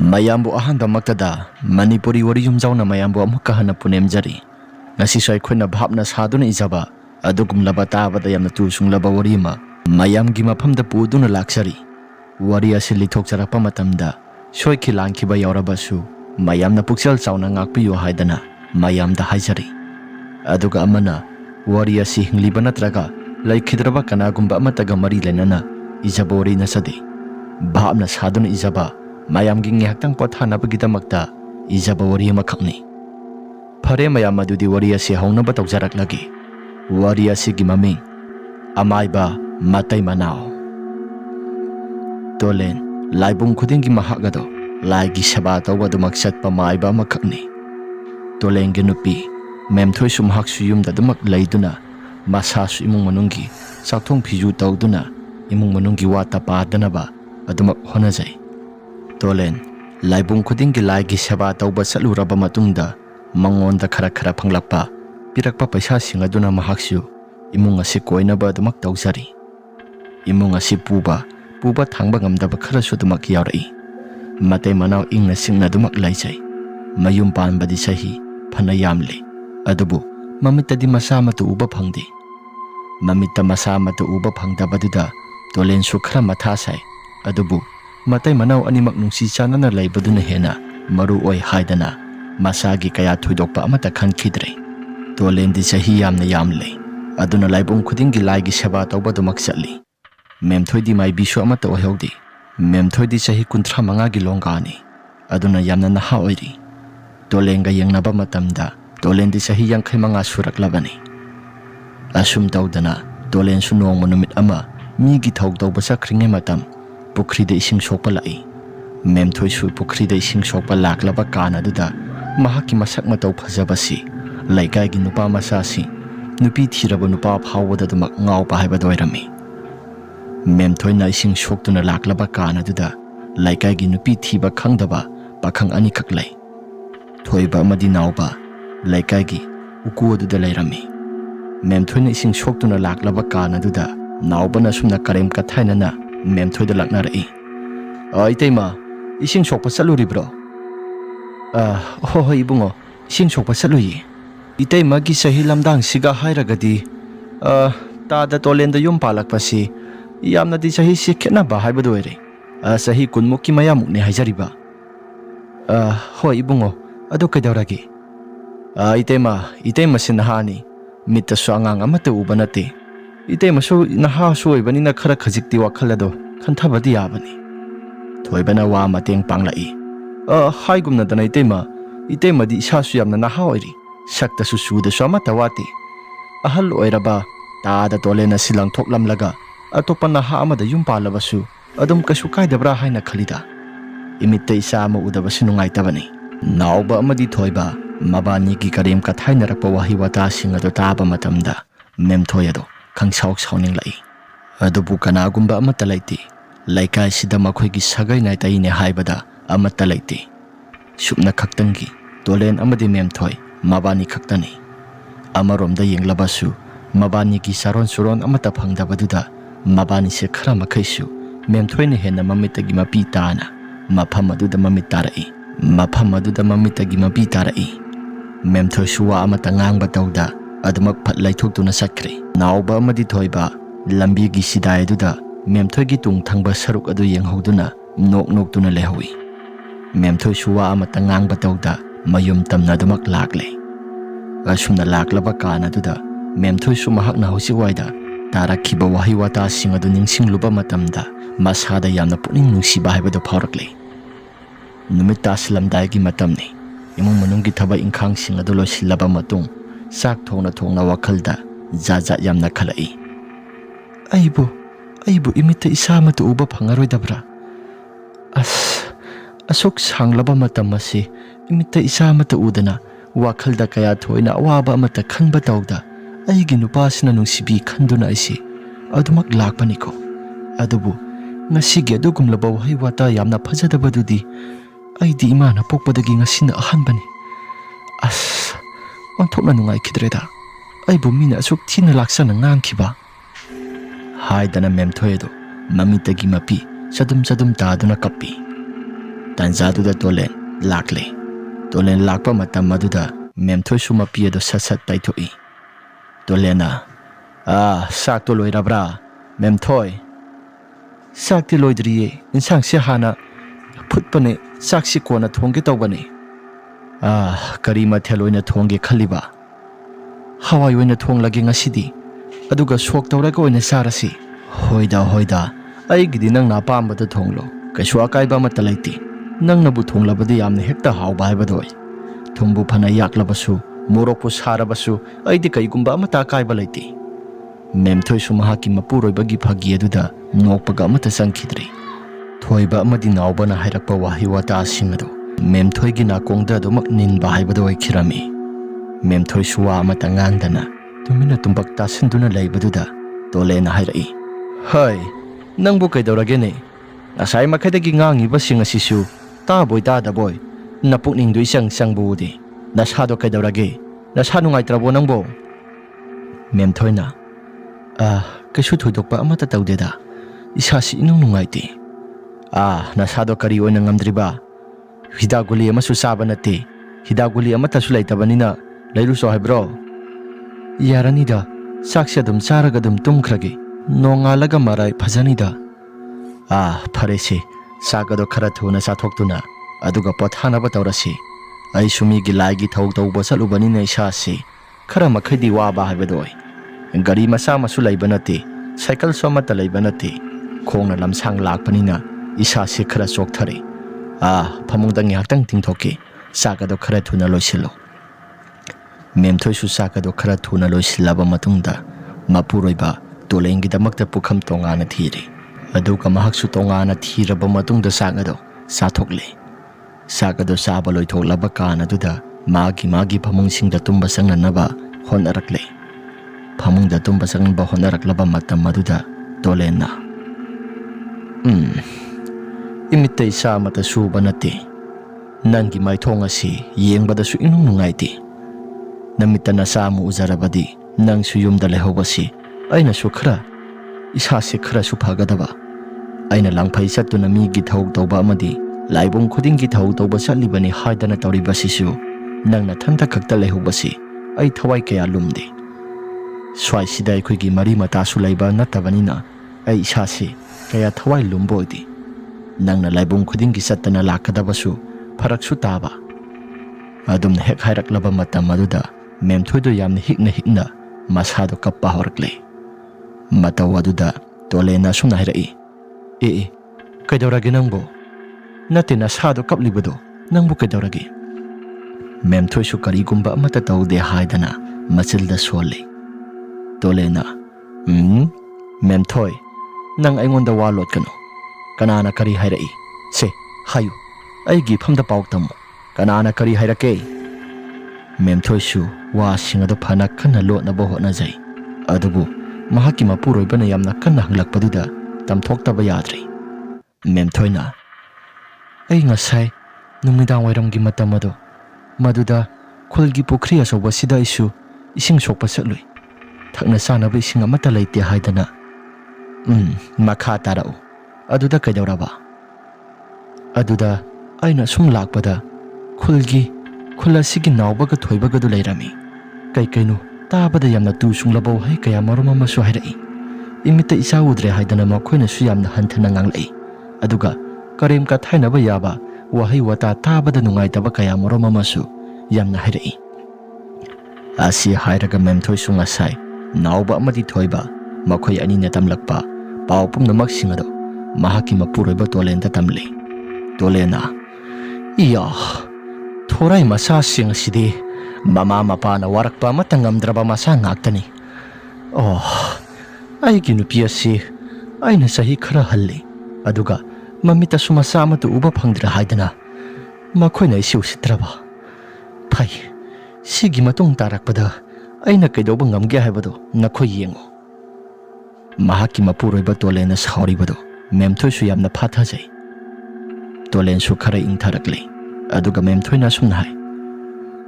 mayambu ahanba maktada Manipuri wari yumjauna mayambu amukka hana punemjari ngasi sai khoina bhapna saduna ijaba adugum laba tabada yamna tu sunglaba wari ma mayamgi mafamda puduna laksari wari asi lithokjarapa matamda soi khilangkhiba yaurabasu mayamna pukchal chauna ngakpiyo haidana mayamda haijari aduga amana wari asi hingliba natraga laikhidraba kanagumba amataga mari lenana ijaba wari nasadi bhapna saduna ijaba mayamgi ngihaktang pothanabagidamagta ijaba wari amakhakni phare mayam adudi wari asi haunaba tawjaraklagi wari asigi maming amaiba matai manao tolen laibung khudingi mahagado laigi saba tawbadumak satpa maiba amakhakni tolengi nupi memthoi sumhak suyumda dumak leiduna masasu imung manungi sakthong phiju tawduna imung manungi wata padanaba adumak honajai tolen laibung khudingi laigi saba tawba saluraba matungda mangonda khara phanglakpa pirakpa paisa singaduna mahaksu imung asi koinaba adumak tawjari imung asi puba thangba ngamdaba kharasu adumak yaurai matai manau ingna singna adumak laijai mayum panbadi sahi phana yamle adubu mamittadi masa matu uba phangdi mamitta masa matu uba phangdabaduda tolen su khara matha sai adubu matai manau animak nungsi chanana laibaduna hena maru oi haidana masagi kaya thuidokpa amata khankhidre tolen di sahi yamna yamle aduna laibung khudingi laigi seba tawbadumak chatli memthoi di mai bisu amata ohaudi memthoi di sahi 35 gi longani aduna yamna naha oiri tolenga yengnaba matamda tolen di sahi 65 suraklabani asum tawdana tolen su nong manumit ama migi thau tawba sakhringe matam pukrida ising sokpa lai memthoi su pukrida ising sokpa laklaba kana duda mahaki masak matau phajabasi laikai gi nupa masasi nupi thiraba nupa phawada dumak ngawpa haiba doirami memthoi na ising soktuna laklaba kana duda laikai gi nupi thiba khangdaba pakhang ani khaklai thoiba amadi nauba laikai gi uku duda lairami memthoi na ising soktuna laklaba kana duda nauba na sumna karem kathaina na memthoi da lakna rai aitema ising sokpa saluribro ho ibungo ising sokpa saluyi itema gi sahi lamdang siga hairagadi ta da tolen da yum palakpasi yamna di sahi si khena ba haiba doire sahi kunmuki mayamuk ne haijariba ho ibungo adu kaidawragi itema sinahani mitta swangang amata ubanate itema so naha soibani na khara khajikti wakhalado khantabadi yabani thoibana wa mateng panglai haigumna dana itema di isasu yamna naha oiri sakta su suda sama tawati ahal oiraba ta da tolena silang thoklamlaga atopa naha amada yum palabasu adum kasu kaidabra haina khalida imitta isa ama udabasi nungai tabani nauba amadi thoiba mabani ki karem ka thaina rakpa wahi wata singa do taba matamda memthoyado khangsauk sauning lai adubu kanagumba amata laiti laikai sida makhoi gi sagai nai tai ne haibada amata laiti supna khaktangi tolen amadi memthoi mabani khaktani amaromda yenglabasu mabani ki saron suron amata phangdabaduda mabani se khara makhaisu memthoine hena mamitagi mapi tana maphamadu da mamitarai maphamadu da mamitagi mapi tarai memthoi suwa amata ngang batauda adumak phatlai thoktuna sakre nauba amadi thoiba lambi gi sidai duda memthoi gi tung thangba saruk adu yenghoduna nok tuna lehawi memthoi suwa amata ngang batauda mayum tamna dumak lakle asumna laklaba kana duda memthoi su mahakna hosi waida tarakhiba wahi wata singa du ningsing luba matamda masada yamna puning nungsiba haibadu phaurakle numit taslamdai gi matamni imung manungi thaba ingkhang singa du losilaba matung sak thongna wakhalda jaja yamna khalai aibu imita isama tu uba phangaroi dabra asok sanglaba matam asi imita isama tu udana wakhalda kaya thoina awaba amata khanba tawda aigi nupasina nungsibi khanduna aisi adumak lakpaniko adubu ngasigi adugumlaba wahi wata yamna phajadabadudi aidi imana pokpadagi ngasina ahanbani onthokna nungai khidreda aibu mina asuk thina laksana ngangkhiba haidana memthoedo mamitagi mapi sadum taduna kapi Tanzaduda Tolen lakle. Tolen lakpa matam maduda Memthoi su mapi ado sat paithoi. Tolena sak to loirabra Memthoi. Sak ti loidriye insang si hana phutpane sak si kona thongge tawbani. Kari mathel oina thongge khaliba. Hawai oina thong lagi ngasidi. Aduga sok tawraga oina sarasi. Hoida aigidi nang napambada thonglo. Kaisu akaiba mata laiti. Nang nabu thonglabadi yamna hekta hawba haibadoi. Thumbu phana yaklabasu morokpu sarabasu aidi kaigumba amata akaiba laiti. Memthoi su mahaki mapuroibagi phagi aduda nokpaga amata sangkhidri. Thoiba amadi naubana hairakpa wahi wata asingado Memthoi gi nakongda adumak ninba haibado oikhirami. Memthoi su wa amata ngangdana tumina tumbak tasinduna laibaduda Tolena hairai. Hai, nangbu kaidoragene. Asai makaidagi ngangiba sisu taboy tadaboy. Napukningdo isang budi. Nasado kaidorage. Nasano ngay trabo nangbo. Memthoi na. Kaisu thuidokpa amata tawdeda. Isasi inong nungaiti. Nasado kari oy nangamdriba. Hidaguli amasu saba nati. Hidaguli amata sulay tabanina. Layluso haibro. Yaranida. Saksi adum saragadum tumkragi. Nongalaga maray pazanida. Paresi. Sagado karathuna sathoktuna. Aduga pothanaba tawrasi. Ay sumigi laigi thawtawba salubanina isasi. Khara makhidi waba haibadoi. Gari masa masu layba nati. Cycle somata layba nati. Khongna lamsang lakpanina. Isasi khara chokthari. Phamungda ngihaktang tingthoki. Sagado karathuna loisilo. Memthoi su sagado karathuna loisilaba matungda. Mapuroiba Tolengidamakta pukham tongana thiri. Aduga mahaksu tongana thiraba matungda sagado sathokle. Sagado saba loithoklaba kana duda magi phamungsingda tumba sangnanaba honarakle. Phamungda tumba sangnaba honaraklaba matam maduda Tolena. Imitta isa mata suba nati. Nangi maithong asi yengbadasu inung nungaiti. Namitta na samu uzarabadi nang suyumda lehobasi. Aina su khara isasi khara su phagadaba. Aina langphai sattuna migi thawk tawba amadi laibung khudingi thawk tawba satlibani haidana tawribasisu nangna thanta khakta lehubasi ai thawai kaya lumde. Swai sida aikoigi mari mata su laiba natabanina ai isasi kaya thawai lumboidi. Nangna laibung khudingi sattana lakadabasu pharaksu taba. Adumna hek hairaklaba matam maduda Memthoido yamna hikna masado kappa horakle. Matawaduda Tolena sumna hairai. Kaidorage nangbo. Nate nasado kaplibado nangbo kaidorage. Memthoi su karigumba amata tawde haidana machilda sole. Tolena. Memthoi. Nang aingonda walot kano. Kanana kari hairai. Se, hayu. Aigi phamda pauktamu. Kanana kari hairake. Memthoi su wa singado phana kana lotna bo hotna jai. Adubu mahaki mapuroibana yamna kanna hanglakpaduda tamthoktaba yadri. Memthoi na. Ai ngasai numidang wairamgi matam ado maduda khulgi pukhri asoba sida isu ising sokpa satlui. Thakna sanaba ising amata leite haidana. Makha tarau. Aduda kaidoraba. Aduda aina sum lakpada khula sigi naubaga thoibaga du leirami. Kaino tabada yamna tu sunglabo hai kaya maroma masu hairai. Imita isa udre haidana makhoina su yamna hanthana nganglai. Aduga karem ka thainaba yaba wahai wata tabada nungaitaba kaya maroma masu yamna hairai. Asi hairaga Memthoi su ngasai nauba amadi thoiba makhoi anina tamlakpa pau pumnamak singado mahaki mapuroiba Tolenda tamle. Tolena. Thorai masa sing sidi mama mapana warakpa matangamdraba masa ngaktani. Aigi nupi asi aina sahi khara halli. Aduga mamita sumasa amatu uba phangdra haidana makhoina isiu sitraba. Phai sigi matung tarakpada aina kaidoba ngamge haibado nakhoi yengo. Mahaki mapuroiba Tolena sauribado Memthoi su yamna phathajai. Tolen su khara ingtharakle. Aduga Memthoi na sumna hai.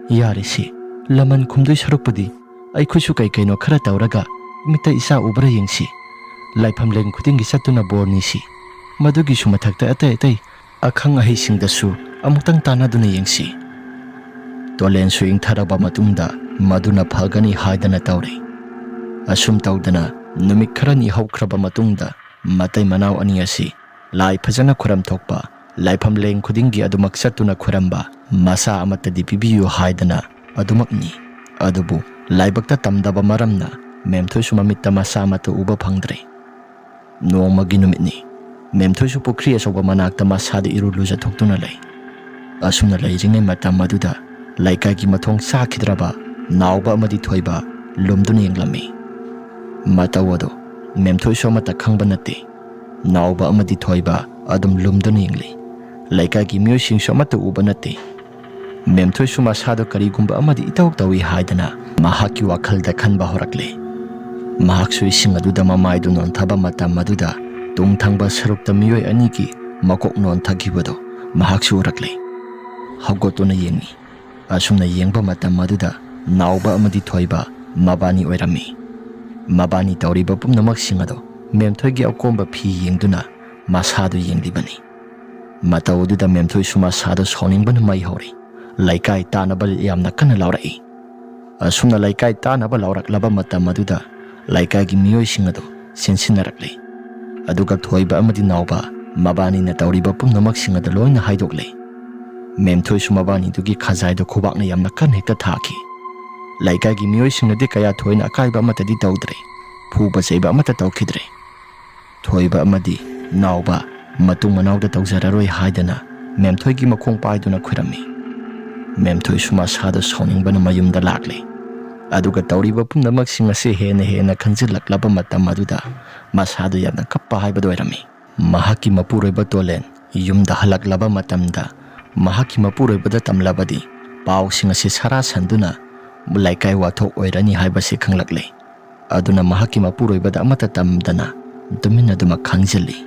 Yarisi laman khumdoi sarukpudi aikhusu kaino khara tawraga mita isa ubra yengsi. Laifam leng khudingi sattuna borni si. Madugi sumathakta atai ꯑꯈꯪ ꯑꯍꯩꯁꯤꯡꯗꯁꯨ ꯑꯃꯨꯛꯇꯪ ꯇꯥꯟꯅꯗꯨꯅ ꯌꯦꯡꯁꯤ. ꯇꯣꯂꯦꯟꯁꯨ ꯏꯪꯊꯔꯕ ꯃꯇꯨꯡꯗ ꯃꯗꯨꯅ ꯐꯒꯅꯤ ꯍꯥꯏꯗꯅ ꯇꯧꯔꯦ. ꯑꯁꯨꯝ ꯇꯧꯗꯅ ꯅꯨꯃꯤꯠ ꯈꯔꯅꯤ ꯍꯧꯈ꯭ꯔꯕ ꯃꯇꯨꯡꯗ ꯃꯇꯩ ꯃꯅꯥꯎ ꯑꯅꯤ ꯑꯁꯤ ꯂꯥꯏ ꯐꯖꯅ ꯈꯨꯔꯝꯊꯣꯛꯄ, ꯂꯥꯏꯐꯝ ꯂꯦꯡ ꯈꯨꯗꯤꯡꯒꯤ ꯑꯗꯨꯃꯛ ꯆꯠꯇꯨꯅ ꯈꯨꯔꯝꯕ, ꯃꯆꯥ ꯑꯃꯠꯇꯗꯤ ꯄꯤꯕꯤꯌꯨ ꯍꯥꯏꯗꯅ ꯑꯗꯨꯃꯛꯅꯤ. ꯑꯗꯨꯕꯨ ꯂꯥꯏꯕꯛꯇ ꯇꯝꯗꯕ ꯃꯔꯝꯅ ꯃꯦꯝꯊꯣꯏꯁꯨ ꯃꯃꯤꯠꯇ ꯃꯆꯥ ꯑꯃꯠꯇ ꯎꯕ ꯐꯪꯗ꯭ꯔꯦ. ꯅꯣꯡꯃꯒꯤ ꯅꯨꯃꯤꯠꯅꯤ. ꯃꯦꯝꯊꯣꯏꯁꯨ ꯄꯨꯈ꯭ꯔꯤ ꯑꯆꯧꯕ ꯃꯅꯥꯛꯇ ꯃꯁꯥꯗ ꯏꯔꯨ ꯂꯨꯖꯊꯣꯛꯇꯨꯅ ꯂꯩ. ꯑꯁꯨꯝꯅ ꯂꯩꯔꯤꯉꯩ ꯃꯇꯝ ꯑꯗꯨꯗ ꯂꯩꯀꯥꯏꯒꯤ ꯃꯊꯣꯡ ꯆꯥꯈꯤꯗ꯭ꯔꯕ ꯅꯥꯎꯕ ꯑꯃꯗꯤ ꯊꯣꯏꯕ ꯂꯨꯝꯗꯨꯅ ꯌꯦꯡꯂꯝꯃꯤ. ꯃꯇꯧ ꯑꯗꯨ ꯃꯦꯝꯊꯣꯏꯁꯨ ꯑꯃꯠꯇ ꯈꯪꯕ ꯅꯠꯇꯦ. ꯅꯥꯎꯕ ꯑꯃꯗꯤ ꯊꯣꯏꯕ ꯑꯗꯨꯝ ꯂꯨꯝꯗꯨꯅ ꯌꯦꯡꯂꯤ. ꯂꯩꯀꯥꯏꯒꯤ ꯃꯤꯑꯣꯏꯁꯤꯡꯁꯨ ꯑꯃꯠꯇ ꯎꯕ ꯅꯠꯇꯦ. ꯃꯦꯝꯊꯣꯏꯁꯨ ꯃꯁꯥꯗꯣ ꯀꯔꯤꯒꯨꯝꯕ ꯑꯃꯗꯤ ꯏꯇꯧ ꯇꯧꯏ ꯍꯥꯏꯗꯅ ꯃꯍꯥꯛꯀꯤ ꯋꯥꯈꯜꯗ ꯈꯟꯕ ꯍꯧꯔꯛꯂꯦ. ꯃꯍꯥꯛꯁꯨ ꯏꯁꯤꯡ ꯑꯗꯨꯗ ꯃꯃꯥꯏꯗꯨ ꯅꯣꯟꯊꯕ ꯃꯇꯝ ꯑꯗꯨꯗ ꯇꯨꯡ ꯊꯪꯕ ꯁꯔꯨꯛꯇ ꯃꯤꯑꯣꯏ ꯑꯅꯤꯒꯤ ꯃꯀꯣꯛ ꯅꯣꯟꯊꯈꯤꯕꯗꯣ ꯃꯍꯥꯛꯁꯨ ꯎꯔꯛꯂꯦ. ꯍꯧꯒꯠꯇꯨꯅ ꯌꯦꯡꯉꯤ. ꯑꯁꯨꯝꯅ ꯌꯦꯡꯕ ꯃꯇꯝ ꯑꯗꯨꯗ ꯅꯥꯎꯕ ꯑꯃꯗꯤ ꯊꯣꯏꯕ ꯃꯕꯥꯅꯤ ꯑꯣꯏꯔꯝꯃꯤ. ꯃꯕꯥꯅꯤ ꯇꯧꯔꯤꯕ ꯄꯨꯝꯅꯃꯛꯁꯤꯡ ꯑꯗꯣ ꯃꯦꯝꯊꯣꯏꯒꯤ ꯑꯀꯣꯝꯕ ꯐꯤ ꯌꯦꯡꯗꯨꯅ ꯃꯁꯥꯗꯨ ꯌꯦꯡꯂꯤꯕꯅꯤ. ꯃꯇꯧ ꯑꯗꯨꯗ ꯃꯦꯝꯊꯣꯏꯁꯨ ꯃꯁꯥꯗꯨ ꯁꯥꯎꯅꯤꯡꯕꯅ ꯃꯩ ꯍꯧꯔꯤ. ꯂꯩꯀꯥꯏ ꯇꯥꯅꯕ ꯌꯥꯝꯅ ꯀꯟꯅ ꯂꯥꯎꯔꯛꯏ. ꯑꯁꯨꯝꯅ ꯂꯩꯀꯥꯏ ꯇꯥꯅꯕ ꯂꯥꯎꯔꯛꯂꯕ ꯃꯇꯝ ꯑꯗꯨꯗ ꯂꯩꯀꯥꯏꯒꯤ ꯃꯤꯑꯣꯏꯁꯤꯡ ꯑꯗꯨ ꯁꯤꯟꯁꯤꯟꯅꯔꯛꯂꯦ. ꯑꯗꯨꯒ ꯊꯣꯏꯕ ꯑꯃꯗꯤ ꯅꯥꯎꯕ ꯃꯕꯥꯅꯤꯅ ꯇꯧꯔꯤꯕ ꯄꯨꯝꯅꯃꯛꯁꯤꯡ ꯑꯗꯨ ꯂꯣꯏꯅ ꯍꯥꯏꯗꯣꯛꯂꯦ. ꯃꯦꯝꯊꯣꯏꯁꯨ ꯃꯕꯥꯅꯤꯗꯨꯒꯤ ꯈꯖꯥꯏꯗ ꯈꯨꯕꯥꯛꯅ ꯌꯥꯝꯅ ꯀꯟꯅ ꯍꯦꯛꯇ ꯊꯥꯈꯤ. ꯂꯩꯀꯥꯏꯒꯤ ꯃꯤꯑꯣꯏꯁꯤꯡꯅꯗꯤ ꯀꯌా ꯊꯣꯏꯅ ꯑꯀꯥꯏꯕ ꯑꯃꯠꯇꯗꯤ ꯇꯧꯗ꯭ꯔꯦ. ꯐꯨꯕ ꯆꯩꯕ ꯑꯃꯠꯇ ꯇꯧꯈꯤꯗ꯭ꯔꯦ. ꯊꯣꯏꯕ ꯑꯃꯗꯤ ꯅꯥꯎꯕ ꯃꯇꯨꯡ ꯃꯅꯥꯎꯗ ꯇꯧꯖꯔꯔꯣꯏ ꯍꯥꯏꯗꯅ ꯃꯦꯝꯊꯣꯏꯒꯤ ꯃꯈꯣꯡ ꯄꯥꯏꯗꯨꯅ ꯈꯨꯔꯝꯃꯤ. ꯃꯦꯝꯊꯣꯏꯁꯨ ꯃꯁꯥꯗ ꯁꯥꯎꯅꯤꯡꯕꯅ ꯃꯌꯨꯝꯗ ꯂꯥꯛꯂꯦ. ꯑꯗꯨꯒ ꯇꯧꯔꯤꯕ ꯄꯨꯝꯅꯃꯛꯁꯤꯡ ꯑꯁꯤ ꯍꯦꯟꯅ ꯍꯦꯟꯅ ꯈꯟꯖꯤꯜꯂꯛꯂꯕ ꯃꯇꯝ ꯑꯗꯨꯗ ꯃꯁꯥꯗꯨ ꯌꯥꯝꯅ ꯀꯞꯄ ꯍꯥꯏꯕꯗꯨ ꯑꯣꯏꯔꯝꯃꯤ. ꯃꯍꯥꯛꯀꯤ ꯃꯄꯨꯔꯣꯏꯕ ꯇꯣꯂꯦꯟ ꯌꯨꯝꯗ ꯍꯜꯂꯛꯂꯕ ꯃꯇꯝꯗ ꯃꯍꯥꯛꯀꯤ ꯃꯄꯨꯔꯣꯏꯕꯗ ꯇꯝꯂꯕꯗꯤ ꯄꯥꯎꯁꯤꯡ ꯑꯁꯤ ꯁꯔꯥꯁꯟꯗꯨꯅ ꯂꯩꯀꯥꯏ ꯋꯥꯊꯣꯛ ꯑꯣꯏꯔꯅꯤ ꯍꯥꯏꯕꯁꯤ ꯈꯪꯂꯛꯂꯦ. ꯑꯗꯨꯅ ꯃꯍꯥꯛꯀꯤ ꯃꯄꯨꯔꯣꯏꯕꯗ ꯑꯃꯠꯇ ꯇꯝꯗꯅ ꯇꯨꯃꯤꯟꯅ ꯑꯗꯨꯃꯛ ꯈꯪꯖꯤꯜꯂꯤ.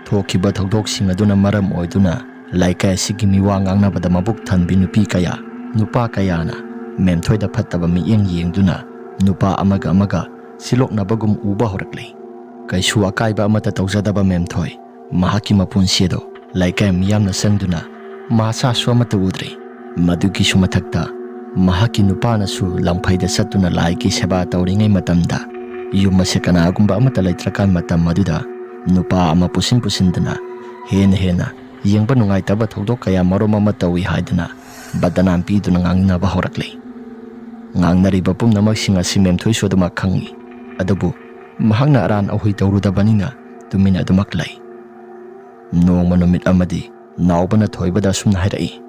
ꯊꯣꯛꯈꯤꯕ ꯊꯧꯗꯣꯛꯁꯤꯡ ꯑꯗꯨꯅ ꯃꯔꯝ ꯑꯣꯏꯗꯨꯅ ꯂꯩꯀꯥꯏ ꯑꯁꯤꯒꯤ ꯃꯤꯋꯥ ꯉꯥꯡꯅꯕꯗ ꯃꯕꯨꯛ ꯊꯟꯕꯤ ꯅꯨꯄꯤ ꯀꯌꯥ, ꯅꯨꯄꯥ ꯀꯌꯥꯅ ꯃꯦꯝꯊꯣꯏꯗ ꯐꯠꯇꯕ ꯃꯤꯠꯌꯦꯡ ꯌꯦꯡꯗꯨꯅ ꯅꯨꯄꯥ ꯑꯃꯒ ꯑꯃꯒ ꯁꯤꯂꯣꯛꯅꯕꯒꯨꯝ ꯎꯕ ꯍꯧꯔꯛꯂꯦ. ꯀꯩꯁꯨ ꯑꯀꯥꯏꯕ ꯑꯃꯠꯇ ꯇꯧꯖꯗꯕ ꯃꯦꯝꯊꯣꯏ ꯃꯍꯥꯛꯀꯤ ꯃꯄꯨꯟꯁꯤ ꯑꯗꯨ ꯂꯩꯀꯥꯏ ꯃꯤꯌꯥꯝꯅ ꯆꯪꯗꯨꯅ ꯃꯆꯥꯁꯨ ꯑꯃꯠꯇ ꯎꯗ꯭ꯔꯦ. ꯃꯗꯨꯒꯤꯁꯨ ꯃꯊꯛꯇ ꯃꯍꯥꯛꯀꯤ ꯅꯨꯄꯥꯅꯁꯨ ꯂꯝꯐꯩꯗ ꯆꯠꯇꯨꯅ ꯂꯥꯏꯒꯤ ꯁꯦꯕꯥ ꯇꯧꯔꯤꯉꯩ ꯃꯇꯝꯗ ꯌꯨꯝ ꯑꯁꯤ ꯀꯅꯥꯒꯨꯝꯕ ꯑꯃꯠꯇ ꯂꯩꯇ꯭ꯔꯀꯥꯟ ꯃꯇꯝ ꯑꯗꯨꯗ ꯅꯨꯄꯥ ꯑꯃ ꯄꯨꯁꯤꯟꯗꯨꯅ ꯍꯦꯟꯅ ꯌꯦꯡꯕ ꯅꯨꯡꯉꯥꯏꯇꯕ ꯊꯧꯗꯣꯛ ꯀꯌꯥ ꯃꯔꯨꯝ ꯑꯃ ꯇꯧꯏ ꯍꯥꯏꯗꯅ ꯕꯗꯅꯥꯝ ꯄꯤꯗꯨꯅ ꯉꯥꯡꯅꯕ ꯍꯧꯔꯛꯂꯦ. ꯉꯥꯡꯅꯔꯤꯕ ꯄꯨꯝꯅꯃꯛꯁꯤꯡ ꯑꯁꯤ ꯃꯦꯝꯊꯣꯏꯁꯨ ꯑꯗꯨꯃꯛ ꯈꯪꯏ. ꯑꯗꯨꯕꯨ ꯃꯍꯥꯛꯅ ꯑꯔꯥꯟ ꯑꯍꯣꯏ ꯇꯧꯔꯨꯗꯕꯅꯤꯅ ꯇꯨꯃꯤꯟꯅ ꯑꯗꯨꯃꯛ ꯂꯩ. ꯅꯣꯡꯃ ꯅꯨꯃꯤꯠ ꯑꯃꯗꯤ ꯅꯥꯎꯕꯅ ꯊꯣꯏꯕꯗ ꯑꯁꯨꯝꯅ ꯍꯥꯏꯔꯛꯏ.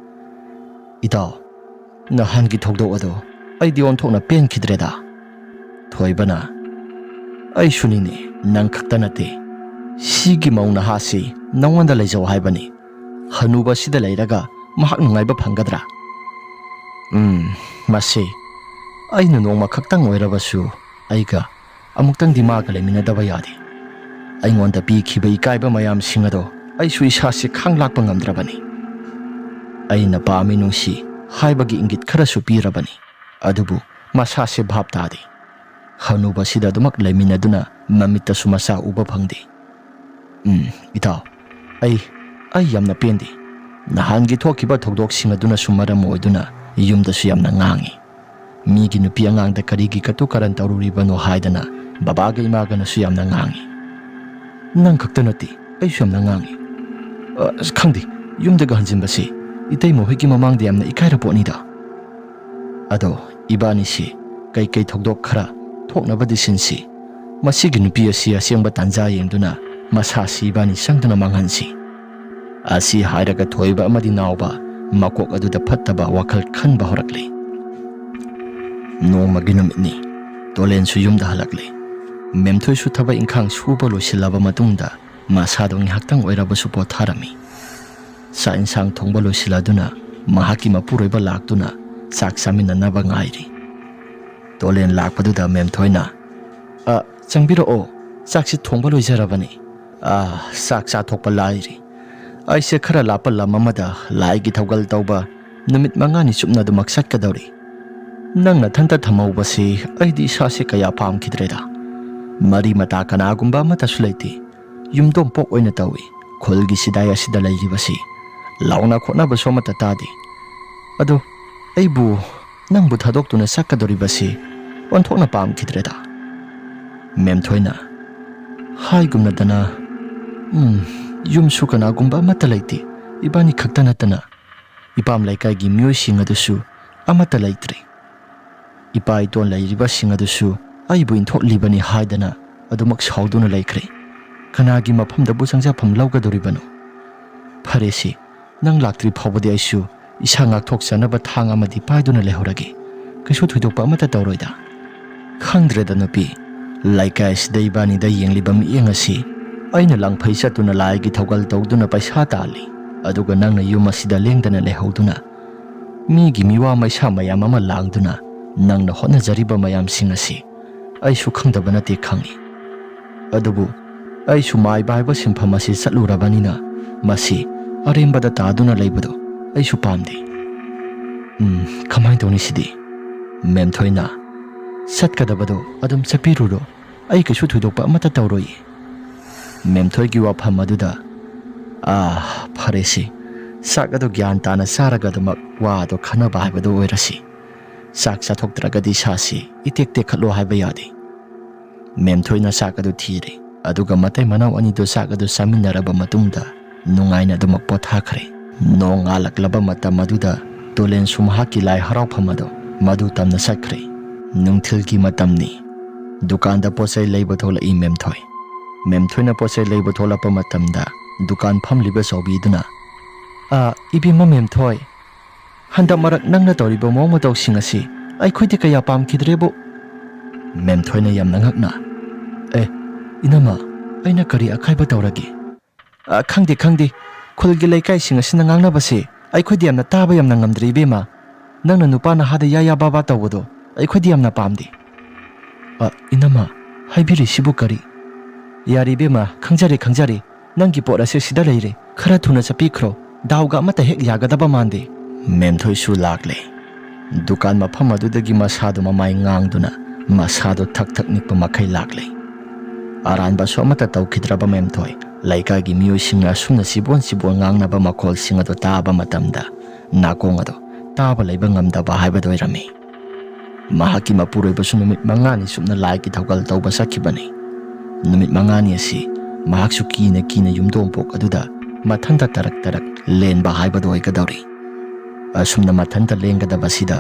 "ꯏꯇꯥꯎ, ꯅꯍꯥꯟꯒꯤ ꯊꯧꯗꯣꯛ ꯑꯗꯣ ꯑꯩꯗꯤ ꯑꯣꯟꯊꯣꯛꯅ ꯄꯦꯟꯈꯤꯗ꯭ꯔꯦꯗ." ꯊꯣꯏꯕꯅ, "ꯑꯩꯁꯨꯅꯤꯅꯦ, ꯅꯪ ꯈꯛꯇ ꯅꯠꯇꯦ. ꯁꯤꯒꯤ ꯃꯧ ꯅꯍꯥꯁꯤ ꯅꯉꯣꯟꯗ ꯂꯩꯖꯧ ꯍꯥꯏꯕꯅꯤ. ꯍꯅꯨꯕ ꯑꯁꯤꯗ ꯂꯩꯔꯒ ꯃꯍꯥꯛ ꯅꯨꯡꯉꯥꯏꯕ ꯐꯪꯒꯗ꯭ꯔꯥ? ꯃꯁꯤ ꯑꯩꯅ ꯅꯣꯡꯃ ꯈꯛꯇꯪ ꯑꯣꯏꯔꯕꯁꯨ ꯑꯩꯒ ꯑꯃꯨꯛꯇꯪꯗꯤ ꯃꯥꯒ ꯂꯩꯃꯤꯟꯅꯗꯕ ꯌꯥꯗꯦ. ꯑꯩꯉꯣꯟꯗ ꯄꯤꯈꯤꯕ ꯏꯀꯥꯏꯕ ꯃꯌꯥꯝꯁꯤꯡ ꯑꯗꯣ ꯑꯩꯁꯨ ꯏꯁꯥꯁꯤ ꯈꯥꯡ ꯂꯥꯛꯄ ꯉꯝꯗ꯭ꯔꯕꯅꯤ. ꯑꯩꯅ ꯄꯥꯝꯃꯤ ꯅꯨꯡꯁꯤ ꯍꯥꯏꯕꯒꯤ ꯏꯪꯒꯤꯠ ꯈꯔꯁꯨ ꯄꯤꯔꯕꯅꯤ. ꯑꯗꯨꯕꯨ ꯃꯁꯥꯁꯦ ꯚꯥꯞ ꯇꯥꯗꯦ. ꯍꯅꯨꯕ ꯑꯁꯤꯗ ꯑꯗꯨꯃꯛ ꯂꯩꯃꯤꯟꯅꯗꯨꯅ ꯃꯃꯤꯠꯇꯁꯨ ꯃꯆꯥ ꯎꯕ ꯐꯪꯗꯦ. ꯏꯇꯥꯎ, ꯑꯩ ꯌꯥꯝꯅ ꯄꯦꯟꯗꯦ. ꯅꯍꯥꯟꯒꯤ ꯊꯣꯛꯈꯤꯕ ꯊꯧꯗꯣꯛꯁꯤꯡ ꯑꯗꯨꯅꯁꯨ ꯃꯔꯝ ꯑꯣꯏꯗꯨꯅ ꯌꯨꯝꯗꯁꯨ ꯌꯥꯝꯅ ꯉꯥꯡꯏ. ꯃꯤꯒꯤ ꯅꯨꯄꯤ ꯑꯉꯥꯡꯗ ꯀꯔꯤꯒꯤ ꯀꯇꯨ ꯀꯔꯟ ꯇꯧꯔꯨꯔꯤꯕꯅꯣ ꯍꯥꯏꯗꯅ ꯕꯕꯥꯒ ꯏꯃꯥꯒꯅꯁꯨ ꯌꯥꯝꯅ ꯉꯥꯡꯏ. ꯅꯪ ꯈꯛꯇ ꯅꯠꯇꯦ, ꯑꯩꯁꯨ ꯌꯥꯝꯅ ꯉꯥꯡꯏ. ꯈꯪꯗꯦ, ꯌꯨꯝꯗꯒ ꯍꯟꯖꯤꯟꯕꯁꯤ ꯏꯇꯩꯃꯍꯣꯏꯒꯤ ꯃꯃꯥꯡꯗ ꯌꯥꯝꯅ ꯏꯀꯥꯏꯔ ꯄꯣꯠꯅꯤꯗ. ꯑꯗꯣ ꯏꯕꯥꯅꯤꯁꯤ ꯀꯩꯀꯩ ꯊꯧꯗꯣꯛ ꯈꯔ ꯊꯣꯛꯅꯕꯗꯤ ꯁꯤꯟꯁꯤ. ꯃꯁꯤꯒꯤ ꯅꯨꯄꯤ ꯑꯁꯤ ꯑꯁꯦꯡꯕ ꯇꯥꯟꯖꯥ ꯌꯦꯡꯗꯨꯅ ꯃꯁꯥꯁꯤ ꯏꯕꯥꯅꯤ ꯆꯪꯗꯨꯅ ꯃꯥꯡꯍꯟꯁꯤ." ꯑꯁꯤ ꯍꯥꯏꯔꯒ ꯊꯣꯏꯕ ꯑꯃꯗꯤ ꯅꯥꯎꯕ ꯃꯀꯣꯛ ꯑꯗꯨꯗ ꯐꯠꯇꯕ ꯋꯥꯈꯜ ꯈꯟꯕ ꯍꯧꯔꯛꯂꯦ. ꯅꯣꯡꯃꯒꯤ ꯅꯨꯃꯤꯠꯅꯤ. ꯇꯣꯂꯦꯟꯁꯨ ꯌꯨꯝꯗ ꯍꯜꯂꯛꯂꯦ. ꯃꯦꯝꯊꯣꯏꯁꯨ ꯊꯕꯛ ꯏꯪꯈꯥꯡ ꯁꯨꯕ ꯂꯣꯏꯁꯤꯜꯂꯕ ꯃꯇꯨꯡꯗ ꯃꯁꯥꯗꯣ ꯉꯥꯏꯍꯥꯛꯇꯪ ꯑꯣꯏꯔꯕꯁꯨ ꯄꯣꯊꯥꯔꯝꯃꯤ. ꯆꯥꯛ ꯏꯟꯁꯥꯡ ꯊꯣꯡꯕ ꯂꯣꯏꯁꯤꯜꯂꯗꯨꯅ ꯃꯍꯥꯛꯀꯤ ꯃꯄꯨꯔꯣꯏꯕ ꯂꯥꯛꯇꯨꯅ ꯆꯥꯛ ꯆꯥꯃꯤꯟꯅꯅꯕ ꯉꯥꯏꯔꯤ. ꯇꯣꯂꯦꯟ ꯂꯥꯛꯄꯗꯨꯗ ꯃꯦꯝꯊꯣꯏꯅ, "ꯆꯪꯕꯤꯔꯛꯑꯣ, ꯆꯥꯛꯁꯤ ꯊꯣꯡꯕ ꯂꯣꯏꯖꯔꯕꯅꯤ. ꯆꯥꯛ ꯆꯥꯊꯣꯛꯄ ꯂꯥꯏꯔꯤ. ꯑꯩꯁꯦ ꯈꯔ ꯂꯥꯞꯄ ꯂꯝ ꯑꯃꯗ ꯂꯥꯏꯒꯤ ꯊꯧꯒꯜ ꯇꯧꯕ ꯅꯨꯃꯤꯠ 5ꯅꯤ ꯆꯨꯞꯅ ꯑꯗꯨꯃꯛ ꯆꯠꯀꯗꯧꯔꯤ. ꯅꯪ ꯅꯊꯟꯇ ꯊꯝꯍꯧꯕꯁꯤ ꯑꯩꯗꯤ ꯏꯁꯥꯁꯦ ꯀꯌꯥ ꯄꯥꯝꯈꯤꯗ꯭ꯔꯦꯗ. ꯃꯔꯤ ꯃꯇꯥ ꯀꯅꯥꯒꯨꯝꯕ ꯑꯃꯠꯇꯁꯨ ꯂꯩꯇꯦ. ꯌꯨꯝꯗꯣꯡꯄꯣꯛ ꯑꯣꯏꯅ ꯇꯧꯏ. ꯈꯨꯜꯒꯤ ꯁꯤꯗꯥꯏ ꯑꯁꯤꯗ ꯂꯩꯔꯤꯕꯁꯤ launa khotnabasु amata tade ado aibu nangbu thadoktuna sakkadoribasi onthokna pamkhidreda memthoina haigumna dana yum sukana gumba amata laiti ibani khakta natana ipam laikai gi myo singadusu amata laitre ipai ton lairiba singadusu aibu inthok libani haidana adumak sauduna laikre kanagi mafamda bu sangja pham laugadoribano pharesi nang laktri phawbadi aisu isa ngak thok sanaba thang amadi paiduna lehorage kaisu thuidokpa amata tawroida khangdreda nupi laikai sidai bani da yengliba mi engasi aina langphai satuna laigi thogal tawduna paisa tali aduga nangna yuma sida lengdana lehoduna migi miwa maisa mayam ama langduna nangna hona jariba mayam singasi aisu khangdaba nate khangi adubu aisu mai baiba simpham asi chatlurabanina masi arembada taduna leibado aisu pamde kamai toni sidi memthoina satkadabado adum chapiruro ai kaisu thuidokpa amata tawroi memthoi gi wafam aduda pharesi sakado gyan tana saragadamak wado khanaba haibado oirasi sak chathoktragadi sasi itekte khatlo haiba yade memthoina sakado thire aduga matai manau ani do sakado saminaraba matungda nungaina dumak pothakhre nong alaklaba matam aduda tolen sumhaki lai harau phamado madu tamna sakre nungthilki matamni dukanda posai leiba thola I memthoina posai leiba thola pa matamda dukan phamliba sobiduna ibima memthoi handa marak nangna toriba moma tawsing asi ai khoide kaya pamkhidrebo memthoina yamna ngakna inama aina kari akhaiba tawrage khangde khulgi laikai sing asina ngangna base ai khoide yamna taba yamna ngamdri bema nangna nupana hada yaya baba tawbodo ai khoide yamna pamdi inama haibiri sibu kari yari bema khangjari nangi pora se sida leire khara thuna chapikhro dawga mata hek yagadaba mande memthoi su lakle dukan mafam adudagi masado mamai ngangduna masado thak nikpa makhai lakle aranba so mata tawkhidraba memthoi laika gi miyo singa sumna sibon ngangna ba makhol singa do taba matamda nakong ado taba leiba ngamdaba haibado irami mahaki mapuroi basu numit mangani sumna laiki thawgal tawba sakhibani numit mangani asi mahaksu kina yumdompok aduda mathanta tarak lenba haibado oikadawri asumna mathanta lengadaba sida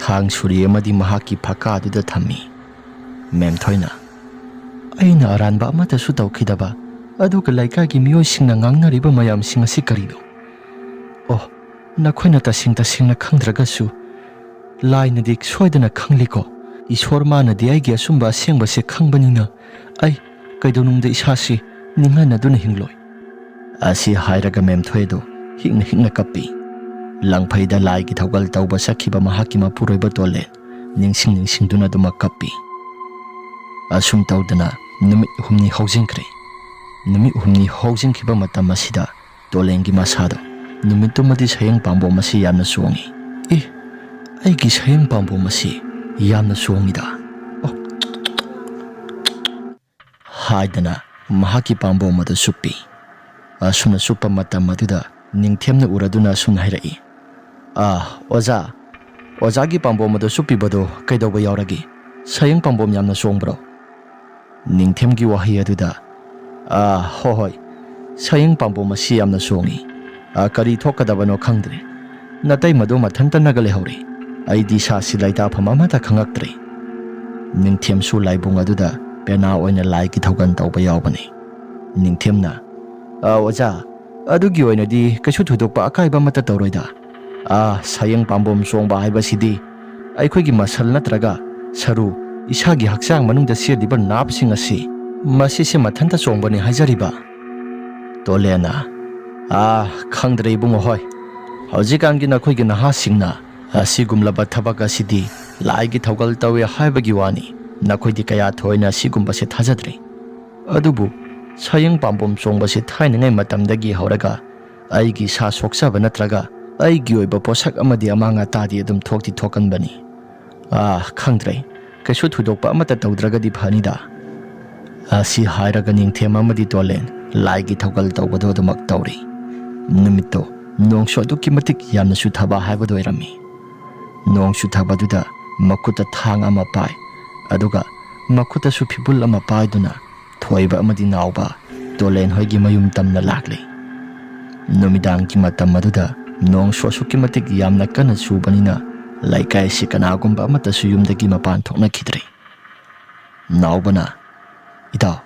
thang suri amadi mahaki phaka aduda thammi memthoina aina aranba amata su tawkhidaba aduga laika gi miyo singna ngangnariba mayam sing asi karido nakhoina tasingna khangdragasu laina dik soidana khangliko ishwar mana di ai gi asumba sengba se khangbanina ai kaidonungda isasi ningana duna hingloi asi hairaga memthoido hingna kapi langphaida lai gi thogal tawba sakhiba mahaki mapuroiba tolen ningsing duna duma kapi asum tawdana numit humni housingkhiba matam asida tolengi masado numitto madi sayang pambo masi yamna suwangi aigi sayang pambo masi yamna suwangida haidana mahaki pambo madu suppi asuna suppa matam maduda ningthemna uraduna asuna hairai oza gi pambo madu suppi bado kaidoba yauragi sayang pambo yamna suwangbro ningthem gi wahi aduda hoi sayang pambo masi yamna suwangi kari thokadabano khangdre natai madu mathanta nagale hori aidi sasi laita phamamata khangaktre ningthem su laibung aduda pena oina lai ki thogan tawba yawbani ningthemna oja adugi oina di kasu thudokpa akaiba mata tawroida sayang pambom songba haiba sidi aikhoi gi masal natraga saru isagi haksang manungda sirdiba napsing asi masise mathanta songbani haijariba tolena khangdre bungo hoi haujikangi nakhoi naha singna asigumlaba thabaka sidi laigi thogal tawe haibagi wani nakhoi di kaya thoina sigumba se thajadre adubu sayang pambom songba se thainangai matamdagi hauraga aigi sa soksaba natraga aigi oiba posak amadi amanga tadi adum thokti thokanbani khangdre kaisu thudokpa amata tawdragadi phanida asi hairaga ningthem amadi tolen laigi thogal tawbado dumak tawri numitto ꯅꯣꯡꯁꯨ ꯑꯗꯨꯛꯀꯤ ꯃꯇꯤꯛ ꯌꯥꯝꯅ ꯆꯨꯊꯕ ꯍꯥꯏꯕꯗꯨ ꯑꯣꯏꯔꯝꯃꯤ꯫ ꯅꯣꯡ ꯆꯨꯊꯕꯗꯨꯗ ꯃꯈꯨꯠꯇ ꯊꯥꯡ ꯑꯃ ꯄꯥꯏ, ꯑꯗꯨꯒ ꯃꯈꯨꯠꯇꯁꯨ ꯐꯤꯕꯨꯜ ꯑꯃ ꯄꯥꯏꯗꯨꯅ ꯊꯣꯏꯕ ꯑꯃꯗꯤ ꯅꯥꯎꯕ ꯇꯣꯂꯦꯟ ꯍꯣꯏꯒꯤ ꯃꯌꯨꯝ ꯇꯝꯅ ꯂꯥꯛꯂꯤ꯫ ꯅꯨꯃꯤꯗꯥꯡꯒꯤ ꯃꯇꯝ ꯑꯗꯨꯗ ꯅꯣꯡꯁꯨ ꯑꯁꯨꯛꯀꯤ ꯃꯇꯤꯛ ꯌꯥꯝꯅ ꯀꯟꯅ ꯆꯨꯕꯅꯤꯅ ꯂꯩꯀꯥꯏ ꯑꯁꯤ ꯀꯅꯥꯒꯨꯝꯕ ꯑꯃꯠꯇꯁꯨ ꯌꯨꯝꯗꯒꯤ ꯃꯄꯥꯟ ꯊꯣꯛꯅꯈꯤꯗ꯭ꯔꯦ꯫ ꯅꯥꯎꯕꯅ, "ꯏꯇꯥꯎ,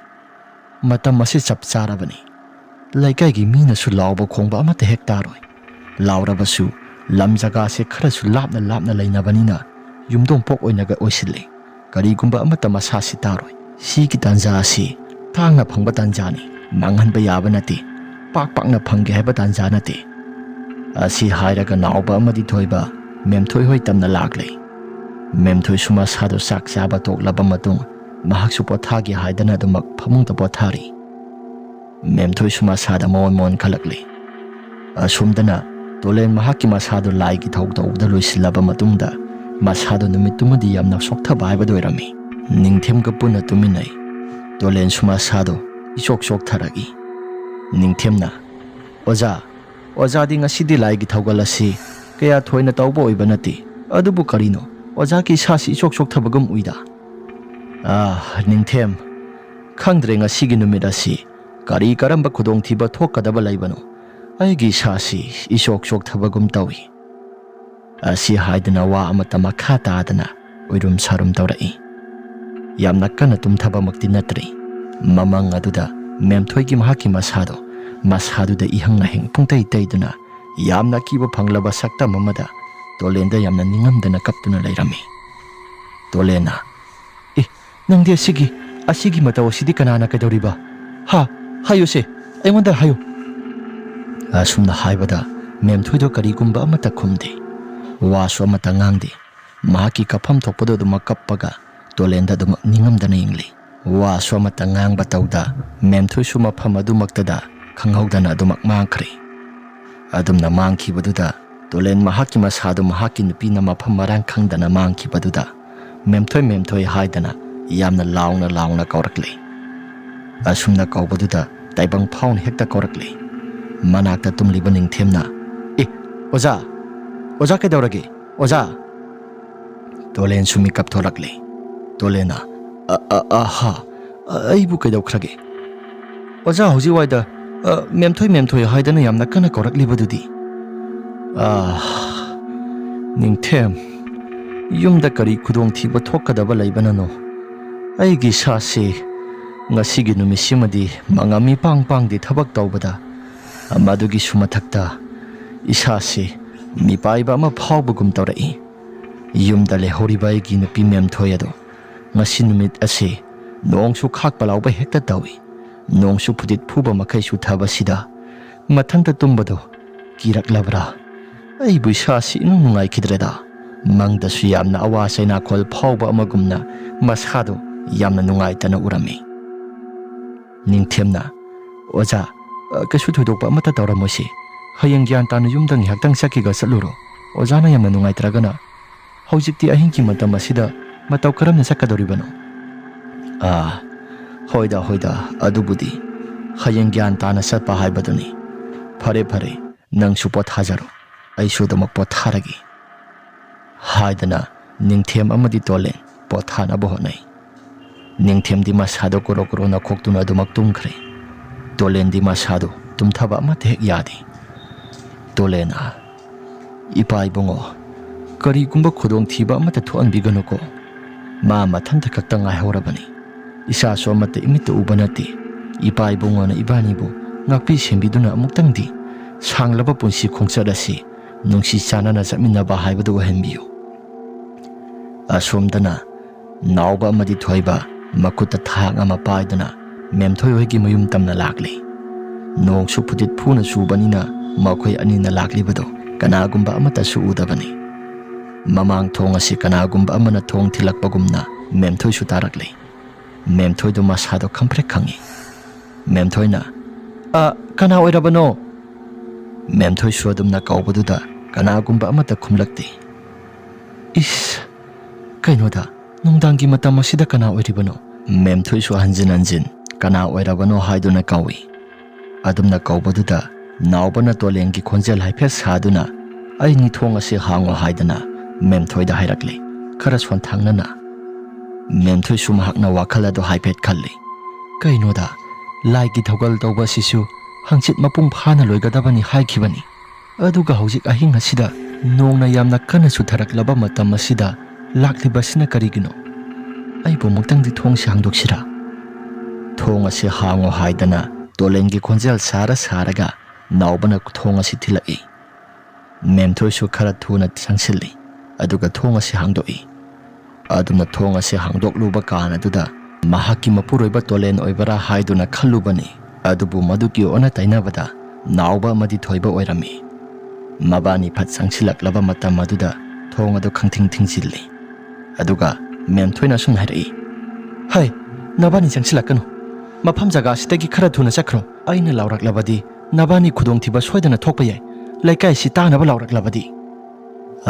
ꯃꯇꯝ ꯑꯁꯤ ꯆꯞ ꯆꯥꯔꯕꯅꯤ꯫ ꯂꯩꯀꯥꯏꯒꯤ ꯃꯤꯅꯁꯨ ꯂꯥꯎꯕ ꯈꯣꯡꯕ ꯑꯃꯠꯇ ꯍꯦꯛ ꯇꯥꯔꯣꯏ꯫ ꯂꯥꯎꯔꯕꯁꯨ ꯂꯝ ꯖꯒꯥꯁꯦ ꯈꯔꯁꯨ ꯂꯥꯞꯅ ꯂꯥꯞꯅ ꯂꯩꯅꯕꯅꯤꯅ ꯌꯨꯝꯊꯣꯡꯄꯣꯛ ꯑꯣꯏꯅꯒ ꯑꯣꯏꯁꯤꯜꯂꯤ꯫ ꯀꯔꯤꯒꯨꯝꯕ ꯑꯃꯠꯇ ꯃꯁꯥꯁꯤ ꯇꯥꯔꯣꯏ꯫ ꯁꯤꯒꯤ ꯇꯥꯟꯖꯥ ꯑꯁꯤ ꯇꯥꯡꯅ ꯐꯪꯕ ꯇꯥꯟꯖꯥꯅꯤ, ꯃꯥꯡꯍꯟꯕ ꯌꯥꯕ ꯅꯠꯇꯦ, ꯄꯥꯛ ꯄꯥꯛꯅ ꯐꯪꯒꯦ ꯍꯥꯏꯕ ꯇꯥꯟꯖꯥ ꯅꯠꯇꯦ." ꯑꯁꯤ ꯍꯥꯏꯔꯒ ꯅꯥꯎꯕ ꯑꯃꯗꯤ ꯊꯣꯏꯕ ꯃꯦꯝꯊꯣꯏ ꯍꯣꯏ ꯇꯝꯅ ꯂꯥꯛꯂꯤ꯫ ꯃꯦꯝꯊꯣꯏꯁꯨ ꯃꯁꯥꯗꯣ ꯆꯥꯛ ꯆꯥꯕ ꯇꯣꯛꯂꯕ ꯃꯇꯨꯡ ꯃꯍꯥꯛꯁꯨ ꯄꯣꯊꯥꯒꯦ ꯍꯥꯏꯗꯅ ꯑꯗꯨꯃꯛ ꯐꯃꯨꯡꯗ ꯄꯣꯊꯥꯔꯤ꯫ ꯃꯦꯝꯊꯣꯏꯁꯨ ꯃꯁꯥꯗ ꯃꯑꯣꯟ ꯃꯑꯣꯟ ꯈꯜꯂꯛꯂꯤ꯫ ꯑꯁꯣꯝꯗꯅ ꯇꯣꯂꯦꯟ ꯃꯍꯥꯛꯀꯤ ꯃꯁꯥꯗꯣ ꯂꯥꯏꯒꯤ ꯊꯧ ꯇꯧꯕꯗ ꯂꯣꯏꯁꯤꯜꯂꯕ ꯃꯇꯨꯡꯗ ꯃꯁꯥꯗꯣ ꯅꯨꯃꯤꯠꯇꯨꯃꯗꯤ ꯌꯥꯝꯅ ꯁꯣꯛꯊꯕ ꯍꯥꯏꯕꯗꯨ ꯑꯣꯏꯔꯝꯃꯤ꯫ ꯅꯤꯡꯊꯦꯝꯒ ꯄꯨꯟꯅ ꯇꯨꯃꯤꯟꯅꯩ꯫ ꯇꯣꯂꯦꯟꯁꯨ ꯃꯁꯥꯗꯣ ꯏꯆꯣꯛ ꯆꯣꯛꯊꯔꯛꯏ꯫ ꯅꯤꯡꯊꯦꯝꯅ, "ꯑꯣꯖꯥꯗꯤ ꯉꯁꯤꯗꯤ ꯂꯥꯏꯒꯤ ꯊꯧꯒꯜ ꯑꯁꯤ ꯀꯌꯥ ꯊꯣꯏꯅ ꯇꯧꯕ ꯑꯣꯏꯕ ꯅꯠꯇꯦ, ꯑꯗꯨꯕꯨ ꯀꯔꯤꯅꯣ ꯑꯣꯖꯥꯒꯤ ꯏꯁꯥꯁꯤ ꯏꯆꯣꯛ ꯆꯣꯛꯊꯕꯒꯨꯝ ꯎꯏꯗ?" "ꯅꯤꯡꯊꯦꯝ, ꯈꯪꯗ꯭ꯔꯦ ꯉꯁꯤꯒꯤ ꯅꯨꯃꯤꯠ ꯑꯁꯤ ꯀꯔꯤ ꯀꯔꯝꯕ ꯈꯨꯗꯣꯡꯊꯤꯕ ꯊꯣꯛꯀꯗꯕ ꯂꯩꯕꯅꯣ, ꯑꯩꯒꯤ ꯏꯁꯥꯁꯤ ꯏꯆꯣꯛ ꯆꯣꯛꯊꯕꯒꯨꯝ ꯇꯧꯏ." ꯑꯁꯤ ꯍꯥꯏꯗꯨꯅ ꯋꯥ ꯑꯃꯠꯇ ꯃꯈꯥ ꯇꯥꯗꯅ ꯎꯏꯔꯨꯝ ꯁꯥꯔꯨꯝ ꯇꯧꯔꯛꯏ꯫ ꯌꯥꯝꯅ ꯀꯟꯅ ꯇꯨꯝꯊꯕꯃꯛꯇꯤ ꯅꯠꯇ꯭ꯔꯤ꯫ ꯃꯃꯪ ꯑꯗꯨꯗ ꯃꯦꯝꯊꯣꯏꯒꯤ ꯃꯍꯥꯛꯀꯤ ꯃꯁꯥꯗꯨꯗ ꯏꯍꯪ ꯅꯥꯍꯤꯡ ꯄꯨꯡꯇꯩ ꯇꯩꯗꯨꯅ ꯌꯥꯝꯅ ꯑꯀꯤꯕ ꯐꯪꯂꯕ ꯁꯛꯇꯝ ꯑꯃꯗ ꯇꯣꯂꯦꯟꯗ ꯌꯥꯝꯅ ꯅꯤꯡꯉꯝꯗꯅ ꯀꯞꯇꯨꯅ ꯂꯩꯔꯝꯃꯤ꯫ ꯇꯣꯂꯦꯟꯅ, "ꯅꯪꯗꯤ ꯑꯁꯤꯒꯤ ꯃꯇꯧ ꯑꯁꯤꯗꯤ ꯀꯅꯥꯅ ꯀꯩꯗꯧꯔꯤꯕ? ꯍꯥꯏꯌꯨꯁꯦ, ꯑꯩꯉꯣꯟꯗ ꯍꯥꯏꯌꯨ." ꯑꯁꯨꯝꯅ ꯍꯥꯏꯕꯗ ꯃꯦꯝꯊꯣꯏꯗꯣ ꯀꯔꯤꯒꯨꯝꯕ ꯑꯃꯠꯇ ꯈꯨꯝꯗꯦ, ꯋꯥꯁꯨ ꯑꯃꯠꯇ ꯉꯥꯡꯗꯦ꯫ ꯃꯍꯥꯛꯀꯤ ꯀꯞꯐꯝ ꯊꯣꯛꯄꯗꯣ ꯑꯗꯨꯃꯛ ꯀꯞꯄꯒ ꯇꯣꯂꯦꯟꯗ ꯑꯗꯨꯃꯛ ꯅꯤꯡꯉꯝꯗꯅ ꯌꯦꯡꯂꯤ꯫ ꯋꯥꯁꯨ ꯑꯃꯠꯇ ꯉꯥꯡꯕ ꯇꯧꯗ ꯃꯦꯝꯊꯣꯏꯁꯨ ꯃꯐꯝ ꯑꯗꯨꯃꯛꯇꯗ ꯈꯪꯍꯧꯗꯅ ꯑꯗꯨꯃꯛ ꯃꯥꯡꯈ꯭ꯔꯦ꯫ ꯑꯗꯨꯝꯅ ꯃꯥꯡꯈꯤꯕꯗꯨꯗ ꯇꯣꯂꯦꯟ ꯃꯍꯥꯛꯀꯤ ꯃꯁꯥꯗꯨ ꯃꯍꯥꯛꯀꯤ ꯅꯨꯄꯤꯅ ꯃꯐꯝ ꯃꯔꯥꯡ ꯈꯪꯗꯅ ꯃꯥꯡꯈꯤꯕꯗꯨꯗ ꯃꯦꯝꯊꯣꯏ ꯍꯥꯏꯗꯅ ꯌꯥꯝꯅ ꯂꯥꯎꯅ ꯀꯧꯔꯛꯂꯤ꯫ ꯑꯁꯨꯝꯅ ꯀꯧꯕꯗꯨꯗ ꯇꯥꯏꯕꯪ ꯐꯥꯎꯅ ꯍꯦꯛꯇ ꯀꯧꯔꯛꯂꯤ꯫ ꯃꯅꯥꯛꯇ ꯇꯨꯝꯂꯤꯕ ꯅꯤꯡꯊꯦꯝꯅ, "ꯑꯣꯖꯥ ꯀꯩꯗꯧꯔꯒꯦ? ꯑꯣꯖꯥ!" ꯇꯣꯂꯦꯟꯁꯨ ꯃꯤꯀꯞ ꯊꯣꯛꯂꯛꯂꯤ꯫ ꯇꯣꯂꯦꯟꯅ, "ꯑꯩꯕꯨ ꯀꯩꯗꯧꯈ꯭ꯔꯒꯦ? ꯑꯣꯖꯥ ꯍꯧꯖꯤꯛꯋꯥꯏꯗ ꯃꯦꯝꯊꯣꯏ ꯍꯥꯏꯗꯅ ꯌꯥꯝꯅ ꯀꯟꯅ ꯀꯧꯔꯛꯂꯤꯕꯗꯨꯗꯤ?" "ꯅꯤꯡꯊꯦꯝ, ꯌꯨꯝꯗ ꯀꯔꯤ ꯈꯨꯗꯣꯡꯊꯤꯕ ꯊꯣꯛꯀꯗꯕ ꯂꯩꯕꯅꯅꯣ? ꯑꯩꯒꯤ ꯏꯁꯥꯁꯤ ꯉꯁꯤꯒꯤ ꯅꯨꯃꯤꯠꯁꯤꯃꯗꯤ ꯃꯉꯝ ꯏꯄꯥꯡ ꯄꯥꯡꯗꯦ ꯊꯕꯛ ꯇꯧꯕꯗ, ꯃꯗꯨꯒꯤꯁꯨ ꯃꯊꯛꯇ ꯏꯁꯥꯁꯤ ꯃꯤꯄꯥꯏꯕ ꯑꯃ ꯐꯥꯎꯕꯒꯨꯝ ꯇꯧꯔꯛꯏ꯫ ꯌꯨꯝꯗ ꯂꯩꯍꯧꯔꯤꯕ ꯑꯩꯒꯤ ꯅꯨꯄꯤ ꯃꯦꯝꯊꯣꯏ ꯑꯗꯣ ꯉꯁꯤ ꯅꯨꯃꯤꯠ ꯑꯁꯤ ꯅꯣꯡꯁꯨ ꯈꯥꯛꯄ ꯂꯥꯎꯕ ꯍꯦꯛꯇ ꯇꯧꯏ꯫ ꯅꯣꯡꯁꯨ ꯐꯨꯗꯤꯠ ꯐꯨꯕ ꯃꯈꯩꯁꯨ ꯊꯕꯁꯤꯗ ꯃꯊꯟꯇ ꯇꯨꯝꯕꯗꯣ ꯀꯤꯔꯛꯂꯕ꯭ꯔꯥ? ꯑꯩꯕꯨ ꯏꯁꯥꯁꯤ ꯏꯅꯨꯡ ꯅꯨꯡꯉꯥꯏꯈꯤꯗ꯭ꯔꯦꯗ꯫ ꯃꯪꯗꯁꯨ ꯌꯥꯝꯅ ꯑꯋꯥ ꯆꯩꯅꯥꯈꯣꯜ ꯐꯥꯎꯕ ꯑꯃꯒꯨꯝꯅ ꯃꯁꯥꯗꯣ ꯌꯥꯝꯅ ꯅꯨꯡꯉꯥꯏꯇꯅ ꯎꯔꯝꯃꯤ." ꯅꯤꯡꯊꯦꯝꯅ, "ꯑꯣꯖꯥ, ꯀꯩꯁꯨ ꯊꯣꯏꯗꯣꯛꯄ ꯑꯃꯠꯇ ꯇꯧꯔꯝꯃꯣꯏꯁꯤ꯫ ꯍꯌꯦꯡ ꯒ꯭ꯌꯥꯟ ꯇꯥꯅ ꯌꯨꯝꯗ ꯉꯥꯏꯍꯥꯛꯇꯪ ꯆꯠꯂꯨꯔꯣ꯫ ꯑꯣꯖꯥꯅ ꯌꯥꯝꯅ ꯅꯨꯡꯉꯥꯏꯇ꯭ꯔꯒꯅ ꯍꯧꯖꯤꯛꯇꯤ ꯑꯍꯤꯡꯒꯤ ꯃꯇꯝ ꯑꯁꯤꯗ ꯃꯇꯧ ꯀꯔꯝꯅ ꯆꯠꯀꯗꯧꯔꯤꯕꯅꯣ?" "ꯍꯣꯏꯗ, ꯑꯗꯨꯕꯨꯗꯤ ꯍꯌꯦꯡ ꯒ꯭ꯌꯥꯟ ꯇꯥꯅ ꯆꯠꯄ ꯍꯥꯏꯕꯗꯨꯅꯤ꯫ ꯐꯔꯦ, ꯅꯪꯁꯨ ꯄꯣꯊꯥꯖꯔꯣ, ꯑꯩꯁꯨ ꯑꯗꯨꯃꯛ ꯄꯣꯊꯥꯔꯒꯦ." ꯍꯥꯏꯗꯅ ꯅꯤꯡꯊꯦꯝ ꯑꯃꯗꯤ ꯇꯣꯂꯦꯟ ꯄꯣꯊꯥꯅꯕ ꯍꯣꯠꯅꯩ꯫ ꯅꯤꯡꯊꯦꯝꯗꯤ ꯃꯁꯥꯗꯣ ꯀꯣꯔꯣ ꯅꯈꯣꯛꯇꯨꯅ ꯑꯗꯨꯃꯛ ꯇꯨꯝꯈ꯭ꯔꯦ꯫ ꯇꯣꯂꯦꯟꯗꯤ ꯃꯁꯥꯗꯣ ꯇꯨꯝꯊꯕ ꯑꯃꯠꯇ ꯍꯦꯛ ꯌꯥꯗꯦ꯫ ꯇꯣꯂꯦꯟꯅ, "ꯏꯄꯥ ꯏꯕꯨꯡꯉꯣ, ꯀꯔꯤꯒꯨꯝꯕ ꯈꯨꯗꯣꯡꯊꯤꯕ ꯑꯃꯠꯇ ꯊꯣꯛꯍꯟꯕꯤꯒꯅꯨꯀꯣ꯫ ꯃꯥ ꯃꯊꯟꯇ ꯈꯛꯇ ꯉꯥꯏꯍꯧꯔꯕꯅꯤ꯫ ꯏꯁꯥꯁꯨ ꯑꯃꯠꯇ ꯏꯃꯤꯠꯇ ꯎꯕ ꯅꯠꯇꯦ꯫ ꯏꯄꯥ ꯏꯕꯨꯡꯉꯣꯅ ꯏꯕꯥꯅꯤꯕꯨ ꯉꯥꯛꯄꯤ ꯁꯦꯟꯕꯤꯗꯨꯅ ꯑꯃꯨꯛꯇꯪꯗꯤ ꯁꯥꯡꯂꯕ ꯄꯨꯟꯁꯤ ꯈꯣꯡꯆꯠ ꯑꯁꯤ ꯅꯨꯡꯁꯤ ꯆꯥꯟꯅꯅ ꯆꯠꯃꯤꯟꯅꯕ ꯍꯥꯏꯕꯗꯨ ꯑꯣꯏꯍꯟꯕꯤꯌꯨ." ꯑꯁꯣꯝꯗꯅ ꯅꯥꯎꯕ ꯑꯃꯗꯤ ꯊꯣꯏꯕ ꯃꯈꯨꯠꯇ ꯊꯥꯡ ꯑꯃ ꯄꯥꯏꯗꯨꯅ ꯃꯦꯝꯊꯣꯏ ꯍꯣꯏꯒꯤ ꯃꯌꯨꯝ ꯇꯝꯅ ꯂꯥꯛꯂꯤ꯫ ꯅꯣꯡꯁꯨ ꯐꯨꯗꯤꯠ ꯐꯨꯅ ꯆꯨꯕꯅꯤꯅ ꯃꯈꯣꯏ ꯑꯅꯤꯅ ꯂꯥꯛꯂꯤꯕꯗꯣ ꯀꯅꯥꯒꯨꯝꯕ ꯑꯃꯠꯇꯁꯨ ꯎꯗꯕꯅꯤ꯫ ꯃꯃꯥꯡ ꯊꯣꯡ ꯑꯁꯤ ꯀꯅꯥꯒꯨꯝꯕ ꯑꯃꯅ ꯊꯣꯡ ꯊꯤꯜꯂꯛꯄꯒꯨꯝꯅ ꯃꯦꯝꯊꯣꯏꯁꯨ ꯇꯥꯔꯛꯂꯤ꯫ ꯃꯦꯝꯊꯣꯏꯗꯣ ꯃꯁꯥꯗꯣ ꯈꯪꯄ꯭ꯔꯦꯛ ꯈꯪꯏ꯫ ꯃꯦꯝꯊꯣꯏꯅ, "ꯀꯅꯥ ꯑꯣꯏꯔꯕꯅꯣ?" ꯃꯦꯝꯊꯣꯏꯁꯨ ꯑꯗꯨꯝꯅ ꯀꯧꯕꯗꯨꯗ ꯀꯅꯥꯒꯨꯝꯕ ꯑꯃꯠꯇ ꯈꯨꯝꯂꯛꯇꯦ꯫ "ꯀꯩꯅꯣꯗ, ꯅꯨꯡꯗꯥꯡꯒꯤ ꯃꯇꯝ ꯑꯁꯤꯗ ꯀꯅꯥ ꯑꯣꯏꯔꯤꯕꯅꯣ?" ꯃꯦꯝꯊꯣꯏꯁꯨ ꯍꯟꯖꯤꯟ ꯀꯅꯥ ꯑꯣꯏꯔꯕꯅꯣ ꯍꯥꯏꯗꯨꯅ ꯀꯧꯏ꯫ ꯑꯗꯨꯝꯅ ꯀꯧꯕꯗꯨꯗ Naubana tolengi khonjel haifet saduna ai ni thong ase hango haidana memthoi da hairakle khara son thangnana memthoi sum hakna wakhala do haifet khalli kaino da lai gi thogal tawba sisu hangchit mapung phana loigadabani haikhibani aduga hojik ahing asida nongna yamna kana sutharaklaba matam asida laklibasina karigino ai bo muktang di thong sangdoksira thong ase hango haidana tolengi khonjel sara saraga naubana thong ase thilai memthoi su khara thuna sangsilli aduga thong ase hangdoi aduna thong ase hangdokluba kana duda mahaki mapuroiba tolen oibara haiduna khallubani adubu maduki ona tainabada nauba amadi thoiba oirami mabani phat sangsilaklaba matam aduda thong adu khangthing thingsilli aduga memthoina sum hairi hai nabani sangsilakanu mafam jaga sidagi khara thuna chakro aina lauraklabadi nabani khudong thiba soidana thokpa yai laikai si tanaba lauraklabadi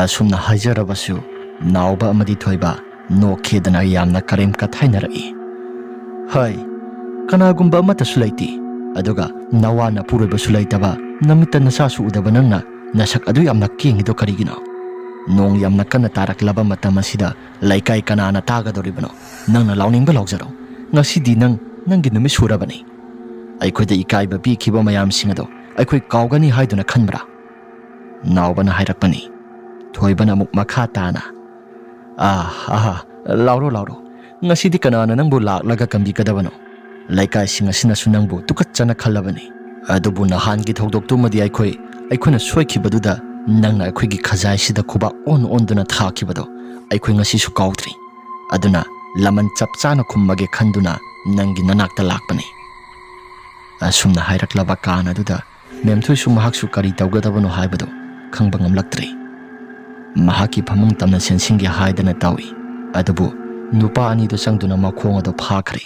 asumna haijarabasu nauba amadi thoiba no khedana yamna karem ka thainarai hai kanagumba amata sulaiti aduga nawana puroiba sulaitaba namita nasasu udaba nangna nasak adu yamna kengido karigino nong yamna kana taraklaba matam asida laikai kanana tagadoribano nangna launingba laujaro ngasidi nangi numi surabani aikhoida ikaiba pi khiba mayam singado aikhoi kaugani haiduna khanbra naubana hairakpani thoibana muk makha tana lauro ngasidi kanana nangbu laklaga kambi kadabano laikai singasina sunangbu tukatchana khallabani adubu nahangi thodoktumadi aikhona soikibaduda nangna aikhoigi khajai sida khuba onduna thakibado aikhoi ngasi su kautri aduna laman chapchana khummage khanduna nangi nanakta lakpani asumna hairaklaba kana duda memthoi su mahaksu kari tawgadabano haibado khangba ngamlaktri mahaki phamung tamna sensingi haidana tawi adubu nupa ani do sangduna makhong ado phakhri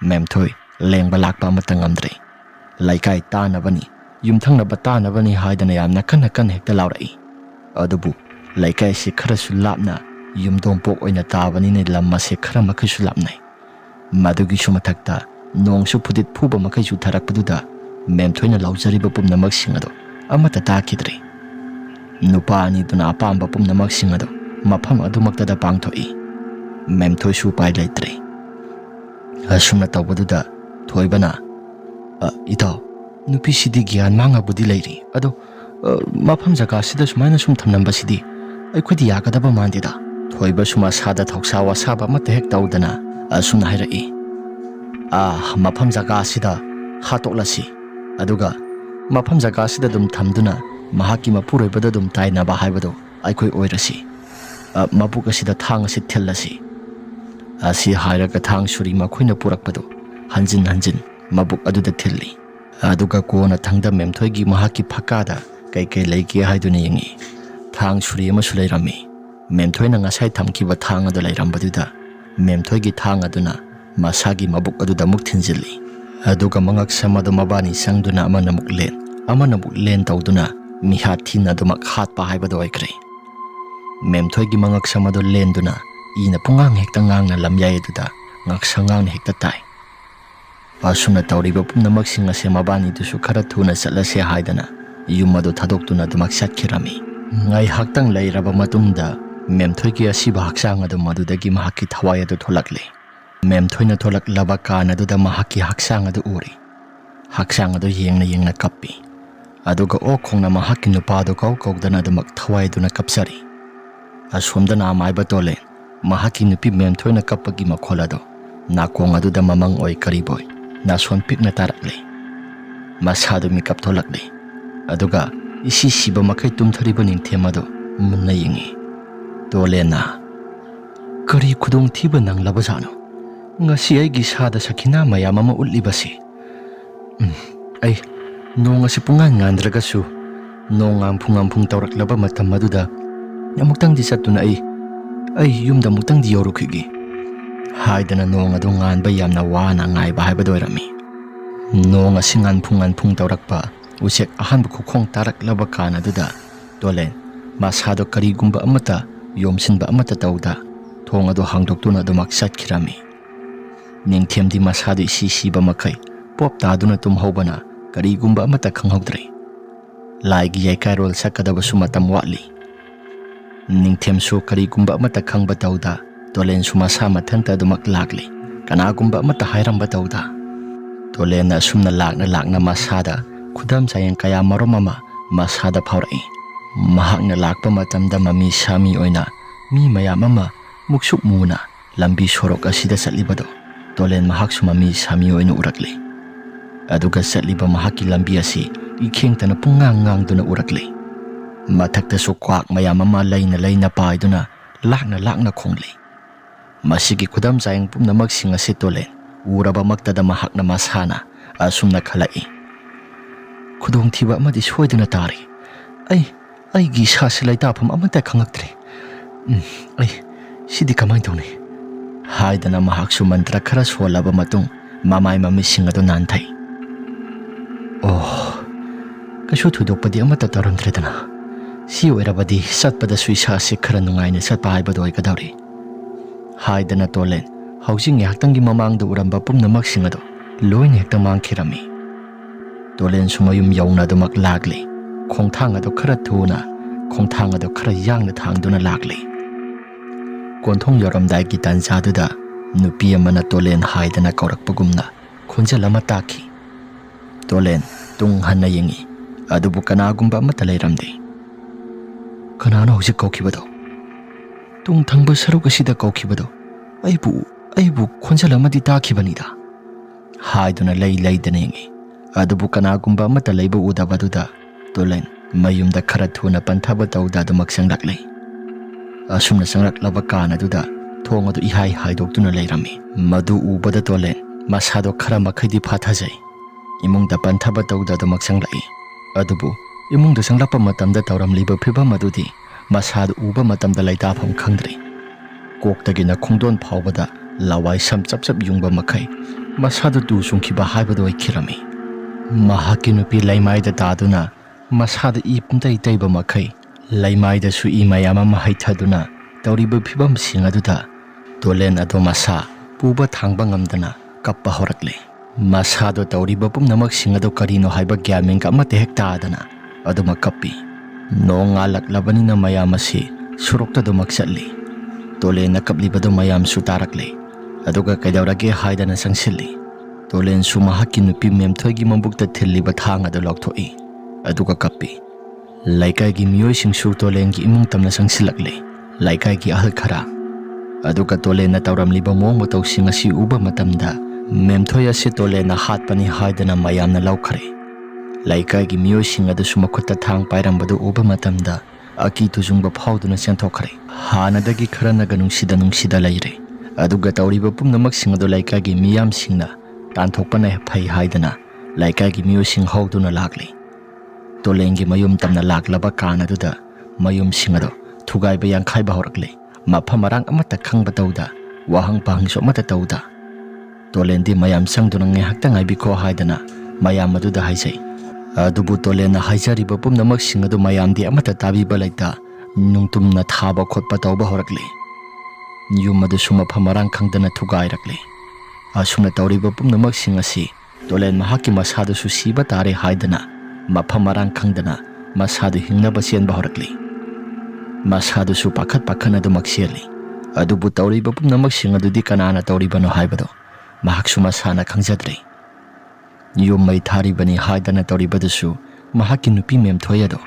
memthoi lengba lakpa amata ngamdre laikai tanabani yumthangna batanabani haidana yamna kan hekta laurai adubu laikai si khara su lapna yumdompok oina tabani ne lamma se khara makai su lapnai madugi su mathakta nong su phudit phuba makai su tharakpaduda memthoina laujariba pumnamak singado amata takidre nupa ani duna apamba pumnamak singado mafam adumakta da pangthoi memthoi su pai laitre asumna tawbaduda thoibana itaw nupi sidi gyan manga budi lairi ado mafam jaga sida sumaina sum thamnamba sidi aikhodi yakadaba mandida thoiba suma sada thoksa wasaba mate hek tawdana asumna hairai mafam jaga sida hatoklasi aduga mafam jaga sida dum thamduna mahaki mapuroibada dum tainaba haibado aikhoi oirasi mabuk asida thang asi thellasi asi hairaga thang suri makhoina purakpado hanjin mabuk aduda thilli aduga kona thangda memthoigi mahaki phakada kai leike haiduna yengi thang suri ama sulairami memthoina ngasai thamkiba thang adu lairambaduda memthoigi thang aduna masagi mabuk aduda muk thinjilli aduga mangak samadu mabani sangduna amana muk len tawduna miha thina dumak hatpa haibado aikre memthoigi mangak samadu lenduna ina pungang hekta ngangna lamyai aduda ngaksangang hekta tai asumna tawriba pumnamak singa se mabani dusu khara thuna chatlase haidana yumadu thadokduna dumak satkirami ngai haktang lairaba matungda memthoigi asiba haksang adu madudagi mahaki thawai adu tholakle memthoina tholaklaba kana duda mahaki haksang adu uri haksang adu yengna kappi aduga okhongna mahaki nupado kaudana dumak thawai duna kapsari asumdana amaiba tole mahaki nupi memthoina kappagi makholado nakong aduda mamang oi kariboy nason pikna tarakle masadu mikap tholakle aduga isi siba makai tumthariba ningthemado munna yengi tolena kari khudong thiba nanglaba jano ngasi aigi sada sakina mayam ama ullibasi ai nong asi pungan ngandragasu nong phung tawraklaba matam maduda yamuktang di satuna ai yumda muktang di yorukhigi haidana nong adu nganba yamna wana ngaiba haibado irami nong asi phung tawrakpa usek ahanba khukhong taraklaba kana duda tolen masado karigumba amata yomsinba amata tawda thong adu hangdoktuna dumak satkirami ningthemdi masadu isi siba makai pop taduna tumhobana ꯀꯔꯤꯒꯨꯝꯕ ꯑꯃꯠꯇ ꯈꯪꯍꯧꯗ꯭ꯔꯦ꯫ ꯂꯥꯏꯒꯤ ꯌꯥꯏꯀꯥꯏꯔꯣꯜ ꯁꯛꯀꯗꯕꯁꯨ ꯃꯇꯝ ꯋꯥꯠꯂꯤ꯫ ꯅꯤꯡꯊꯦꯝꯁꯨ ꯀꯔꯤꯒꯨꯝꯕ ꯑꯃꯠꯇ ꯈꯪꯕ ꯇꯧꯗ ꯇꯣꯂꯦꯟꯁꯨ ꯃꯁꯥ ꯃꯊꯟꯇ ꯑꯗꯨꯃꯛ ꯂꯥꯛꯂꯤ꯫ ꯀꯅꯥꯒꯨꯝꯕ ꯑꯃꯠꯇ ꯍꯥꯏꯔꯝꯕ ꯇꯧꯗ ꯇꯣꯂꯦꯟꯅ ꯑꯁꯨꯝꯅ ꯂꯥꯛꯅ ꯃꯁꯥꯗ ꯈꯨꯗꯝ ꯆꯥꯌꯦꯡ ꯀꯌꯥ ꯃꯔꯨꯝ ꯑꯃ ꯃꯁꯥꯗ ꯐꯥꯎꯔꯛꯏ꯫ ꯃꯍꯥꯛꯅ ꯂꯥꯛꯄ ꯃꯇꯝꯗ ꯃꯃꯤ ꯁꯥꯃꯤ ꯑꯣꯏꯅ ꯃꯤ ꯃꯌꯥꯝ ꯑꯃ ꯃꯨꯛꯁꯨꯛ ꯃꯨꯅ ꯂꯝꯕꯤ ꯁꯣꯔꯣꯛ ꯑꯁꯤꯗ ꯆꯠꯂꯤꯕꯗꯣ ꯇꯣꯂꯦꯟ ꯃꯍꯥꯛꯁꯨ ꯃꯃꯤ ꯁꯥꯃꯤ ꯑꯣꯏꯅ ꯎꯔꯛꯂꯤ꯫ ꯑꯗꯨꯒ ꯆꯠꯂꯤꯕ ꯃꯍꯥꯛꯀꯤ ꯂꯝꯕꯤ ꯑꯁꯤ ꯏꯈꯦꯡꯇꯅ ꯄꯨꯡꯉꯥꯡ ꯉꯥꯡꯗꯨꯅ ꯎꯔꯛꯂꯤ꯫ ꯃꯊꯛꯇꯁꯨ ꯀ꯭ꯋꯥꯛ ꯃꯌꯥꯝ ꯑꯃ ꯂꯩꯅ ꯄꯥꯏꯗꯨꯅ ꯂꯥꯛꯅ ꯈꯣꯡꯂꯤ꯫ ꯃꯁꯤꯒꯤ ꯈꯨꯗꯝ ꯆꯥꯌꯦꯡ ꯄꯨꯝꯅꯃꯛꯁꯤꯡ ꯑꯁꯤ ꯇꯣꯂꯦꯟ ꯎꯔꯕꯃꯛꯇꯗ ꯃꯍꯥꯛꯅ ꯃꯁꯥꯅ ꯑꯁꯨꯝꯅ ꯈꯜꯂꯛꯏ, ꯈꯨꯗꯣꯡꯊꯤꯕ ꯑꯃꯗꯤ ꯁꯣꯏꯗꯅ ꯇꯥꯔꯤ꯫ ꯑꯩꯒꯤ ꯏꯁꯥꯁꯤ ꯂꯩꯇꯥꯐꯝ ꯑꯃꯠꯇ ꯈꯪꯂꯛꯇ꯭ꯔꯦ꯫ ꯑꯩ ꯁꯤꯗꯤ ꯀꯃꯥꯏꯅ ꯇꯧꯅꯤ ꯍꯥꯏꯗꯅ ꯃꯍꯥꯛꯁꯨ ꯃꯟꯇ꯭ꯔ ꯈꯔ ꯁꯣꯜꯂꯕ ꯃꯇꯨꯡ ꯃꯃꯥꯏ ꯃꯃꯤꯠꯁꯤꯡ ꯑꯗꯨ ꯅꯥꯟꯊꯩ꯫ ꯀꯩꯁꯨ ꯊꯣꯏꯗꯣꯛꯄꯗꯤ ꯑꯃꯠꯇ ꯇꯧꯔꯝꯗ꯭ꯔꯦꯗꯅ꯫ ꯁꯤ ꯑꯣꯏꯔꯕꯗꯤ ꯆꯠꯄꯗꯁꯨ ꯏꯁꯥꯁꯤ ꯈꯔ ꯅꯨꯡꯉꯥꯏꯅ ꯆꯠꯄ ꯍꯥꯏꯕꯗꯣ ꯑꯣꯏꯒꯗꯧꯔꯤ ꯍꯥꯏꯗꯅ ꯇꯣꯂꯦꯟ ꯍꯧꯖꯤꯛ ꯉꯥꯏꯍꯥꯛꯇꯪꯒꯤ ꯃꯃꯥꯡꯗ ꯎꯔꯝꯕ ꯄꯨꯝꯅꯃꯛꯁꯤꯡ ꯑꯗꯨ ꯂꯣꯏꯅ ꯍꯦꯛꯇ ꯃꯥꯡꯈꯤꯔꯝꯃꯤ꯫ ꯇꯣꯂꯦꯟꯁꯨ ꯃꯌꯨꯝ ꯌꯧꯅ ꯑꯗꯨꯃꯛ ꯂꯥꯛꯂꯤ꯫ ꯈꯣꯡꯊꯥꯡ ꯑꯗꯨ ꯈꯔ ꯊꯨꯅ, ꯈꯣꯡꯊꯥꯡ ꯑꯗꯨ ꯈꯔ ꯌꯥꯡꯅ ꯊꯥꯡꯗꯨꯅ ꯂꯥꯛꯂꯤ꯫ ꯀꯣꯟꯊꯣꯡ ꯌꯧꯔꯝꯗꯥꯏꯒꯤ ꯇꯥꯟꯖꯥꯗꯨꯗ ꯅꯨꯄꯤ ꯑꯃꯅ ꯇꯣꯂꯦꯟ ꯍꯥꯏꯗꯅ ꯀꯧꯔꯛꯄꯒꯨꯝꯅ ꯈꯣꯟꯖꯦꯜ ꯑꯃ ꯇꯥꯈꯤ꯫ ꯇꯣꯂꯦꯟ ꯇꯨꯡ ꯍꯟꯅ ꯌꯦꯡꯉꯤ, ꯑꯗꯨꯕꯨ ꯀꯅꯥꯒꯨꯝꯕ ꯑꯃꯠꯇ ꯂꯩꯔꯝꯗꯦ꯫ ꯀꯅꯥꯅꯣ ꯍꯧꯖꯤꯛ ꯀꯧꯈꯤꯕꯗꯣ? ꯇꯨꯡ ꯊꯪꯕ ꯁꯔꯨꯛ ꯑꯁꯤꯗ ꯀꯧꯈꯤꯕꯗꯣ ꯑꯩꯕꯨ ꯈꯣꯟꯖꯦꯜ ꯑꯃꯗꯤ ꯇꯥꯈꯤꯕꯅꯤꯗ ꯍꯥꯏꯗꯨꯅ ꯂꯩꯗꯅ ꯌꯦꯡꯉꯤ꯫ ꯑꯗꯨꯕꯨ ꯀꯅꯥꯒꯨꯝꯕ ꯑꯃꯠꯇ ꯂꯩꯕ ꯎꯗꯕꯗꯨꯗ ꯇꯣꯂꯦꯟ ꯃꯌꯨꯝꯗ ꯈꯔ ꯊꯨꯅ ꯄꯟꯊꯕ ꯇꯧꯗ ꯑꯗꯨꯃꯛ ꯆꯪꯂꯛꯂꯤ꯫ ꯑꯁꯨꯝꯅ ꯆꯪꯂꯛꯂꯕ ꯀꯥꯟ ꯑꯗꯨꯗ ꯊꯣꯡ ꯑꯗꯨ ꯏꯍꯥꯏ ꯍꯥꯏꯗꯣꯛꯇꯨꯅ ꯂꯩꯔꯝꯃꯤ꯫ ꯃꯗꯨ ꯎꯕꯗ ꯇꯣꯂꯦꯟ ꯃꯁꯥꯗꯣ ꯈꯔ ꯃꯈꯩꯗꯤ ꯐꯥꯊꯖꯩ꯫ ꯏꯃꯨꯡꯗ ꯄꯟꯊꯕ ꯇꯧꯗ ꯑꯗꯨꯃꯛ ꯆꯪꯂꯛꯏ꯫ ꯑꯗꯨꯕꯨ ꯏꯃꯨꯡꯗ ꯆꯪꯂꯛꯄ ꯃꯇꯝꯗ ꯇꯧꯔꯝꯂꯤꯕ ꯐꯤꯚꯝ ꯑꯗꯨꯗꯤ ꯃꯁꯥꯗꯨ ꯎꯕ ꯃꯇꯝꯗ ꯂꯩꯇꯥꯐꯝ ꯈꯪꯗ꯭ꯔꯤ꯫ ꯀꯣꯛꯇꯒꯤꯅ ꯈꯣꯡꯗꯣꯟ ꯐꯥꯎꯕꯗ ꯂꯋꯥꯏ ꯁꯝ ꯆꯞ ꯌꯨꯡꯕ ꯃꯈꯩ ꯃꯁꯥꯗꯨ ꯇꯨ ꯆꯨꯡꯈꯤꯕ ꯍꯥꯏꯕꯗꯨ ꯑꯣꯏꯈꯤꯔꯝꯃꯤ꯫ ꯃꯍꯥꯛꯀꯤ ꯅꯨꯄꯤ ꯂꯩꯃꯥꯏꯗ ꯇꯥꯗꯨꯅ ꯃꯁꯥꯗ ꯏ ꯄꯨꯡꯇꯩ ꯇꯩꯕ ꯃꯈꯩ ꯂꯩꯃꯥꯏꯗꯁꯨ ꯏ ꯃꯌꯥꯝ ꯑꯃ ꯍꯩꯊꯗꯨꯅ ꯇꯧꯔꯤꯕ ꯐꯤꯚꯝꯁꯤꯡ ꯑꯗꯨꯗ ꯇꯣꯂꯦꯟ ꯑꯗꯨ ꯃꯁꯥ ꯄꯨꯕ ꯊꯥꯡꯕ ꯉꯝꯗꯅ ꯀꯞꯄ ꯍꯧꯔꯛꯂꯤ꯫ ꯃꯁꯥꯗꯣ ꯇꯧꯔꯤꯕ ꯄꯨꯝꯅꯃꯛꯁꯤꯡ ꯑꯗꯨ ꯀꯔꯤꯅꯣ ꯍꯥꯏꯕ ꯒ꯭ꯌꯥꯟ ꯃꯦꯟ ꯑꯃꯠꯇ ꯍꯦꯛ ꯇꯥꯗꯅ ꯑꯗꯨꯃꯛ ꯀꯞꯄꯤ꯫ ꯅꯣꯡ ꯉꯥꯜꯂꯛꯂꯕꯅꯤꯅ ꯃꯌꯥꯝ ꯑꯁꯤ ꯁꯣꯔꯣꯛꯇ ꯑꯗꯨꯃꯛ ꯆꯠꯂꯤ꯫ ꯇꯣꯂꯦꯟꯅ ꯀꯞꯂꯤꯕꯗꯨ ꯃꯌꯥꯝꯁꯨ ꯇꯥꯔꯛꯂꯤ꯫ ꯑꯗꯨꯒ ꯀꯩꯗꯧꯔꯒꯦ ꯍꯥꯏꯗꯅ ꯆꯪꯁꯤꯜꯂꯤ꯫ ꯇꯣꯂꯦꯟꯁꯨ ꯃꯍꯥꯛꯀꯤ ꯅꯨꯄꯤ ꯃꯦꯝꯊꯣꯏꯒꯤ ꯃꯕꯨꯛꯇ ꯊꯤꯜꯂꯤꯕ ꯊꯥꯡ ꯑꯗꯨ ꯂꯧꯊꯣꯛꯏ, ꯑꯗꯨꯒ ꯀꯞꯄꯤ꯫ ꯂꯩꯀꯥꯏꯒꯤ ꯃꯤꯑꯣꯏꯁꯤꯡꯁꯨ ꯇꯣꯂꯦꯟꯒꯤ ꯏꯃꯨꯡ ꯇꯝꯅ ꯆꯪꯁꯤꯜꯂꯛꯂꯤ, ꯂꯩꯀꯥꯏꯒꯤ ꯑꯍꯜ ꯈꯔ꯫ ꯑꯗꯨꯒ ꯇꯣꯂꯦꯟꯅ ꯇꯧꯔꯝꯂꯤꯕ ꯃꯑꯣꯡ ꯃꯇꯧꯁꯤꯡ ꯑꯁꯤ ꯎꯕ ꯃꯇꯝꯗ ꯃꯦꯝꯊꯣꯏ ꯑꯁꯤ ꯇꯣꯂꯦꯟꯅ ꯍꯥꯠꯄꯅꯤ ꯍꯥꯏꯗꯅ ꯃꯌꯥꯝꯅ ꯂꯧꯈ꯭ꯔꯦ꯫ ꯂꯩꯀꯥꯏꯒꯤ ꯃꯤꯑꯣꯏꯁꯤꯡ ꯑꯗꯨꯁꯨ ꯃꯈꯨꯠꯇ ꯊꯥꯡ ꯄꯥꯏꯔꯝꯕꯗꯨ ꯎꯕ ꯃꯇꯝꯗ ꯑꯀꯤ ꯇꯨꯖꯨꯡꯕ ꯐꯥꯎꯗꯨꯅ ꯆꯦꯟꯊꯣꯛꯈ꯭ꯔꯦ꯫ ꯍꯥꯟꯅꯗꯒꯤ ꯈꯔꯅꯒ ꯅꯨꯡꯁꯤꯗ ꯂꯩꯔꯦ꯫ ꯑꯗꯨꯒ ꯇꯧꯔꯤꯕ ꯄꯨꯝꯅꯃꯛꯁꯤꯡ ꯑꯗꯨ ꯂꯩꯀꯥꯏꯒꯤ ꯃꯤꯌꯥꯝꯁꯤꯡꯅ ꯇꯥꯟꯊꯣꯛꯄꯅ ꯐꯩ ꯍꯥꯏꯗꯅ ꯂꯩꯀꯥꯏꯒꯤ ꯃꯤꯑꯣꯏꯁꯤꯡ ꯍꯧꯗꯨꯅ ꯂꯥꯛꯂꯤ꯫ ꯇꯣꯂꯦꯟꯒꯤ ꯃꯌꯨꯝ ꯇꯝꯅ ꯂꯥꯛꯂꯕ ꯀꯥꯟ ꯑꯗꯨꯗ ꯃꯌꯨꯝꯁꯤꯡ ꯑꯗꯨ ꯊꯨꯒꯥꯏꯕ ꯌꯥꯡꯈꯥꯏꯕ ꯍꯧꯔꯛꯂꯤ꯫ ꯃꯐꯝ ꯃꯔꯥꯡ ꯑꯃꯠꯇ ꯈꯪꯕ ꯇꯧꯗ, ꯋꯥꯍꯪ ꯄꯥꯍꯪꯁꯨ ꯑꯃꯠꯇ ꯇꯧꯗ ꯇꯣꯂꯦꯟꯗꯤ ꯃꯌꯥꯝ ꯆꯪꯗꯨꯅ ꯉꯥꯏꯍꯥꯛꯇ ꯉꯥꯏꯕꯤꯈꯣ ꯍꯥꯏꯗꯅ ꯃꯌꯥꯝ ꯑꯗꯨꯗ ꯍꯥꯏꯖꯩ꯫ ꯑꯗꯨꯕꯨ ꯇꯣꯂꯦꯟꯅ ꯍꯥꯏꯖꯔꯤꯕ ꯄꯨꯝꯅꯃꯛꯁꯤꯡ ꯑꯗꯨ ꯃꯌꯥꯝꯗꯤ ꯑꯃꯠꯇ ꯇꯥꯕꯤꯕ ꯂꯩꯇ ꯅꯨꯡꯇꯨꯝꯅ ꯊꯥꯕ ꯈꯣꯠꯄ ꯇꯧꯕ ꯍꯧꯔꯛꯂꯤ꯫ ꯌꯨꯝ ꯑꯗꯨꯁꯨ ꯃꯐꯝ ꯃꯔꯥꯡ ꯈꯪꯗꯅ ꯊꯨꯒꯥꯏꯔꯛꯂꯤ꯫ ꯑꯁꯨꯝꯅ ꯇꯧꯔꯤꯕ ꯄꯨꯝꯅꯃꯛꯁꯤꯡ ꯑꯁꯤ ꯇꯣꯂꯦꯟ ꯃꯍꯥꯛꯀꯤ ꯃꯁꯥꯗꯨꯁꯨ ꯁꯤꯕ ꯇꯥꯔꯦ ꯍꯥꯏꯗꯅ ꯃꯐꯝ ꯃꯔꯥꯡ ꯈꯪꯗꯅ ꯃꯁꯥꯗꯨ ꯍꯤꯡꯅꯕ ꯆꯦꯟꯕ ꯍꯧꯔꯛꯂꯤ꯫ ꯃꯁꯥꯗꯨꯁꯨ ꯄꯥꯈꯠ ꯑꯗꯨꯃꯛ ꯆꯦꯜꯂꯤ꯫ ꯑꯗꯨꯕꯨ ꯇꯧꯔꯤꯕ ꯄꯨꯝꯅꯃꯛꯁꯤꯡ ꯑꯗꯨꯗꯤ ꯀꯅꯥꯅ ꯇꯧꯔꯤꯕꯅꯣ ꯍꯥꯏꯕꯗꯣ ꯃꯍꯥꯛꯁꯨ ꯃꯁꯥꯅ ꯈꯪꯖꯗ꯭ꯔꯦ꯫ ꯌꯨꯝ ꯃꯩ ꯊꯥꯔꯤꯕꯅꯤ ꯍꯥꯏꯗꯅ ꯇꯧꯔꯤꯕꯗꯨꯁꯨ ꯃꯍꯥꯛꯀꯤ ꯅꯨꯄꯤ ꯃꯦꯝꯊꯣꯏ ꯑꯗꯣ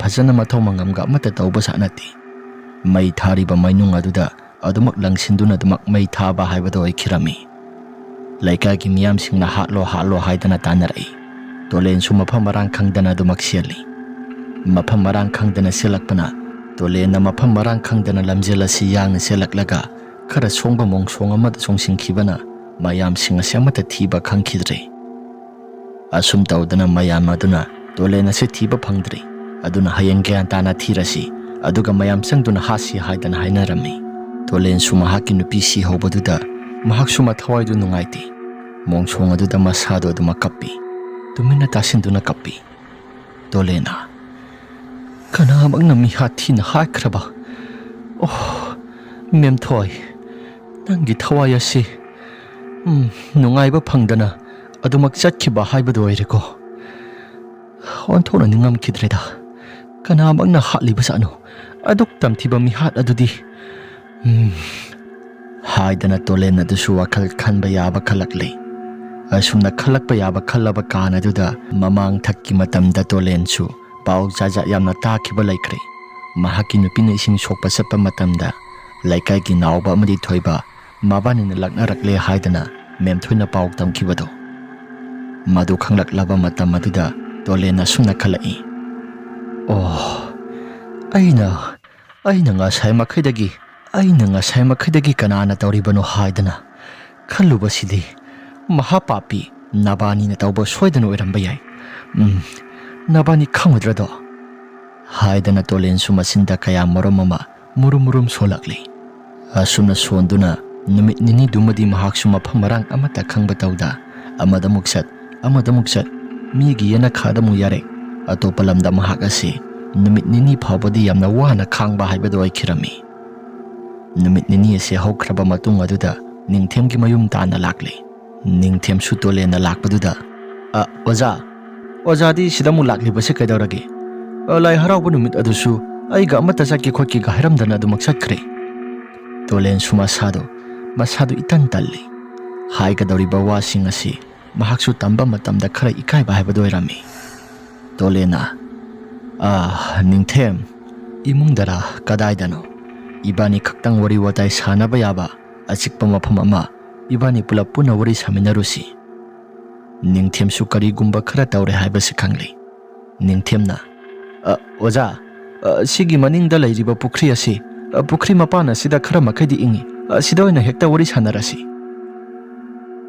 ꯐꯖꯅ ꯃꯊꯧ ꯃꯉꯝꯒ ꯑꯃꯠꯇ ꯇꯧꯕꯖꯥꯠ ꯅꯠꯇꯦ꯫ ꯃꯩ ꯊꯥꯔꯤꯕ ꯃꯩꯅꯨꯡ ꯑꯗꯨꯗ ꯑꯗꯨꯃꯛ ꯂꯪꯁꯤꯟꯗꯨꯅ ꯑꯗꯨꯃꯛ ꯃꯩ ꯊꯥꯕ ꯍꯥꯏꯕꯗꯣ ꯑꯣꯏꯈꯤꯔꯝꯃꯤ꯫ ꯂꯩꯀꯥꯏꯒꯤ ꯃꯤꯌꯥꯝꯁꯤꯡꯅ ꯍꯥꯠꯂꯣ ꯍꯥꯏꯗꯅ ꯇꯥꯟꯅꯔꯛꯏ꯫ ꯇꯣꯂꯦꯟꯁꯨ ꯃꯐꯝ ꯃꯔꯥꯡ ꯈꯪꯗꯅ ꯑꯗꯨꯃꯛ ꯆꯦꯜꯂꯤ꯫ ꯃꯐꯝ ꯃꯔꯥꯡ ꯈꯪꯗꯅ ꯆꯦꯜꯂꯛꯄꯅ ꯇꯣꯂꯦꯟꯅ ꯃꯐꯝ ꯃꯔꯥꯡ ꯈꯪꯗꯅ ꯂꯝꯖꯦꯜ ꯑꯁꯤ ꯌꯥꯡꯅ ꯆꯦꯜꯂꯛꯂꯒ ꯈꯔ ꯁꯣꯡꯕ ꯃꯣꯡꯁꯣꯡ ꯑꯃꯗ ꯆꯣꯡꯁꯤꯟꯈꯤꯕꯅ ꯃꯌꯥꯝꯁꯤꯡ ꯑꯁꯤ ꯑꯃꯠꯇ ꯊꯤꯕ ꯈꯪꯈꯤꯗ꯭ꯔꯦ꯫ ꯑꯁꯨꯝ ꯇꯧꯗꯅ ꯃꯌꯥꯝ ꯑꯗꯨꯅ ꯇꯣꯂꯦꯟ ꯑꯁꯤ ꯊꯤꯕ ꯐꯪꯗ꯭ꯔꯤ, ꯑꯗꯨꯅ ꯍꯌꯦꯡ ꯒ꯭ꯌꯥꯟ ꯇꯥꯅ ꯊꯤꯔꯁꯤ, ꯑꯗꯨꯒ ꯃꯌꯥꯝ ꯆꯪꯗꯨꯅ ꯍꯥꯠꯁꯤ ꯍꯥꯏꯗꯅ ꯍꯥꯏꯅꯔꯝꯃꯤ꯫ ꯇꯣꯂꯦꯟꯁꯨ ꯃꯍꯥꯛꯀꯤ ꯅꯨꯄꯤ ꯁꯤꯍꯧꯕꯗꯨꯗ ꯃꯍꯥꯛꯁꯨ ꯃꯊꯋꯥꯏꯗꯨ ꯅꯨꯡꯉꯥꯏꯇꯦ꯫ ꯃꯣꯡꯁꯣꯡ ꯑꯗꯨꯗ ꯃꯁꯥꯗꯨ ꯑꯗꯨꯃꯛ ꯀꯞꯄꯤ, ꯇꯨꯃꯤꯟꯅ ꯇꯥꯁꯤꯟꯗꯨꯅ ꯀꯞꯄꯤ꯫ ꯇꯣꯂꯦꯟꯅ ꯀꯅꯥꯃꯛꯅ ꯃꯤꯍꯥꯠ ꯊꯤꯅ ꯍꯥꯠꯈ꯭ꯔꯕ ꯃꯦꯝꯊꯣꯏ, ꯅꯪꯒꯤ ꯊꯋꯥꯏ ꯑꯁꯤ ꯅꯨꯡꯉꯥꯏꯕ ꯐꯪꯗꯅ ꯑꯗꯨꯃꯛ ꯆꯠꯈꯤꯕ ꯍꯥꯏꯕꯗꯨ ꯑꯣꯏꯔꯦꯀꯣ꯫ ꯑꯣꯟꯊꯣꯛꯅ ꯉꯝꯈꯤꯗ꯭ꯔꯦꯗ ꯀꯅꯥꯃꯛꯅ ꯍꯥꯠꯂꯤꯕꯖꯥꯠꯅꯣ ꯑꯗꯨꯛ ꯇꯝꯊꯤꯕ ꯃꯤꯍꯥꯠ ꯑꯗꯨꯗꯤ ꯍꯥꯏꯗꯅ ꯇꯣꯂꯦꯟ ꯑꯗꯨꯁꯨ ꯋꯥꯈꯜ ꯈꯟꯕ ꯌꯥꯕ ꯈꯜꯂꯛꯂꯤ ꯑꯁꯨꯝꯅ ꯈꯜꯂꯛꯄ ꯌꯥꯕ ꯈꯜꯂꯕ ꯀꯥꯟ ꯑꯗꯨꯗ ꯃꯃꯥꯡ ꯊꯛꯀꯤ ꯃꯇꯝꯗ ꯇꯣꯂꯦꯟꯁꯨ ꯄꯥꯎ ꯖꯥꯠ ꯌꯥꯝꯅ ꯇꯥꯈꯤꯕ ꯂꯩꯈ꯭ꯔꯦ ꯃꯍꯥꯛꯀꯤ ꯅꯨꯄꯤꯅ ꯏꯁꯤꯡ ꯁꯣꯛꯄ ꯆꯠꯄ ꯃꯇꯝꯗ ꯂꯩꯀꯥꯏꯒꯤ ꯅꯥꯎꯕ ꯑꯃꯗꯤ ꯊꯣꯏꯕ ꯃꯕꯥꯅꯤꯅ ꯂꯛꯅꯔꯛꯂꯦ ꯍꯥꯏꯗꯅ ꯃꯦꯝꯊꯣꯏꯅ ꯄꯥꯎ ꯇꯝꯈꯤꯕꯗꯣ ꯃꯗꯨ ꯈꯪꯂꯛꯂꯕ ꯃꯇꯝ ꯑꯗꯨꯗ ꯇꯣꯂꯦꯟ ꯑꯁꯨꯝꯅ ꯈꯜꯂꯛꯏ ꯑꯩꯅ ꯉꯁꯥꯏ ꯃꯈꯩꯗꯒꯤ ꯀꯅꯥꯅ ꯇꯧꯔꯤꯕꯅꯣ ꯍꯥꯏꯗꯅ ꯈꯜꯂꯨꯕꯁꯤꯗꯤ ꯃꯍꯥꯄꯥꯄꯤ ꯅꯕꯥꯅꯤꯅ ꯇꯧꯕ ꯁꯣꯏꯗꯅ ꯑꯣꯏꯔꯝꯕ ꯌꯥꯏ ꯅꯕꯥꯅꯤ ꯈꯪꯉꯨꯗ꯭ꯔꯗꯣ ꯍꯥꯏꯗꯅ ꯇꯣꯂꯦꯟꯁꯨ ꯃꯆꯤꯟꯗ ꯀꯌꯥ ꯃꯔꯨꯝ ꯑꯃ ꯃꯨꯔꯨꯝ ꯁꯣꯜꯂꯛꯂꯤ ꯑꯁꯨꯝꯅ ꯁꯣꯟꯗꯨꯅ ꯅꯨꯃꯤꯠ ꯅꯤꯅꯤꯗꯨꯃꯗꯤ ꯃꯍꯥꯛꯁꯨ ꯃꯐꯝ ꯃꯔꯥꯡ ꯑꯃꯠꯇ ꯈꯪꯕ ꯇꯧꯗ ꯑꯃꯗ ꯑꯃꯨꯛ ꯆꯠ ꯃꯤꯒꯤ ꯌꯦꯅꯈꯥꯗ ꯑꯃꯨꯛ ꯌꯥꯔꯦ ꯑꯇꯣꯞꯄ ꯂꯝꯗ ꯃꯍꯥꯛ ꯑꯁꯤ ꯅꯨꯃꯤꯠ ꯅꯤꯅꯤ ꯐꯥꯎꯕꯗꯤ ꯌꯥꯝꯅ ꯋꯥꯅ ꯈꯥꯡꯕ ꯍꯥꯏꯕꯗꯨ ꯑꯣꯏꯈꯤꯔꯝꯃꯤ ꯅꯨꯃꯤꯠ ꯅꯤꯅꯤ ꯑꯁꯤ ꯍꯧꯈ꯭ꯔꯕ ꯃꯇꯨꯡ ꯑꯗꯨꯗ ꯅꯤꯡꯊꯦꯝꯒꯤ ꯃꯌꯨꯝ ꯇꯥꯟꯅ ꯂꯥꯛꯂꯤ ꯅꯤꯡꯊꯦꯝꯁꯨ ꯇꯣꯂꯦꯟꯅ ꯂꯥꯛꯄꯗꯨꯗ ꯑꯣꯖꯥꯗꯤ ꯁꯤꯗ ꯑꯃꯨꯛ ꯂꯥꯛꯂꯤꯕꯁꯦ ꯀꯩꯗꯧꯔꯒꯦ ꯂꯥꯏ ꯍꯔꯥꯎꯕ ꯅꯨꯃꯤꯠ ꯑꯗꯨꯁꯨ ꯑꯩꯒ ꯑꯃꯠꯇ ꯆꯠꯀꯦ ꯈꯣꯠꯀꯦꯒ ꯍꯥꯏꯔꯝꯗꯅ ꯑꯗꯨꯃꯛ ꯆꯠꯈ꯭ꯔꯦ ꯇꯣꯂꯦꯟꯁꯨ ꯃꯁꯥꯗꯨ ꯏꯇꯟ ꯇꯜꯂꯤ ꯍꯥꯏꯒꯗꯧꯔꯤꯕ ꯋꯥꯁꯤꯡ ꯑꯁꯤ ꯃꯍꯥꯛꯁꯨ ꯇꯝꯕ ꯃꯇꯝꯗ ꯈꯔ ꯏꯀꯥꯏꯕ ꯍꯥꯏꯕꯗꯨ ꯑꯣꯏꯔꯝꯃꯤ ꯇꯣꯂꯦꯟꯅ ꯅꯤꯡꯊꯦꯝ ꯏꯃꯨꯡꯗꯔꯥ ꯀꯗꯥꯏꯗꯅꯣ ꯏꯕꯥꯅꯤ ꯈꯛꯇꯪ ꯋꯥꯔꯤ ꯋꯥꯇꯥꯏ ꯁꯥꯟꯅꯕ ꯌꯥꯕ ꯑꯆꯤꯛꯄ ꯃꯐꯝ ꯑꯃ ꯏꯕꯥꯅꯤ ꯄꯨꯂꯞ ꯄꯨꯟꯅ ꯋꯥꯔꯤ ꯁꯥꯃꯤꯟꯅꯔꯨꯁꯤ ꯅꯤꯡꯊꯦꯝꯁꯨ ꯀꯔꯤꯒꯨꯝꯕ ꯈꯔ ꯇꯧꯔꯦ ꯍꯥꯏꯕꯁꯤ ꯈꯪꯂꯤ ꯅꯤꯡꯊꯦꯝꯅ ꯑꯣꯖꯥ ꯁꯤꯒꯤ ꯃꯅꯤꯡꯗ ꯂꯩꯔꯤꯕ ꯄꯨꯈ꯭ꯔꯤ ꯑꯁꯤ ꯄꯨꯈ꯭ꯔꯤ ꯃꯄꯥꯟ ꯑꯁꯤꯗ ꯈꯔ ꯃꯈꯩꯗꯤ ꯏꯪꯉꯤ ꯁꯤꯗ ꯑꯣꯏꯅ ꯍꯦꯛꯇ ꯋꯥꯔꯤ ꯁꯥꯟꯅꯔꯁꯤ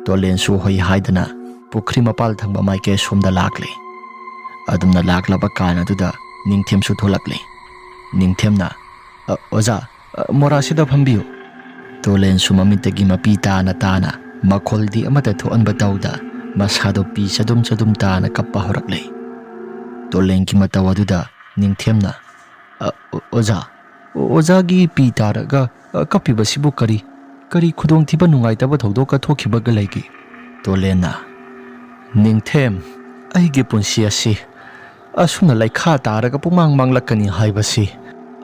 ꯇꯣꯂꯦꯟꯁꯨ ꯍꯣꯏ ꯍꯥꯏꯗꯅ ꯄꯨꯈ꯭ꯔꯤ ꯃꯄꯥꯜ ꯊꯪꯕ ꯃꯥꯏꯀꯩ ꯁꯣꯝꯗ ꯂꯥꯛꯂꯤ ꯑꯗꯨꯝꯅ ꯂꯥꯛꯂꯕ ꯀꯥꯟ ꯑꯗꯨꯗ ꯅꯤꯡꯊꯦꯝꯁꯨ ꯊꯣꯛꯂꯛꯂꯤ ꯅꯤꯡꯊꯦꯝꯅ ꯑꯣꯖꯥ ꯃꯣꯔꯥꯁꯤꯗ ꯐꯝꯕꯤꯌꯨ ꯇꯣꯂꯦꯟꯁꯨ ꯃꯃꯤꯠꯇꯒꯤ ꯃꯄꯤ ꯇꯥꯅ ꯃꯈꯣꯜꯗꯤ ꯑꯃꯠꯇ ꯊꯣꯛꯍꯟꯕ ꯇꯧꯗ ꯃꯁꯥꯗꯣ ꯄꯤ ꯆꯗꯨꯝ ꯇꯥꯅ ꯀꯞꯄ ꯍꯧꯔꯛꯂꯤ ꯇꯣꯂꯦꯟꯒꯤ ꯃꯇꯧ ꯑꯗꯨꯗ ꯅꯤꯡꯊꯦꯝꯅ ꯑꯣꯖꯥꯒꯤ ꯄꯤ ꯇꯥꯔꯒ ꯀꯞꯄꯤꯕꯁꯤꯕꯨ ꯀꯔꯤ ꯈꯨꯗꯣꯡꯊꯤꯕ ꯅꯨꯡꯉꯥꯏꯇꯕ ꯊꯧꯗꯣꯛꯀ ꯊꯣꯛꯈꯤꯕꯒ ꯂꯩꯒꯦ ꯇꯣꯂꯦꯟꯅ ꯅꯤꯡꯊꯦꯝ ꯑꯩꯒꯤ ꯄꯨꯟꯁꯤ ꯑꯁꯤ ꯑꯁꯨꯝꯅ ꯂꯩꯈꯥ ꯇꯥꯔꯒ ꯄꯨꯡꯃꯥꯡ ꯃꯥꯡꯂꯛꯀꯅꯤ ꯍꯥꯏꯕꯁꯤ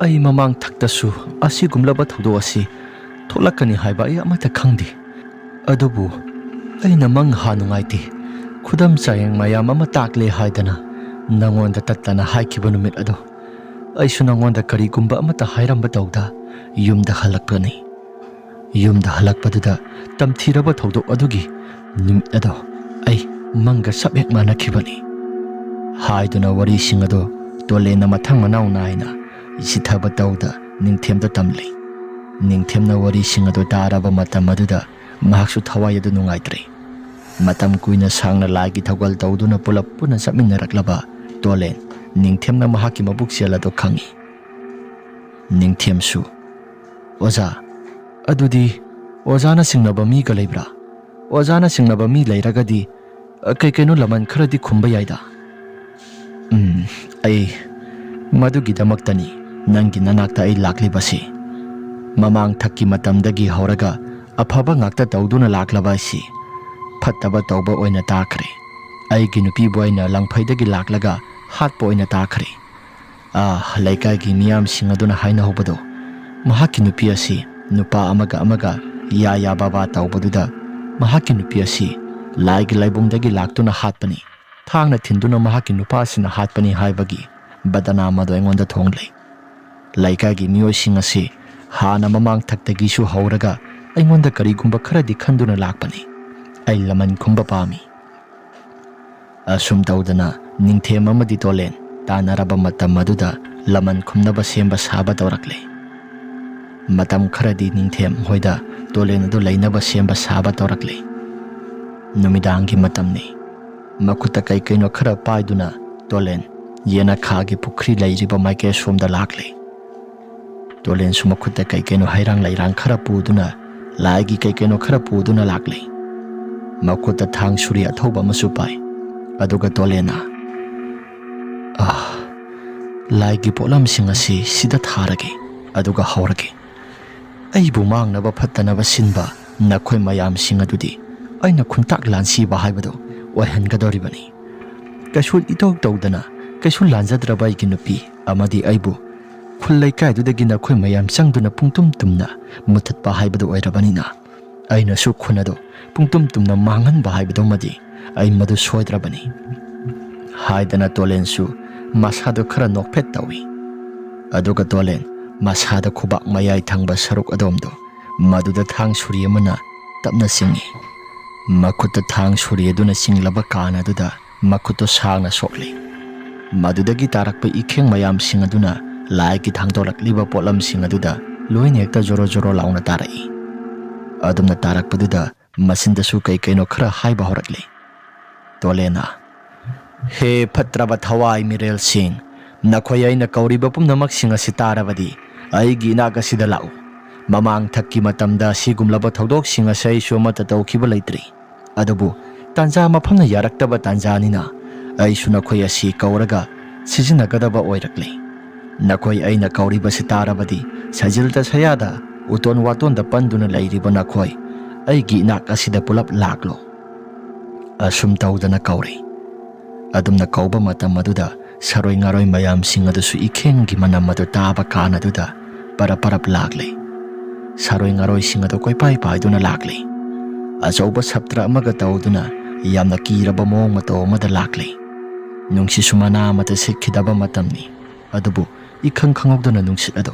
ꯑꯩ ꯃꯃꯥꯡ ꯊꯛꯇꯁꯨ ꯑꯁꯤꯒꯨꯝꯂꯕ ꯊꯧꯗꯣꯛ ꯑꯁꯤ ꯊꯣꯛꯂꯛꯀꯅꯤ ꯍꯥꯏꯕ ꯑꯩ ꯑꯃꯠꯇ ꯈꯪꯗꯦ ꯑꯗꯨꯕꯨ ꯑꯩꯅ ꯃꯪꯍꯥ ꯅꯨꯡꯉꯥꯏꯇꯦ ꯈꯨꯗꯝ ꯆꯥꯌꯦꯡ ꯃꯌꯥꯝ ꯑꯃ ꯇꯥꯛꯂꯦ ꯍꯥꯏꯗꯅ ꯅꯉꯣꯟꯗ ꯇꯠꯇꯅ ꯍꯥꯏꯈꯤꯕ ꯅꯨꯃꯤꯠ ꯑꯗꯣ ꯑꯩꯁꯨ ꯅꯉꯣꯟꯗ ꯀꯔꯤꯒꯨꯝꯕ ꯑꯃꯠꯇ ꯍꯥꯏꯔꯝꯕ ꯇꯧꯗ ꯌꯨꯝꯗ ꯍꯜꯂꯛꯄꯅꯤ ꯌꯨꯝꯗ ꯍꯜꯂꯛꯄꯗꯨꯗ ꯇꯝꯊꯤꯔꯕ ꯊꯧꯗꯣꯛ ꯑꯗꯨꯒꯤ ꯅꯨꯃꯤꯠ ꯑꯗꯣ ꯑꯩ ꯃꯪꯒ ꯆꯞ ꯍꯦꯛ ꯃꯥꯟꯅꯈꯤꯕꯅꯤ ꯍꯥꯏꯗꯨꯅ ꯋꯥꯔꯤꯁꯤꯡ ꯑꯗꯣ ꯇꯣꯂꯦꯟꯅ ꯃꯊꯪ ꯃꯅꯥꯎ ꯅꯥꯏꯅ ꯆꯤꯊꯕ ꯇꯧꯗ ꯅꯤꯡꯊꯦꯝꯗ ꯇꯝꯂꯤ ꯅꯤꯡꯊꯦꯝꯅ ꯋꯥꯔꯤꯁꯤꯡ ꯑꯗꯨ ꯇꯥꯔꯕ ꯃꯇꯝ ꯑꯗꯨꯗ ꯃꯍꯥꯛꯁꯨ ꯊꯋꯥꯏ ꯑꯗꯨ ꯅꯨꯡꯉꯥꯏꯇ꯭ꯔꯦ ꯃꯇꯝ ꯀꯨꯏꯅ ꯁꯥꯡꯅ ꯂꯥꯏꯒꯤ ꯊꯧꯒꯜ ꯇꯧꯗꯨꯅ ꯄꯨꯂꯞ ꯄꯨꯟꯅ ꯆꯠꯃꯤꯟꯅꯔꯛꯂꯕ ꯇꯣꯂꯦꯟ ꯅꯤꯡꯊꯦꯝꯅ ꯃꯍꯥꯛꯀꯤ ꯃꯕꯨꯛꯆꯦꯜ ꯑꯗꯨ ꯈꯪꯏ ꯅꯤꯡꯊꯦꯝꯁꯨ ꯑꯣꯖꯥ ꯑꯗꯨꯗꯤ ꯑꯣꯖꯥꯅ ꯆꯤꯡꯅꯕ ꯃꯤꯒ ꯂꯩꯕ꯭ꯔꯥ ꯑꯣꯖꯥꯅ ꯆꯤꯡꯅꯕ ꯃꯤ ꯂꯩꯔꯒꯗꯤ ꯀꯩꯅꯣ ꯂꯃꯟ ꯈꯔꯗꯤ ꯈꯨꯝꯕ ꯌꯥꯏꯗ ꯑꯩ ꯃꯗꯨꯒꯤꯗꯃꯛꯇꯅꯤ ꯅꯪꯒꯤ ꯅꯅꯥꯛꯇ ꯑꯩ ꯂꯥꯛꯂꯤꯕꯁꯤ ꯃꯃꯥꯡ ꯊꯛꯀꯤ ꯃꯇꯝꯗꯒꯤ ꯍꯧꯔꯒ ꯑꯐꯕ ꯉꯥꯛꯇ ꯇꯧꯗꯨꯅ ꯂꯥꯛꯂꯕ ꯑꯁꯤ ꯐꯠꯇꯕ ꯇꯧꯕ ꯑꯣꯏꯅ ꯇꯥꯈ꯭ꯔꯦ ꯑꯩꯒꯤ ꯅꯨꯄꯤꯕꯨ ꯑꯩꯅ ꯂꯪꯐꯩꯗꯒꯤ ꯂꯥꯛꯂꯒ ꯍꯥꯠꯄ ꯑꯣꯏꯅ ꯇꯥꯈ꯭ꯔꯦ ꯂꯩꯀꯥꯏꯒꯤ ꯃꯤꯌꯥꯝꯁꯤꯡ ꯑꯗꯨꯅ ꯍꯥꯏꯅꯍꯧꯕꯗꯣ ꯃꯍꯥꯛꯀꯤ ꯅꯨꯄꯤ ꯑꯁꯤ ꯅꯨꯄꯥ ꯑꯃꯒ ꯌꯥ ꯕꯥꯕꯥ ꯇꯧꯕꯗꯨꯗ ꯃꯍꯥꯛꯀꯤ ꯅꯨꯄꯤ ꯑꯁꯤ ꯂꯥꯏꯒꯤ ꯂꯥꯏꯕꯨꯡꯗꯒꯤ ꯂꯥꯛꯇꯨꯅ ꯍꯥꯠꯄꯅꯤ ꯊꯥꯡꯅ ꯊꯤꯟꯗꯨꯅ ꯃꯍꯥꯛꯀꯤ ꯅꯨꯄꯥꯁꯤꯅ ꯍꯥꯠꯄꯅꯤ ꯍꯥꯏꯕꯒꯤ ꯕꯗꯅꯥꯝ ꯑꯗꯨ ꯑꯩꯉꯣꯟꯗ ꯊꯣꯡꯂꯦ ꯂꯩꯀꯥꯏꯒꯤ ꯃꯤꯑꯣꯏꯁꯤꯡ ꯑꯁꯤ ꯍꯥꯟꯅ ꯃꯃꯥꯡ ꯊꯛꯇꯒꯤꯁꯨ ꯍꯧꯔꯒ ꯑꯩꯉꯣꯟꯗ ꯀꯔꯤꯒꯨꯝꯕ ꯈꯔꯗꯤ ꯈꯟꯗꯨꯅ ꯂꯥꯛꯄꯅꯤ ꯑꯩ ꯂꯃꯟ ꯈꯨꯝꯕ ꯄꯥꯝꯃꯤ ꯑꯁꯨꯝ ꯇꯧꯗꯅ ꯅꯤꯡꯊꯦꯝ ꯑꯃꯗꯤ ꯇꯣꯂꯦꯟ ꯇꯥꯟꯅꯔꯕ ꯃꯇꯝ ꯑꯗꯨꯗ ꯂꯃꯟ ꯈꯨꯝꯅꯕ ꯁꯦꯝꯕ ꯁꯥꯕ ꯇꯧꯔꯛꯂꯦ ꯃꯇꯝ ꯈꯔꯗꯤ ꯅꯤꯡꯊꯦꯝ ꯍꯣꯏꯗ ꯇꯣꯂꯦꯟ ꯑꯗꯨ ꯂꯩꯅꯕ ꯁꯦꯝꯕ ꯁꯥꯕ ꯇꯧꯔꯛꯂꯦ ꯅꯨꯃꯤꯗꯥꯡꯒꯤ ꯃꯇꯝꯅꯤ ꯃꯈꯨꯠꯇ ꯀꯩꯅꯣꯈꯔ ꯄꯥꯏꯗꯨꯅ ꯇꯣꯂꯦꯟ ꯌꯦꯅꯈꯥꯒꯤ ꯄꯨꯈ꯭ꯔꯤ ꯂꯩꯔꯤꯕ ꯃꯥꯏꯀꯩ ꯁꯣꯝꯗ ꯂꯥꯛꯂꯦ ꯇꯣꯂꯦꯟꯁꯨ ꯃꯈꯨꯠꯇ ꯀꯩꯅꯣ ꯍꯩꯔꯥꯡ ꯂꯩꯔꯥꯡ ꯈꯔ ꯄꯨꯗꯨꯅ ꯂꯥꯏꯒꯤ ꯀꯩꯅꯣ ꯈꯔ ꯄꯨꯗꯨꯅ ꯂꯥꯛꯂꯦ ꯃꯈꯨꯠꯇ ꯊꯥꯡ ꯁꯨꯔꯤ ꯑꯊꯧꯕ ꯑꯃꯁꯨ ꯄꯥꯏ ꯑꯗꯨꯒ ꯇꯣꯂꯦꯟꯅ ꯂꯥꯏꯒꯤ ꯄꯣꯠꯂꯝꯁꯤꯡ ꯑꯁꯤ ꯁꯤꯗ ꯊꯥꯔꯒꯦ ꯑꯗꯨꯒ ꯍꯧꯔꯒꯦ ꯑꯩꯕꯨ ꯃꯥꯡꯅꯕ ꯐꯠꯇꯅꯕ ꯁꯤꯟꯕ ꯅꯈꯣꯏ ꯃꯌꯥꯝꯁꯤꯡ ꯑꯗꯨꯗꯤ ꯑꯩꯅ ꯈꯨꯟꯇꯥꯛ ꯂꯥꯟꯁꯤꯕ ꯍꯥꯏꯕꯗꯨ ꯑꯣꯏꯍꯟꯒꯗꯧꯔꯤꯕꯅꯤ ꯀꯩꯁꯨ ꯏꯇꯧ ꯇꯧꯗꯅ ꯀꯩꯁꯨ ꯂꯥꯟꯖꯗ꯭ꯔꯕ ꯑꯩꯒꯤ ꯅꯨꯄꯤ ꯑꯃꯗꯤ ꯑꯩꯕꯨ ꯈꯨꯜ ꯂꯩꯀꯥꯏꯗꯨꯗꯒꯤ ꯅꯈꯣꯏ ꯃꯌꯥꯝ ꯆꯪꯗꯨꯅ ꯄꯨꯡꯇꯨꯝ ꯇꯨꯝꯅ ꯃꯨꯊꯠꯄ ꯍꯥꯏꯕꯗꯨ ꯑꯣꯏꯔꯕꯅꯤꯅ ꯑꯩꯅꯁꯨ ꯈꯨꯟ ꯑꯗꯨ ꯄꯨꯡꯇꯨꯝ ꯇꯨꯝꯅ ꯃꯥꯡꯍꯟꯕ ꯍꯥꯏꯕꯗꯨꯃꯗꯤ ꯑꯩ ꯃꯗꯨ ꯁꯣꯏꯗ꯭ꯔꯕꯅꯤ ꯍꯥꯏꯗꯅ ꯇꯣꯂꯦꯟꯁꯨ ꯃꯁꯥꯗꯨ ꯈꯔ ꯅꯣꯛꯐꯦꯠ ꯇꯧꯏ ꯑꯗꯨꯒ ꯇꯣꯂꯦꯟ ꯃꯁꯥꯗ ꯈꯨꯕꯥꯛ ꯃꯌꯥꯏ ꯊꯪꯕ ꯁꯔꯨꯛ ꯑꯗꯣꯝꯗꯣ ꯃꯗꯨꯗ ꯊꯥꯡ ꯁꯨꯔꯤ ꯑꯃꯅ ꯇꯞꯅ ꯆꯤꯡꯏ ꯃꯈꯨꯠꯇ ꯊꯥꯡ ꯁꯨꯔꯤ ꯑꯗꯨꯅ ꯆꯤꯡꯂꯕ ꯀꯥꯟ ꯑꯗꯨꯗ ꯃꯈꯨꯠꯇꯨ ꯁꯥꯡꯅ ꯁꯣꯛꯂꯤ ꯃꯗꯨꯗꯒꯤ ꯇꯥꯔꯛꯄ ꯏꯈꯦꯡ ꯃꯌꯥꯝꯁꯤꯡ ꯑꯗꯨꯅ ꯂꯥꯏꯒꯤ ꯊꯥꯡꯗꯣꯔꯛꯂꯤꯕ ꯄꯣꯠꯂꯝꯁꯤꯡ ꯑꯗꯨꯗ ꯂꯣꯏꯅ ꯍꯦꯛꯇ ꯖꯣꯔꯣ ꯖꯣꯔꯣ ꯂꯥꯎꯅ ꯇꯥꯔꯛꯏ ꯑꯗꯨꯝꯅ ꯇꯥꯔꯛꯄꯗꯨꯗ ꯃꯆꯤꯟꯗꯁꯨ ꯀꯩ ꯀꯩꯅꯣ ꯈꯔ ꯍꯥꯏꯕ ꯍꯧꯔꯛꯂꯤ ꯇꯣꯂꯦꯟꯅ ꯍꯦ ꯐꯠꯇ꯭ꯔꯕ ꯊꯋꯥꯏ ꯃꯤꯔꯦꯜꯁꯤꯡ ꯅꯈꯣꯏ ꯑꯩꯅ ꯀꯧꯔꯤꯕ ꯄꯨꯝꯅꯃꯛꯁꯤꯡ ꯑꯁꯤ ꯇꯥꯔꯕꯗꯤ ꯑꯩꯒꯤ ꯏꯅꯥꯛ ꯑꯁꯤꯗ ꯂꯥꯛꯎ ꯃꯃꯥꯡ ꯊꯛꯀꯤ ꯃꯇꯝꯗ ꯑꯁꯤꯒꯨꯝꯂꯕ ꯊꯧꯗꯣꯛꯁꯤꯡ ꯑꯁꯤ ꯑꯩꯁꯨ ꯑꯃꯠꯇ ꯇꯧꯈꯤꯕ ꯂꯩꯇ꯭ꯔꯤ ꯑꯗꯨꯕꯨ ꯇꯥꯟꯖꯥ ꯃꯐꯝꯅ ꯌꯥꯔꯛꯇꯕ ꯇꯥꯟꯖꯥꯅꯤꯅ ꯑꯩꯁꯨ ꯅꯈꯣꯏ ꯑꯁꯤ ꯀꯧꯔꯒ ꯁꯤꯖꯤꯟꯅꯒꯗꯕ ꯑꯣꯏꯔꯛꯂꯤ ꯅꯈꯣꯏ ꯑꯩꯅ ꯀꯧꯔꯤꯕꯁꯤ ꯇꯥꯔꯕꯗꯤ ꯁꯖꯤꯜꯗ ꯁꯌꯥꯗ ꯎꯇꯣꯟ ꯋꯥꯇꯣꯟꯗ ꯄꯟꯗꯨꯅ ꯂꯩꯔꯤꯕ ꯅꯈꯣꯏ ꯑꯩꯒꯤ ꯏꯅꯥꯛ ꯑꯁꯤꯗ ꯄꯨꯂꯞ ꯂꯥꯛꯂꯣ ꯑꯁꯨꯝ ꯇꯧꯗꯅ ꯀꯧꯔꯤ ꯑꯗꯨꯝꯅ ꯀꯧꯕ ꯃꯇꯝ ꯑꯗꯨꯗ ꯁꯔꯣꯏ ꯉꯥꯔꯣꯏ ꯃꯌꯥꯝꯁꯤꯡ ꯑꯗꯨꯁꯨ ꯏꯈꯦꯡꯒꯤ ꯃꯅꯝ ꯑꯗꯨ ꯇꯥꯕ ꯀꯥꯟ ꯑꯗꯨꯗ ꯄꯔꯞ ꯄꯔꯞ ꯂꯥꯛꯂꯤ ꯁꯔꯣꯏ ꯉꯥꯔꯣꯏꯁꯤꯡ ꯑꯗꯨ ꯀꯣꯏꯄꯥꯏ ꯄꯥꯏꯗꯨꯅ ꯂꯥꯛꯂꯤ ꯑꯆꯧꯕ ꯁꯞꯇ꯭ꯔ ꯑꯃꯒ ꯇꯧꯗꯨꯅ ꯌꯥꯝꯅ ꯀꯤꯔꯕ ꯃꯑꯣꯡ ꯃꯇꯧ ꯑꯃꯗ ꯂꯥꯛꯂꯤ ꯅꯨꯡꯁꯤꯠꯁꯨ ꯃꯅꯥ ꯑꯃꯠꯇ ꯁꯤꯠꯈꯤꯗꯕ ꯃꯇꯝꯅꯤ ꯑꯗꯨꯕꯨ ꯏꯈꯪ ꯈꯪꯍꯧꯗꯅ ꯅꯨꯡꯁꯤꯠ ꯑꯗꯨ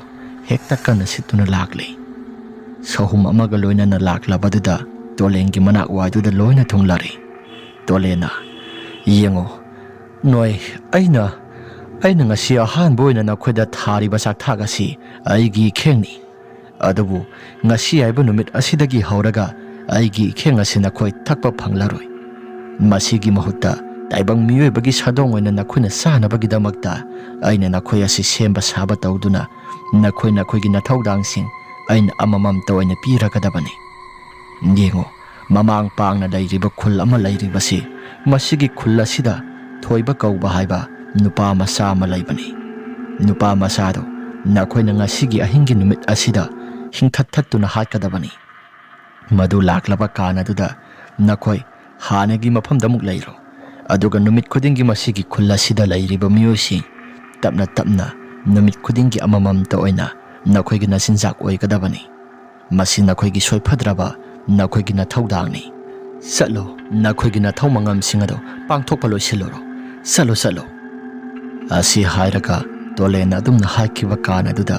ꯍꯦꯛꯇ ꯀꯟꯅ ꯁꯤꯠꯇꯨꯅ ꯂꯥꯛꯂꯤ ꯁꯍꯨꯝ ꯑꯃꯒ ꯂꯣꯏꯅꯅ ꯂꯥꯛꯂꯕꯗꯨꯗ ꯇꯣꯂꯦꯟꯒꯤ ꯃꯅꯥꯛ ꯋꯥꯏꯗꯨꯗ ꯂꯣꯏꯅ ꯊꯨꯡꯂꯔꯤ ꯇꯣꯂꯦꯟꯅ ꯌꯦꯡꯉꯣ ꯅꯣꯏ ꯑꯩꯅ ꯉꯁꯤ ꯑꯍꯥꯟꯕ ꯑꯣꯏꯅ ꯅꯈꯣꯏꯗ ꯊꯥꯔꯤꯕ ꯆꯥꯛꯊꯥꯛ ꯑꯁꯤ ꯑꯩꯒꯤ ꯏꯈꯦꯡꯅꯤ ꯑꯗꯨꯕꯨ ꯉꯁꯤ ꯍꯥꯏꯕ ꯅꯨꯃꯤꯠ ꯑꯁꯤꯗꯒꯤ ꯍꯧꯔꯒ ꯑꯩꯒꯤ ꯏꯈꯦꯡ ꯑꯁꯤ ꯅꯈꯣꯏ ꯊꯛꯄ ꯐꯪꯂꯔꯣꯏ ꯃꯁꯤꯒꯤ ꯃꯍꯨꯠꯇ ꯇꯥꯏꯕꯪ ꯃꯤꯑꯣꯏꯕꯒꯤ ꯁꯥꯗꯣꯡ ꯑꯣꯏꯅ ꯅꯈꯣꯏꯅ ꯆꯥꯅꯕꯒꯤꯗꯃꯛꯇ ꯑꯩꯅ ꯅꯈꯣꯏ ꯑꯁꯤ ꯁꯦꯝꯕ ꯁꯥꯕ ꯇꯧꯗꯨꯅ ꯅꯈꯣꯏꯒꯤ ꯅꯊꯧꯗꯥꯡꯁꯤꯡ ꯑꯩꯅ ꯑꯃꯃꯝꯇ ꯑꯣꯏꯅ ꯄꯤꯔꯒꯗꯕꯅꯤ ꯌꯦꯡꯉꯣ ꯃꯃꯥꯡ ꯄꯥꯡꯅ ꯂꯩꯔꯤꯕ ꯈꯨꯜ ꯑꯃ ꯂꯩꯔꯤꯕꯁꯤ ꯃꯁꯤꯒꯤ ꯈꯨꯜ ꯑꯁꯤꯗ ꯊꯣꯏꯕ ꯀꯧꯕ ꯍꯥꯏꯕ ꯅꯨꯄꯥ ꯃꯆꯥ ꯑꯃ ꯂꯩꯕꯅꯤ ꯅꯨꯄా ꯃꯆꯥꯗꯣ ꯅꯈꯣꯏꯅ ꯉꯁꯤꯒꯤ ꯑꯍꯤꯡꯒꯤ ꯅꯨꯃꯤꯠ ꯑꯁꯤꯗ ꯍꯤꯡꯊꯠꯊꯠꯇꯨꯅ ꯍꯥꯠꯀꯗꯕꯅꯤ ꯃꯗꯨ ꯂꯥꯛꯂꯕ ꯀꯥꯟ ꯑꯗꯨꯗ ꯅꯈꯣꯏ ꯍꯥꯟꯅꯒꯤ ꯃꯐꯝꯗ ꯑꯃꯨꯛ ꯂꯩꯔꯣ ꯑꯗꯨꯒ ꯅꯨꯃꯤꯠ ꯈꯨꯗꯤꯡꯒꯤ ꯃꯁꯤꯒꯤ ꯈꯨꯜ ꯑꯁꯤꯗ ꯂꯩꯔꯤꯕ ꯃꯤꯑꯣꯏꯁꯤꯡ ꯇꯞꯅ ꯇꯞꯅ ꯅꯨꯃꯤꯠ ꯈꯨꯗꯤꯡꯒꯤ ꯑꯃꯃꯝꯇ ꯑꯣꯏꯅ ꯅꯈꯣꯏꯒꯤ ꯅꯆꯤꯟꯖꯥꯛ ꯑꯣꯏꯒꯗꯕꯅꯤ ꯃꯁꯤ ꯅꯈꯣꯏꯒꯤ ꯁꯣꯏꯐꯗ꯭ꯔꯕ ꯅꯈꯣꯏꯒꯤ ꯅꯊꯧꯗꯥꯡꯅꯤ ꯆꯠꯂꯣ ꯅꯈꯣꯏꯒꯤ ꯅꯊꯧ ꯃꯉꯝꯁꯤꯡ ꯑꯗꯨ ꯄꯥꯡꯊꯣꯛꯄ ꯂꯣꯏꯁꯤꯜꯂꯨꯔꯣ ꯆꯠꯂꯣ ꯑꯁꯤ ꯍꯥꯏꯔꯒ ꯇꯣꯂꯦꯟꯅ ꯑꯗꯨꯝꯅ ꯍꯥꯏꯈꯤꯕ ꯀꯥꯟ ꯑꯗꯨꯗ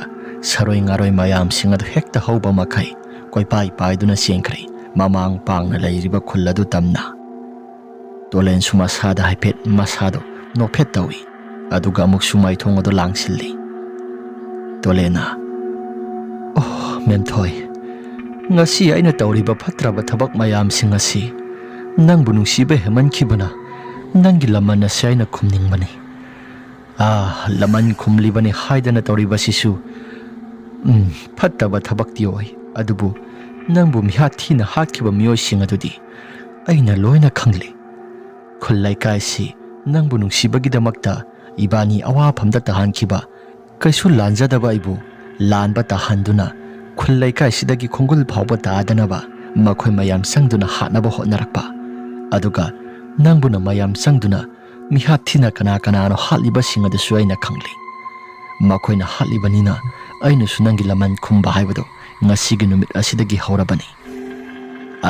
ꯁꯔꯣꯏ ꯉꯥꯔꯣꯏ ꯃꯌꯥꯝꯁꯤꯡ ꯑꯗꯨ ꯍꯦꯛꯇ ꯍꯧꯕ ꯃꯈꯩ ꯀꯣꯏꯄꯥꯏ ꯄꯥꯏꯗꯨꯅ ꯆꯦꯟꯈ꯭ꯔꯦ ꯃꯃꯥꯡ ꯄꯥꯡꯅ ꯂꯩꯔꯤꯕ ꯈꯨꯜ ꯑꯗꯨ ꯇꯝꯅ ꯇꯣꯂꯦꯟꯁꯨ ꯃꯁꯥꯗ ꯍꯥꯏꯐꯦꯠ ꯃꯁꯥꯗꯣ ꯅꯣꯛꯐꯦꯠ ꯇꯧꯏ ꯑꯗꯨꯒ ꯑꯃꯨꯛꯁꯨ ꯃꯥꯏꯊꯣꯡ ꯑꯗꯨ ꯂꯥꯡꯁꯤꯜꯂꯤ ꯇꯣꯂꯦꯟꯅ ꯑꯣ ꯃꯦꯝꯊꯣꯏ ꯉꯁꯤ ꯑꯩꯅ ꯇꯧꯔꯤꯕ ꯐꯠꯇ꯭ꯔꯕ ꯊꯕꯛ ꯃꯌꯥꯝꯁꯤꯡ ꯑꯁꯤ ꯅꯪꯕꯨ ꯅꯨꯡꯁꯤꯕ ꯍꯦꯃꯟꯈꯤꯕꯅ ꯅꯪꯒꯤ ꯂꯃꯟ ꯑꯁꯤ ꯑꯩꯅ ꯈꯨꯝꯅꯤꯡꯕꯅꯤ ꯂꯃꯟ ꯈꯨꯝꯂꯤꯕꯅꯤ ꯍꯥꯏꯗꯅ ꯇꯧꯔꯤꯕꯁꯤꯁꯨ ꯐꯠꯇꯕ ꯊꯕꯛꯇꯤ ꯑꯣꯏ ꯑꯗꯨꯕꯨ ꯅꯪꯕꯨ ꯃꯤꯍꯥꯠ ꯊꯤꯅ ꯍꯥꯠꯈꯤꯕ ꯃꯤꯑꯣꯏꯁꯤꯡ ꯑꯗꯨꯗꯤ ꯑꯩꯅ ꯂꯣꯏꯅ ꯈꯪꯂꯤ ꯈꯨꯜ ꯂꯩꯀꯥꯏꯁꯤ ꯅꯪꯕꯨ ꯅꯨꯡꯁꯤꯕꯒꯤꯗꯃꯛꯇ ꯏꯕꯥꯅꯤ ꯑꯋꯥꯐꯝꯗ ꯇꯥꯍꯟꯈꯤꯕ ꯀꯩꯁꯨ ꯂꯥꯟꯖꯗꯕ ꯑꯩꯕꯨ ꯂꯥꯟꯕ ꯇꯥꯍꯟꯗꯨꯅ ꯈꯨꯜ ꯂꯩꯀꯥꯏꯁꯤꯗꯒꯤ ꯈꯣꯡꯒꯨꯜ ꯐꯥꯎꯕ ꯇꯥꯗꯅꯕ ꯃꯈꯣꯏ ꯃꯌꯥꯝ ꯆꯪꯗꯨꯅ ꯍꯥꯠꯅꯕ ꯍꯣꯠꯅꯔꯛꯄ ꯑꯗꯨꯒ ꯅꯪꯕꯨꯅ ꯃꯌꯥꯝ ꯆꯪꯗꯨꯅ ꯃꯤꯍꯥꯠ ꯊꯤꯅ ꯀꯅꯥꯅꯣ ꯍꯥꯠꯂꯤꯕꯁꯤꯡ ꯑꯗꯨꯁꯨ ꯑꯩꯅ ꯈꯪꯂꯤ ꯃꯈꯣꯏꯅ ꯍꯥꯠꯂꯤꯕꯅꯤನ ꯑꯩꯅꯁꯨ ꯅꯪꯒꯤ ꯂꯃꯟ ꯈꯨꯝꯕ ꯍꯥꯏꯕꯗꯣ ꯉꯁꯤꯒꯤ ꯅꯨꯃꯤꯠ ꯑꯁꯤꯗꯒꯤ ꯍꯧꯔꯕꯅꯤ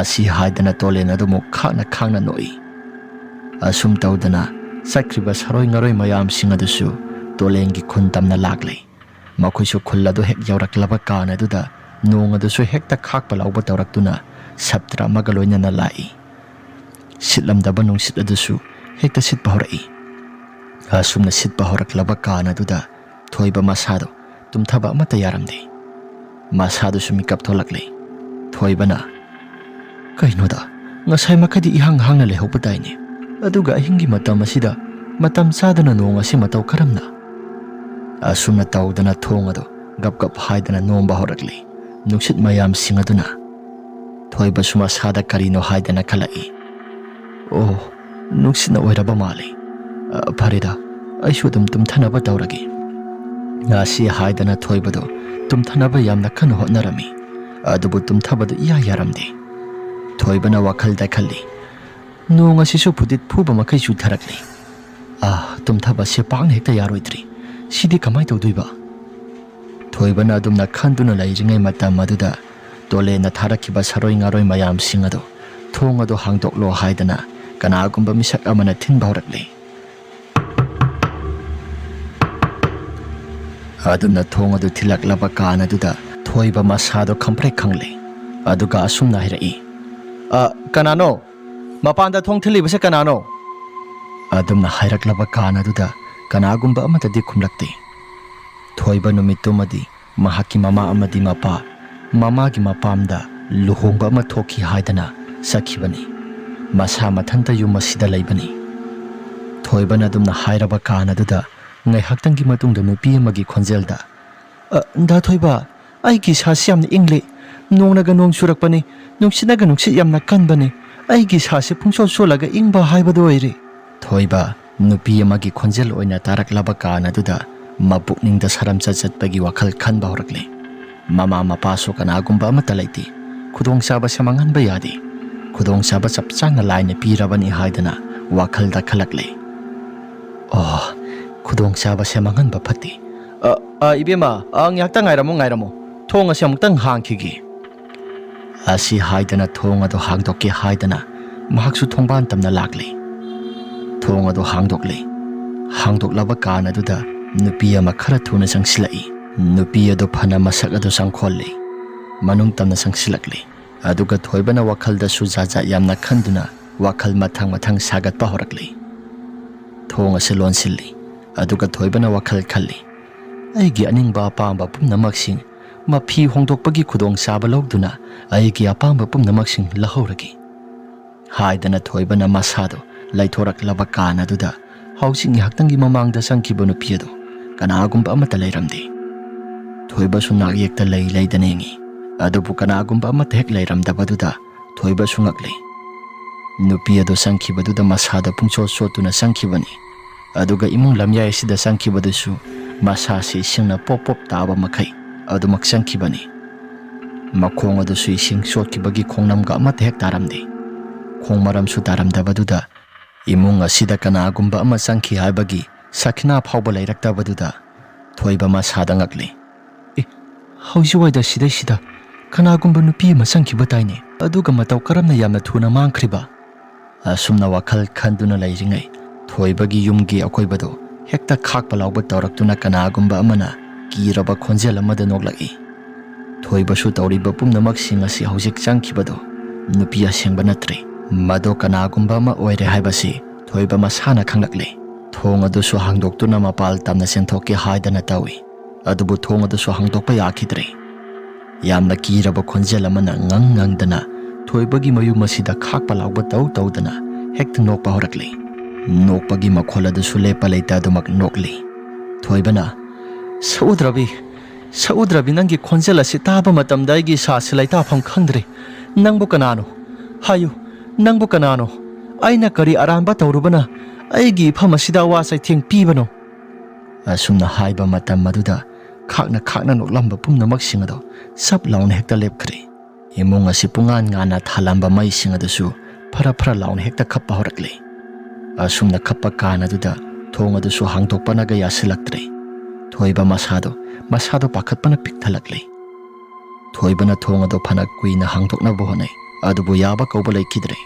ꯑꯁꯤ ꯍꯥꯏꯗꯅ ꯇꯣꯂꯦꯟ ꯑꯗꯨꯃꯨꯛ ꯈꯥꯡꯅ ꯅꯣꯛꯏ ꯑꯁꯨꯝ ꯇꯧꯗꯅ ꯆꯠꯈ꯭ꯔꯤꯕ ꯁꯔꯣꯏ ꯉꯥꯔꯣꯏ ꯃꯌꯥꯝꯁꯤꯡ ꯑꯗꯨꯁꯨ ꯇꯣꯂꯦꯟꯒꯤ ꯈꯨꯟ ꯇꯝꯅ ꯂꯥꯛꯂꯤ ꯃꯈꯣꯏꯁꯨ ꯈꯨꯜ ꯑꯗꯨ ꯍꯦꯛ ꯌꯧꯔꯛꯂꯕ ꯀꯥꯟ ꯑꯗꯨꯗ ꯅꯣꯡ ꯑꯗꯨꯁꯨ ꯍꯦꯛꯇ ꯈꯥꯛꯄ ꯂꯥꯎꯕ ꯇꯧꯔꯛꯇꯨꯅ ꯁꯞꯇ꯭ꯔ ꯑꯃꯒ ꯂꯣꯏꯅꯅ ꯂꯥꯛꯏ ꯁꯤꯠꯂꯝꯗꯕ ꯅꯨꯡꯁꯤꯠ ꯑꯗꯨꯁꯨ ꯍꯦꯛꯇ ꯁꯤꯠꯄ ꯍꯧꯔꯛꯏ ꯑꯁꯨꯝꯅ ꯁꯤꯠꯄ ꯍꯧꯔꯛꯂꯕ ꯀꯥꯟ ꯑꯗꯨꯗ ꯊꯣꯏꯕ ꯃꯁꯥꯗꯣ ꯇꯨꯝꯊꯕ ꯑꯃꯠꯇ ꯌꯥꯔꯝꯗꯦ ꯃꯁꯥꯗꯨꯁꯨ ꯃꯤꯀꯞ ꯊꯣꯛꯂꯛꯂꯤ ꯊꯣꯏꯕꯅ ꯀꯩꯅꯣꯗ ꯉꯁꯥꯏ ꯃꯈꯩꯗꯤ ꯏꯍꯥꯡ ꯍꯥꯡꯅ ꯂꯩꯍꯧꯕ ꯇꯥꯏꯅꯦ ꯑꯗꯨꯒ ꯑꯍꯤꯡꯒꯤ ꯃꯇꯝ ꯑꯁꯤꯗ ꯃꯇꯝ ꯆꯥꯗꯅ ꯅꯣꯡ ꯑꯁꯤ ꯃꯇꯧ ꯀꯔꯝꯅ ꯑꯁꯨꯝꯅ ꯇꯧꯗꯅ ꯊꯣꯡ ꯑꯗꯨ ꯒꯞ ꯍꯥꯏꯗꯅ ꯅꯣꯝꯕ ꯍꯧꯔꯛꯂꯤ ꯅꯨꯡꯁꯤꯠ ꯃꯌꯥꯝꯁꯤꯡ ꯑꯗꯨꯅ ꯊꯣꯏꯕꯁꯨ ꯃꯁꯥꯗ ꯀꯔꯤꯅꯣ ꯍꯥꯏꯗꯅ ꯈꯜꯂꯛꯏ ꯑꯣ ꯅꯨꯡꯁꯤꯠꯅ ꯑꯣꯏꯔꯕ ꯃꯥꯜꯂꯤ ꯐꯔꯦꯗ ꯑꯩꯁꯨ ꯑꯗꯨꯝ ꯇꯨꯝꯊꯅꯕ ꯇꯧꯔꯒꯦ ꯑꯁꯤ ꯍꯥꯏꯗꯅ ꯊꯣꯏꯕꯗꯣ ꯇꯨꯝꯊꯅꯕ ꯌꯥꯝꯅ ꯀꯟꯅ ꯍꯣꯠꯅꯔꯝꯃꯤ ꯑꯗꯨꯕꯨ ꯇꯨꯝꯊꯕꯗꯨ ꯏꯌꯥ ꯌꯥꯔꯝꯗꯦ ꯊꯣꯏꯕꯅ ꯋꯥꯈꯜꯗ ꯈꯜꯂꯤ ꯅꯣꯡ ꯑꯁꯤꯁꯨ ꯐꯨꯗꯤꯠ ꯐꯨꯕ ꯃꯈꯩ ꯆꯨꯊꯔꯛꯂꯤ ꯇꯨꯝꯊꯕꯁꯦ ꯄꯥꯛꯅ ꯍꯦꯛꯇ ꯌꯥꯔꯣꯏꯗ꯭ꯔꯤ ꯁꯤꯗꯤ ꯀꯃꯥꯏ ꯇꯧꯗꯣꯏꯕ ꯊꯣꯏꯕꯅ ꯑꯗꯨꯝꯅ ꯈꯟꯗꯨꯅ ꯂꯩꯔꯤꯉꯩ ꯃꯇꯝ ꯑꯗꯨꯗ ꯇꯣꯂꯦꯟꯅ ꯊꯥꯔꯛꯈꯤꯕ ꯁꯔꯣꯏ ꯉꯥꯔꯣꯏ ꯃꯌꯥꯝꯁꯤꯡ ꯑꯗꯨ ꯊꯣꯡ ꯑꯗꯨ ꯍꯥꯡꯗꯣꯛꯂꯣ ꯍꯥꯏꯗꯅ ꯀꯅꯥꯒꯨꯝꯕ ꯃꯤꯁꯛ ꯑꯃꯅ ꯊꯤꯟꯕ ꯍꯧꯔꯛꯂꯤ ꯑꯗꯨꯅ ꯊꯣꯡ ꯑꯗꯨ ꯊꯤꯜꯂꯛꯂꯕ ꯀꯥꯟ ꯑꯗꯨꯗ ꯊꯣꯏꯕ ꯃꯁꯥꯗꯣ ꯈꯪꯄ꯭ꯔꯦꯛ ꯈꯪꯂꯦ ꯑꯗꯨꯒ ꯑꯁꯨꯝꯅ ꯍꯥꯏꯔꯛꯏ ꯀꯅꯥꯅꯣ ꯃꯄꯥꯟꯗ ꯊꯣꯡ ꯊꯤꯜꯂꯤꯕꯁꯦ ꯀꯅꯥꯅꯣ ꯑꯗꯨꯝꯅ ꯍꯥꯏꯔꯛꯂꯕ ꯀꯥꯟ ꯑꯗꯨꯗ ꯀꯅꯥꯒꯨꯝꯕ ꯑꯃꯠꯇꯗꯤ ꯈꯨꯝꯂꯛꯇꯦ ꯊꯣꯏꯕ ꯅꯨꯃꯤꯠꯇꯨꯃꯗꯤ ꯃꯍꯥꯛꯀꯤ ꯃꯃꯥ ꯑꯃꯗꯤ ꯃꯄꯥ ꯃꯃꯥꯒꯤ ꯃꯄꯥꯝꯗ ꯂꯨꯍꯣꯡꯕ ꯑꯃ ꯊꯣꯛꯈꯤ ꯍꯥꯏꯗꯅ ꯆꯠꯈꯤꯕꯅꯤ ꯃꯁꯥ ꯃꯊꯟꯇ ꯌꯨꯝ ꯑꯁꯤꯗ ꯂꯩꯕꯅꯤ ꯊꯣꯏꯕꯅ ꯑꯗꯨꯝꯅ ꯍꯥꯏꯔꯕ ꯀꯥꯟ ꯑꯗꯨꯗ ꯉꯥꯏꯍꯥꯛꯇꯪꯒꯤ ꯃꯇꯨꯡꯗ ꯅꯨꯄꯤ ꯑꯃꯒꯤ ꯈꯣꯟꯖꯦꯜꯗ ꯗꯥ ꯊꯣꯏꯕ ꯑꯩꯒꯤ ꯏꯁꯥꯁꯤ ꯌꯥꯝꯅ ꯏꯪꯂꯤ ꯅꯣꯡꯅꯒ ꯅꯣꯡ ꯆꯨꯔꯛꯄꯅꯤ ꯅꯨꯡꯁꯤꯠꯅꯒ ꯅꯨꯡꯁꯤꯠ ꯌꯥꯝꯅ ꯀꯟꯕꯅꯤ ꯑꯩꯒꯤ ꯏꯁꯥꯁꯤ ꯄꯨꯡꯆꯣꯠ ꯆꯣꯠꯂꯒ ꯏꯪꯕ ꯍꯥꯏꯕꯗꯨ ꯑꯣꯏꯔꯦ ꯊꯣꯏꯕ ꯅꯨꯄꯤ ꯑꯃꯒꯤ ꯈꯣꯟꯖꯦꯜ ꯑꯣꯏꯅ ꯇꯥꯔꯛꯂꯕ ꯀꯥꯟ ꯑꯗꯨꯗ ꯃꯄꯨꯛꯅꯤꯡꯗ ꯁꯔꯝꯆꯠ ꯆꯠꯄꯒꯤ ꯋꯥꯈꯜ ꯈꯟꯕ ꯍꯧꯔꯛꯂꯦ ꯃꯃꯥ ꯃꯄꯥꯁꯨ ꯀꯅꯥꯒꯨꯝꯕ ꯑꯃꯠꯇ ꯂꯩꯇꯦ ꯈꯨꯗꯣꯡꯆꯥꯕꯁꯦ ꯃꯥꯡꯍꯟꯕ ꯌꯥꯗꯦ ꯈꯨꯗꯣꯡꯆꯥꯕ ꯆꯞ ꯆꯥꯅ ꯂꯥꯏꯅ ꯄꯤꯔꯕꯅꯤ ꯍꯥꯏꯗꯅ ꯋꯥꯈꯜꯗ ꯈꯜꯂꯛꯂꯦ ꯈꯨꯗꯣꯡꯆꯥꯕꯁꯦ ꯃꯥꯡꯍꯟꯕ ꯐꯠꯇꯦ ꯏꯕꯦꯝꯃ ꯉꯥꯏꯍꯥꯛꯇꯪ ꯉꯥꯏꯔꯝꯃꯣ ꯊꯣꯡ ꯑꯁꯤ ꯑꯃꯨꯛꯇꯪ ꯍꯥꯡꯈꯤꯒꯦ ꯑꯁꯤ ꯍꯥꯏꯗꯅ ꯊꯣꯡ ꯑꯗꯨ ꯍꯥꯡꯗꯣꯛꯀꯦ ꯍꯥꯏꯗꯅ ꯃꯍꯥꯛꯁꯨ ꯊꯣꯡꯕꯥꯟ ꯇꯝꯅ ꯂꯥꯛꯂꯦ ꯊꯣꯡ ꯑꯗꯨ ꯍꯥꯡꯗꯣꯛꯂꯦ ꯍꯥꯡꯗꯣꯛꯂꯕ ꯀꯥꯟ ꯑꯗꯨꯗ ꯅꯨꯄꯤ ꯑꯃ ꯈꯔ ꯊꯨꯅ ꯆꯪꯁꯤꯜꯂꯛꯏ ꯅꯨꯄꯤ ꯑꯗꯨ ꯐꯅ ꯃꯁꯛ ꯑꯗꯨ ꯆꯪꯈꯣꯜꯂꯤ ꯃꯅꯨꯡ ꯇꯝꯅ ꯆꯪꯁꯤꯜꯂꯛꯂꯤ ꯑꯗꯨꯒ ꯊꯣꯏꯕꯅ ꯋꯥꯈꯜꯗꯁꯨ ꯖꯥꯠ ꯌꯥꯝꯅ ꯈꯟꯗꯨꯅ ꯋꯥꯈꯜ ꯃꯊꯪ ꯁꯥꯒꯠꯄ ꯍꯧꯔꯛꯂꯤ ꯊꯣꯡ ꯑꯁꯤ ꯂꯣꯟꯁꯤꯜꯂꯤ ꯑꯗꯨꯒ ꯊꯣꯏꯕꯅ ꯋꯥꯈꯜ ꯈꯜꯂꯤ ꯑꯩꯒꯤ ꯑꯅꯤꯡꯕ ꯑꯄꯥꯝꯕ ꯄꯨꯝꯅꯃꯛꯁꯤꯡ ꯃꯐꯤ ꯍꯣꯡꯗꯣꯛꯄꯒꯤ ꯈꯨꯗꯣꯡꯆꯥꯕ ꯂꯧꯗꯨꯅ ꯑꯩꯒꯤ ꯑꯄꯥꯝꯕ ꯄꯨꯝꯅꯃꯛꯁꯤꯡ ꯂꯧꯍꯧꯔꯒꯦ ꯍꯥꯏꯗꯅ ꯊꯣꯏꯕꯅ ꯃꯁꯥꯗꯣ ꯂꯩꯊꯣꯔꯛꯂꯕ ꯀꯥꯟ ꯑꯗꯨꯗ ꯍꯧꯖꯤꯛ ꯉꯥꯏꯍꯥꯛꯇꯪꯒꯤ ꯃꯃꯥꯡꯗ ꯆꯪꯈꯤꯕ ꯅꯨꯄꯤ ꯑꯗꯨ ꯀꯅꯥꯒꯨꯝꯕ ꯑꯃꯠꯇ ꯂꯩꯔꯝꯗꯦ ꯊꯣꯏꯕꯁꯨ ꯅꯥꯛꯌꯦꯛꯇ ꯂꯩꯗꯅ ꯌꯦꯡꯉꯤ ꯑꯗꯨꯕꯨ ꯀꯅꯥꯒꯨꯝꯕ ꯑꯃꯠꯇ ꯍꯦꯛ ꯂꯩꯔꯝꯗꯕꯗꯨꯗ ꯊꯣꯏꯕꯁꯨ ꯉꯛꯂꯤ ꯅꯨꯄꯤ ꯑꯗꯨ ꯆꯪꯈꯤꯕꯗꯨꯗ ꯃꯁꯥꯗ ꯄꯨꯡꯆꯣꯠ ꯆꯣꯠꯇꯨꯅ ꯆꯪꯈꯤꯕꯅꯤ ꯑꯗꯨꯒ ꯏꯃꯨꯡ ꯂꯝꯌꯥꯏ ꯑꯁꯤꯗ ꯆꯪꯈꯤꯕꯗꯨꯁꯨ ꯃꯁꯥꯁꯤ ꯏꯁꯤꯡꯅ ꯄꯣꯞ ꯄꯣꯞ ꯇꯥꯕ ꯃꯈꯩ ꯑꯗꯨꯃꯛ ꯆꯪꯈꯤꯕꯅꯤ ꯃꯈꯣꯡ ꯑꯗꯨꯁꯨ ꯏꯁꯤꯡ ꯆꯣꯠꯈꯤꯕꯒꯤ ꯈꯣꯡꯅꯝꯒ ꯑꯃꯠꯇ ꯍꯦꯛ ꯇꯥꯔꯝꯗꯦ ꯈꯣꯡ ꯃꯔꯝꯁꯨ ꯇꯥꯔꯝꯗꯕꯗꯨꯗ ꯏꯃꯨꯡ ꯑꯁꯤꯗ ꯀꯅꯥꯒꯨꯝꯕ ꯑꯃ ꯆꯪꯈꯤ ꯍꯥꯏꯕꯒꯤ ꯁꯈꯤꯅꯥ ꯐꯥꯎꯕ ꯂꯩꯔꯛꯇꯕꯗꯨꯗ ꯊꯣꯏꯕ ꯃꯁꯥꯗ ꯉꯛꯂꯤ ꯍꯧꯖꯤꯛꯋꯥꯏꯗ ꯁꯤꯗꯩꯁꯤꯗ ꯀꯅꯥꯒꯨꯝꯕ ꯅꯨꯄꯤ ꯑꯃ ꯆꯪꯈꯤꯕ ꯇꯥꯏꯅꯦ ꯑꯗꯨꯒ ꯃꯇꯧ ꯀꯔꯝꯅ ꯌꯥꯝꯅ ꯊꯨꯅ ꯃꯥꯡꯈ꯭ꯔꯤꯕ ꯑꯁꯨꯝꯅ ꯋꯥꯈꯜ ꯈꯟꯗꯨꯅ ꯂꯩꯔꯤꯉꯩ ꯊꯣꯏꯕꯒꯤ ꯌꯨꯝꯒꯤ ꯑꯀꯣꯏꯕꯗꯣ ꯍꯦꯛꯇ ꯈꯥꯛꯄ ꯂꯥꯎꯕ ꯇꯧꯔꯛꯇꯨꯅ ꯀꯅꯥꯒꯨꯝꯕ ꯑꯃꯅ ꯀꯤꯔꯕ ꯈꯣꯟꯖꯦꯜ ꯑꯃꯗ ꯅꯣꯛꯂꯛꯏ ꯊꯣꯏꯕꯁꯨ ꯇꯧꯔꯤꯕ ꯄꯨꯝꯅꯃꯛꯁꯤꯡ ꯑꯁꯤ ꯍꯧꯖꯤꯛ ꯆꯪꯈꯤꯕꯗꯣ ꯅꯨꯄꯤ ꯑꯁꯦꯡꯕ ꯅꯠꯇ꯭ꯔꯦ ꯃꯗꯣ ꯀꯅꯥꯒꯨꯝꯕ ꯑꯃ ꯑꯣꯏꯔꯦ ꯍꯥꯏꯕꯁꯤ ꯊꯣꯏꯕ ꯃꯁꯥꯅ ꯈꯪꯂꯛꯂꯦ ꯊꯣꯡ ꯑꯗꯨꯁꯨ ꯍꯥꯡꯗꯣꯛꯇꯨꯅ ꯃꯄꯥꯜ ꯇꯝꯅ ꯆꯦꯟꯊꯣꯛꯀꯦ ꯍꯥꯏꯗꯅ ꯇꯧꯏ ꯑꯗꯨꯕꯨ ꯊꯣꯡ ꯑꯗꯨꯁꯨ ꯍꯥꯡꯗꯣꯛꯄ ꯌꯥꯈꯤꯗ꯭ꯔꯦ ꯌꯥꯝꯅ ꯀꯤꯔꯕ ꯈꯣꯟꯖꯦꯜ ꯑꯃꯅ ꯉꯪꯗꯅ ꯊꯣꯏꯕꯒꯤ ꯃꯌꯨꯝ ꯑꯁꯤꯗ ꯈꯥꯛꯄ ꯂꯥꯎꯕ ꯇꯧꯗꯅ ꯍꯦꯛꯇ ꯅꯣꯛꯄ ꯍꯧꯔꯛꯂꯤ ꯅꯣꯛꯄꯒꯤ ꯃꯈꯣꯜ ꯑꯗꯨꯁꯨ ꯂꯦꯞꯄ ꯂꯩꯇ ꯑꯗꯨꯃꯛ ꯅꯣꯛꯂꯤ ꯊꯣꯏꯕꯅ ꯁꯛꯎꯗ꯭ꯔꯕꯤ ꯅꯪꯒꯤ ꯈꯣꯟꯖꯦꯜ ꯑꯁꯤ ꯇꯥꯕ ꯃꯇꯝꯗ ꯑꯩꯒꯤ ꯏꯁꯥꯁꯤ ꯂꯩꯇꯥꯐꯝ ꯈꯪꯗ꯭ꯔꯦ ꯅꯪꯕꯨ ꯀꯅꯥꯅꯣ ꯍꯥꯏꯌꯨ ꯅꯪꯕꯨ ꯀꯅꯥꯅꯣ ꯑꯩꯅ ꯀꯔꯤ ꯑꯔꯥꯟꯕ ꯇꯧꯔꯨꯕꯅ ꯑꯩꯒꯤ ꯏꯐꯝ ꯑꯁꯤꯗ ꯑꯋꯥ ꯆꯩꯊꯦꯡ ꯄꯤꯕꯅꯣ ꯑꯁꯨꯝꯅ ꯍꯥꯏꯕ ꯃꯇꯝ ꯑꯗꯨꯗ ꯈꯥꯛꯅ ꯅꯣꯛꯂꯝꯕ ꯄꯨꯝꯅꯃꯛꯁꯤꯡ ꯑꯗꯣ ꯆꯞ ꯂꯥꯎꯅ ꯍꯦꯛꯇ ꯂꯦꯞꯈ꯭ꯔꯦ ꯏꯃꯨꯡ ꯑꯁꯤ ꯄꯨꯡꯉꯥꯟ ꯉꯥꯟꯅ ꯊꯥꯜꯂꯝꯕ ꯃꯩꯁꯤꯡ ꯑꯗꯨꯁꯨ ꯐꯔ ꯂꯥꯎꯅ ꯍꯦꯛꯇ ꯈꯞꯄ ꯍꯧꯔꯛꯂꯦ ꯑꯁꯨꯝꯅ ꯈꯞꯄ ꯀꯥꯟ ꯑꯗꯨꯗ ꯊꯣꯡ ꯑꯗꯨꯁꯨ ꯍꯥꯡꯗꯣꯛꯄꯅꯒ ꯌꯥꯁꯤꯜꯂꯛꯇ꯭ꯔꯦ ꯊꯣꯏꯕ ꯃꯁꯥꯗꯣ ꯄꯥꯈꯠꯄꯅ ꯄꯤꯛꯊꯜꯂꯛꯂꯦ ꯊꯣꯏꯕꯅ ꯊꯣꯡ ꯑꯗꯨ ꯐꯅ ꯀꯨꯏꯅ ꯍꯥꯡꯗꯣꯛꯅꯕ ꯍꯣꯠꯅꯩ ꯑꯗꯨꯕꯨ ꯌꯥꯕ ꯀꯧꯕ ꯂꯩꯈꯤꯗ꯭ꯔꯦ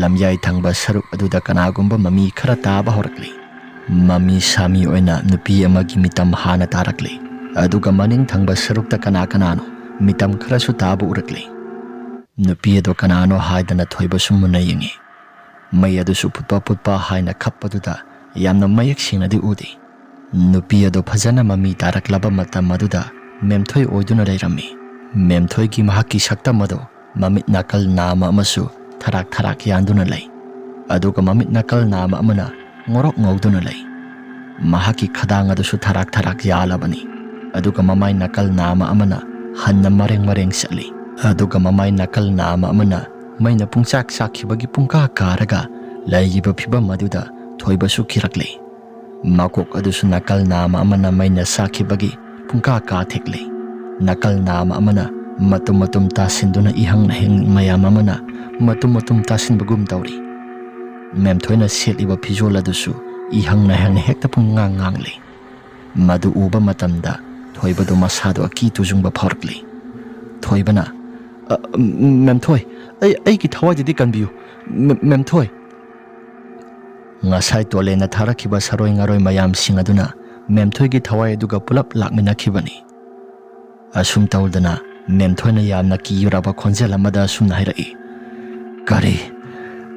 ꯂꯝꯌꯥꯏ ꯊꯪꯕ ꯁꯔꯨꯛ ꯑꯗꯨꯗ ꯀꯅꯥꯒꯨꯝꯕ ꯃꯃꯤ ꯈꯔ ꯇꯥꯕ ꯍꯧꯔꯛꯂꯤ ꯃꯃꯤ ꯁꯥꯃꯤ ꯑꯣꯏꯅ ꯅꯨꯄꯤ ꯑꯃꯒꯤ ꯃꯤꯇꯝ ꯍꯥꯟꯅ ꯇꯥꯔꯛꯂꯤ ꯑꯗꯨꯒ ꯃꯅꯤꯡ ꯊꯪꯕ ꯁꯔꯨꯛꯇ kanaano mitam kharasu tabu urakli nupi ado kanano haidana thoibasu munna yengi mai adusu putpa haina khappaduda yamna mayak sinadi udi nupi ado phajana mami taraklaba matam maduda memthoi oiduna leirami memthoi gi mahaki sakta mado mamit nakal nama amasu tharak yanduna lei aduga mamit nakal nama amana ngorok ngawduna lei mahaki khadang adusu tharak yalabani aduga mamai nakal nama amana hanna mareng sali aduga mamai nakal nama amana maina pungsak sakhibagi pungka karaga laiba phiba maduda thoibasu khirakle makok adusu nakal nama amana maina sakhibagi pungka ka thekle nakal nama amana matum tasinduna ihang na heng mayam amana matum tasinbagum tawri memthoina seliba phijol adusu ihangna hangna hekta pungang ngangli. Madu uba matamda thoibadu masado aki tujungba phorkli. Thoibana Mem Thoi, ai ki thawai di kanbiu. Mem Thoi. Ngasai tole na tharakiba saroi ngaroi mayam singaduna Mem Thoi gi thawai aduga pulap lakminakhibani. Asum tawdana Mem Thoi na yamna ki yuraba khonjel amada asumna hairai. Kari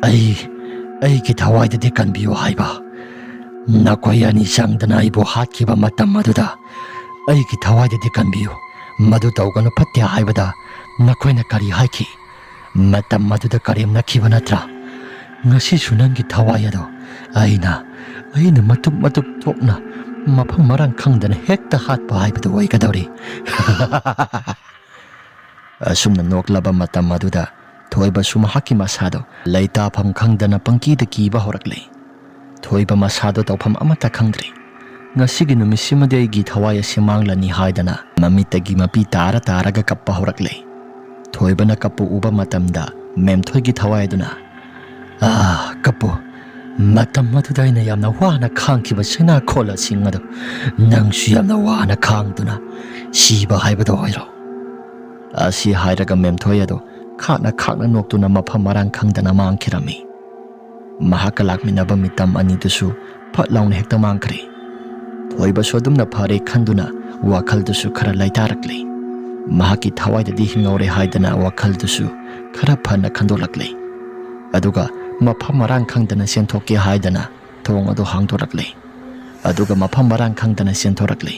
ai ki thawai di kanbiu haiba. Nakoi ani sangdana ibo hatkiba matam maduda ai ki thawai di kanbiu. Madu tawganu phatya haibada nakoina kari haiki matam maduda karim nakhiba natra ngasi sunangi thawai ado aina matuk thokna mafang marang khangdana hekta hatpa haibada oigadori asumna noklaba matam maduda thoiba suma haki masado laita pham khangdana pangki da kiba horakle thoiba masado tawpham amata khangdri ngasigi numisimade gi thawai asimangla ni haidana mamitagi mapi taraga kappa horakle thoibana kapu uba matamda Mem Thoi gi thawai duna kapu matam maduda ina yamna wana khangkiba sina khola singado nangsu yamna wana khangduna siba haibado oiro asi hairaga Mem Thoi ado khakna noktuna mafam marang khangdana mangkhirami mahaka lakminaba mitam ani dusu phatlauna hekta mangkhri thoiba sodumna phare khanduna wakhal dusu khara laitarakle mahaki thawai da hingaure haidana wakhal dusu khara phana khandolakle aduga mafam marang khangdana senthokke haidana thong adu hangdorakle aduga mafam marang khangdana senthorakle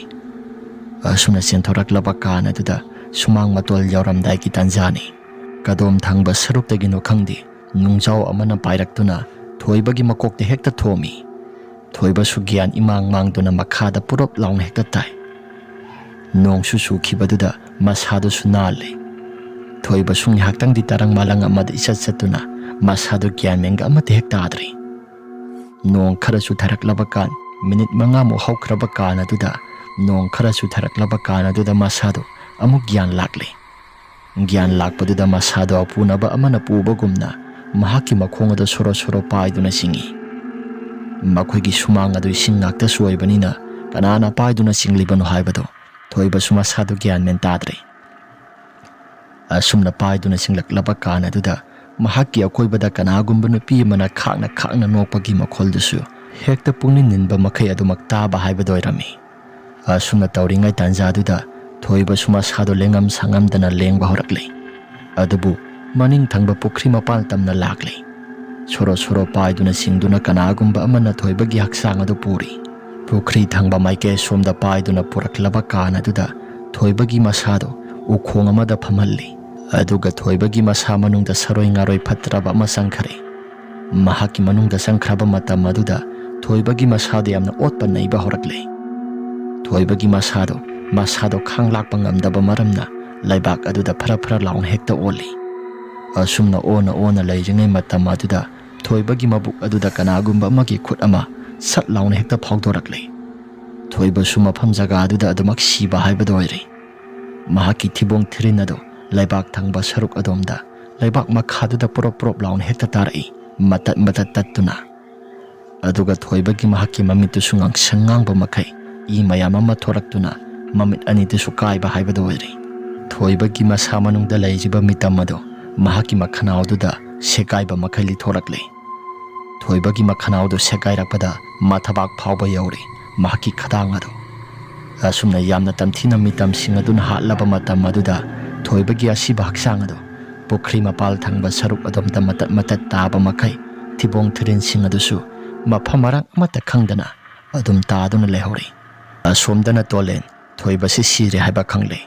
asuna senthoraklaba kana duda sumang matol yauramdai ki tanjani kadom thangba saruptagi no khangdi nungjaw amana pairaktuna thoibagi makokte hekta thomi thoiba sugyan imang mangduna makhada purop laung hekta tai nong su khibaduda masado sunale thoiba sung haktang di tarang malang amad isat satuna masado gyan menga amate hekta adri nong khara su tharak labakan minute manga mo haukraba kana duda nong khara su tharak labakan duda masado amu gyan lakle gyan lakpaduda masado apunaba amana pubagumna mahaki makhonga soro paiduna singi makhoi gi sumang adu sing ngakta suoibanina kanana paiduna singlibano haibado thoiba suma sadu gyan men tadre asumna paiduna singlaklaba kana duda mahaki akoibada kanagumba nupi mana khakna nokpagi makholdusu hekta pungnin ninba makhai adumak taba haibadoirami asumna tawringai tanja duda thoiba suma sadu lengam sangamdana lengba horakle adubu maning thangba pukri mapal tamna lakle soro paiduna singduna kanagumba amana thoibagi haksang adu puri pukri thangba maike somda paiduna puraklaba kana duda thoibagi masado ukhong amada phamalli aduga thoibagi masa manungda saroi ngaroi phatraba ama sangkhare mahaki manungda sangkhraba matam maduda thoibagi masado yamna otpa naiba horakle thoibagi masado khanglakpa ngamdaba maramna laibak aduda phara laung hekta oli asumna ona leiringai matam aduda thoibagi mabuk aduda kanagumba amagi khut ama sat launa hekta phawdorakle thoiba suma pham jaga aduda adumak siba haibadoire mahaki thibong thirinado laibak thangba saruk adomda laibak makhaduda prop launa hekta tarai matat tattuna aduga thoibagi mahaki mamitu sungang sangangba makai I mayam ama thoraktuna mamit ani tu sukaiba haibadoire thoibagi masa manungda leijiba mitamado mahaki makhanaududa sekaiba makhali thorakle thoibagi makhanaudu sekairakpada mathabak phawba yauri mahaki khadangado asumna yamna tamthina mitam singadun hatlaba matam maduda thoibagi asiba haksangado pukri mapal thangba saruk adomta matat taba makai thibong thirin singadusu maphamarang amata khangdana adum taaduna lehori asomdana tolen thoibasi sire haiba khangle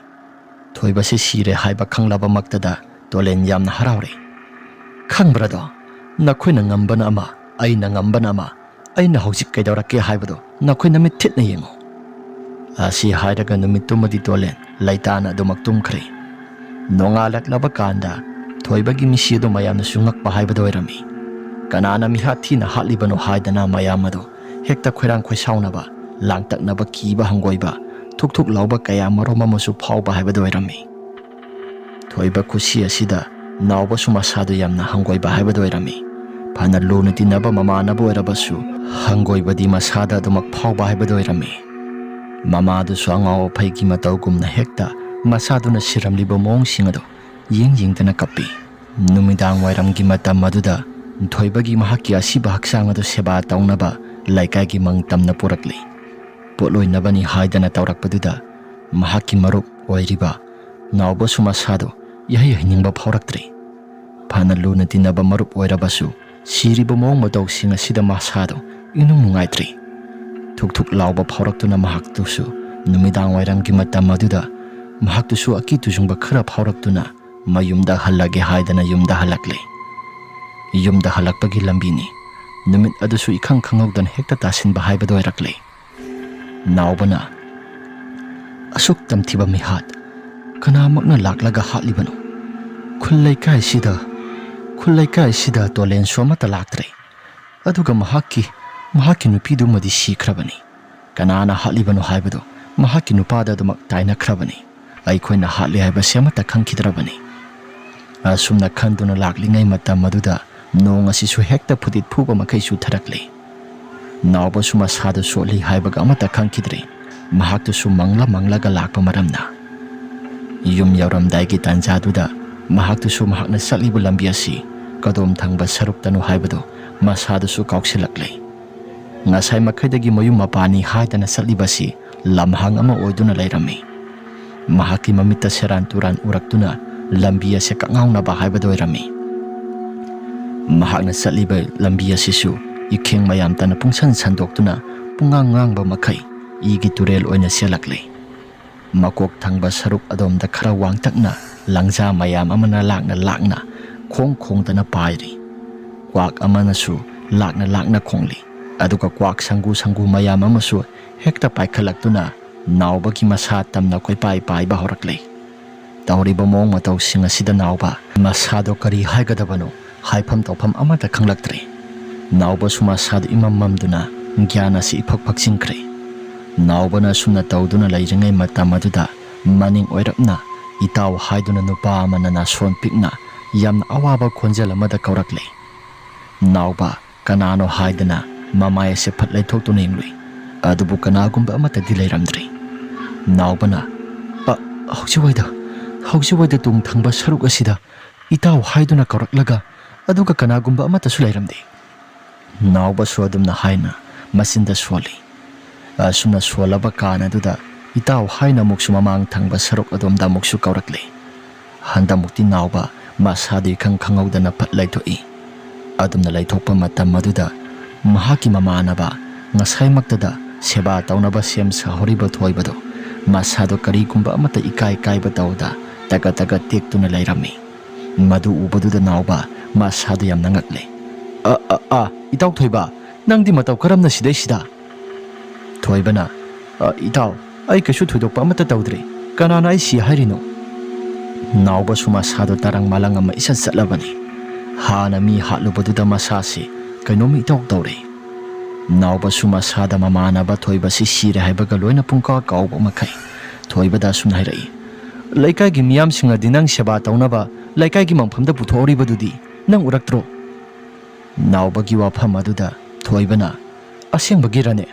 thoibasi sire haiba khanglaba maktada tolen yamna haraure khangbrado nakhoina ngambana ama aina ngambana ama aina hojik kaidorake haibado nakhoina mit thitna yengo asi hairaga numittumadi tolen laitana dumak tumkhre nongalak laba kanda thoibagi misido mayamna sungakpa haibado irami kanana mihathina hatlibano haidana mayamado hekta khoirang khoisaunaba langtaknaba kiba hangoiba thuk lauba kaya maroma masu phawba haibado irami thoiba khusi asida nauba sumasadu yamna hangoiba haibado irami phana luna tinaba mamana boirabasu Hangoibadi masada adumak phawba haibado oirami. Mamadusu angao phaigi matawgumna hekta masaduna siramliba mawngsing ado yengdana kapi. Numidang wairamgi matam aduda thoibagi mahaki asiba haksang ado seba taunaba laikagi mangtamna purakli. Potloinabani haidana tawrakpaduda mahaki marup oiriba naubasu masado yahiningba phawraktri. Phana luna tinaba marup oirabasu siriba mawng matawsing asida masado inung nungaitri. Thuk lauba phawraktuna mahaktusu numidang wairamgi matam aduda mahaktusu akitujungba khara phawraktuna mayumda halage haidana yumda halakle. Yumda halakpagi lambini numit adusu ikhang khangawdan hekta tasinba haibado oirakle. Naubana asuk tamthiba mihat kanamakna laklaga hatlibano. Khulaikai sida tolen somata laktre. Aduga mahaki nupidu madi sikhrabani. Kanana hatlibano haibado mahaki nupada adumak tainakhrabani. Aikhoina hatli haiba semata khangkidrabani. Asumna khanduna laklingai matam maduda nong asisu hekta phudit phuba makhaisu tharakle. Nauba suma sadu soli haibaga amata khangkidre. Mahaktusu manglaga lakpa maramna. Yum yauramdaigi tanjaduda mahaktusu mahakna satlibu lambi asi kadom thangba saruptanu haibado masadusu kauksilakle. Ngasai makhaidagi mayum mapani haidana satlibasi lamhang ama oiduna lairami. Mahaki mamita seran turan uraktuna lambi ase kangawnaba haibado oirami. Mahakna satliba lambi asisu ikheng mayam tana pungsan sandoktuna pungangrangba makai igi turel oina selakle. Makok thangba saruk adomda khara wangtakna langja mayam amana lakna khong tana pairi. Kwak amanasu lakna khongli. Aduka kwak sangu mayam amasu hekta paikalaktuna naubagi masa tamna koi pai bahorakle. Tauriba mong matawsing asida nauba masado kari haigadabano haifam tawfam amata khanglaktre. Nauba sumasado imamamduna gyana si ipakpaksingkre. Naubana sumna tawduna lairingai matam aduda maning oirapna itaw haiduna nupa amana nason pikna yamna awaba khonjel amada kaurakle. Nauba kanano haidana mamaya se phatlai thoktuna inglui adubu kanagumba amata dilairamdri. Naubana hausiwaida tung thangba saruk asida itaw haiduna kauraklaga aduga kanagumba amata sulairamde. Nauba suadumna haina masinda swali. Asumna swalaba kana duda itaw haina muksu mamang thangba saruk adomda muksu kaurakle. Handa mukti nauba masadi khangawdana phatlai thoi. Adumna laithokpa matam maduda mahaki mamanaba ngasai maktada seba taunaba sem sahoriba thoibado masado karigumba amata ikai batawda taga tektuna lairami. Madu ubaduda nauba masado yam nangakle. Itaw thoiba nangdi mataw karamna sida thoibana itaw ai kasu thoidokpa amata tawdre kanana ai si hairino. Nauba suma sado tarang malang ama isa satlabani. Hana mi hatlubaduda masasi kainomi itaw tawre. Nauba suma sada mamana ba thoiba si sire haibaga loina pungka kauba makai. Thoibada sumna hairai. Laikai gi miyam singa dinang seba tawnaba laikai gi mangphamda puthoribadudi nang uraktro. Nauba gi wafam aduda thoibana asengbagirane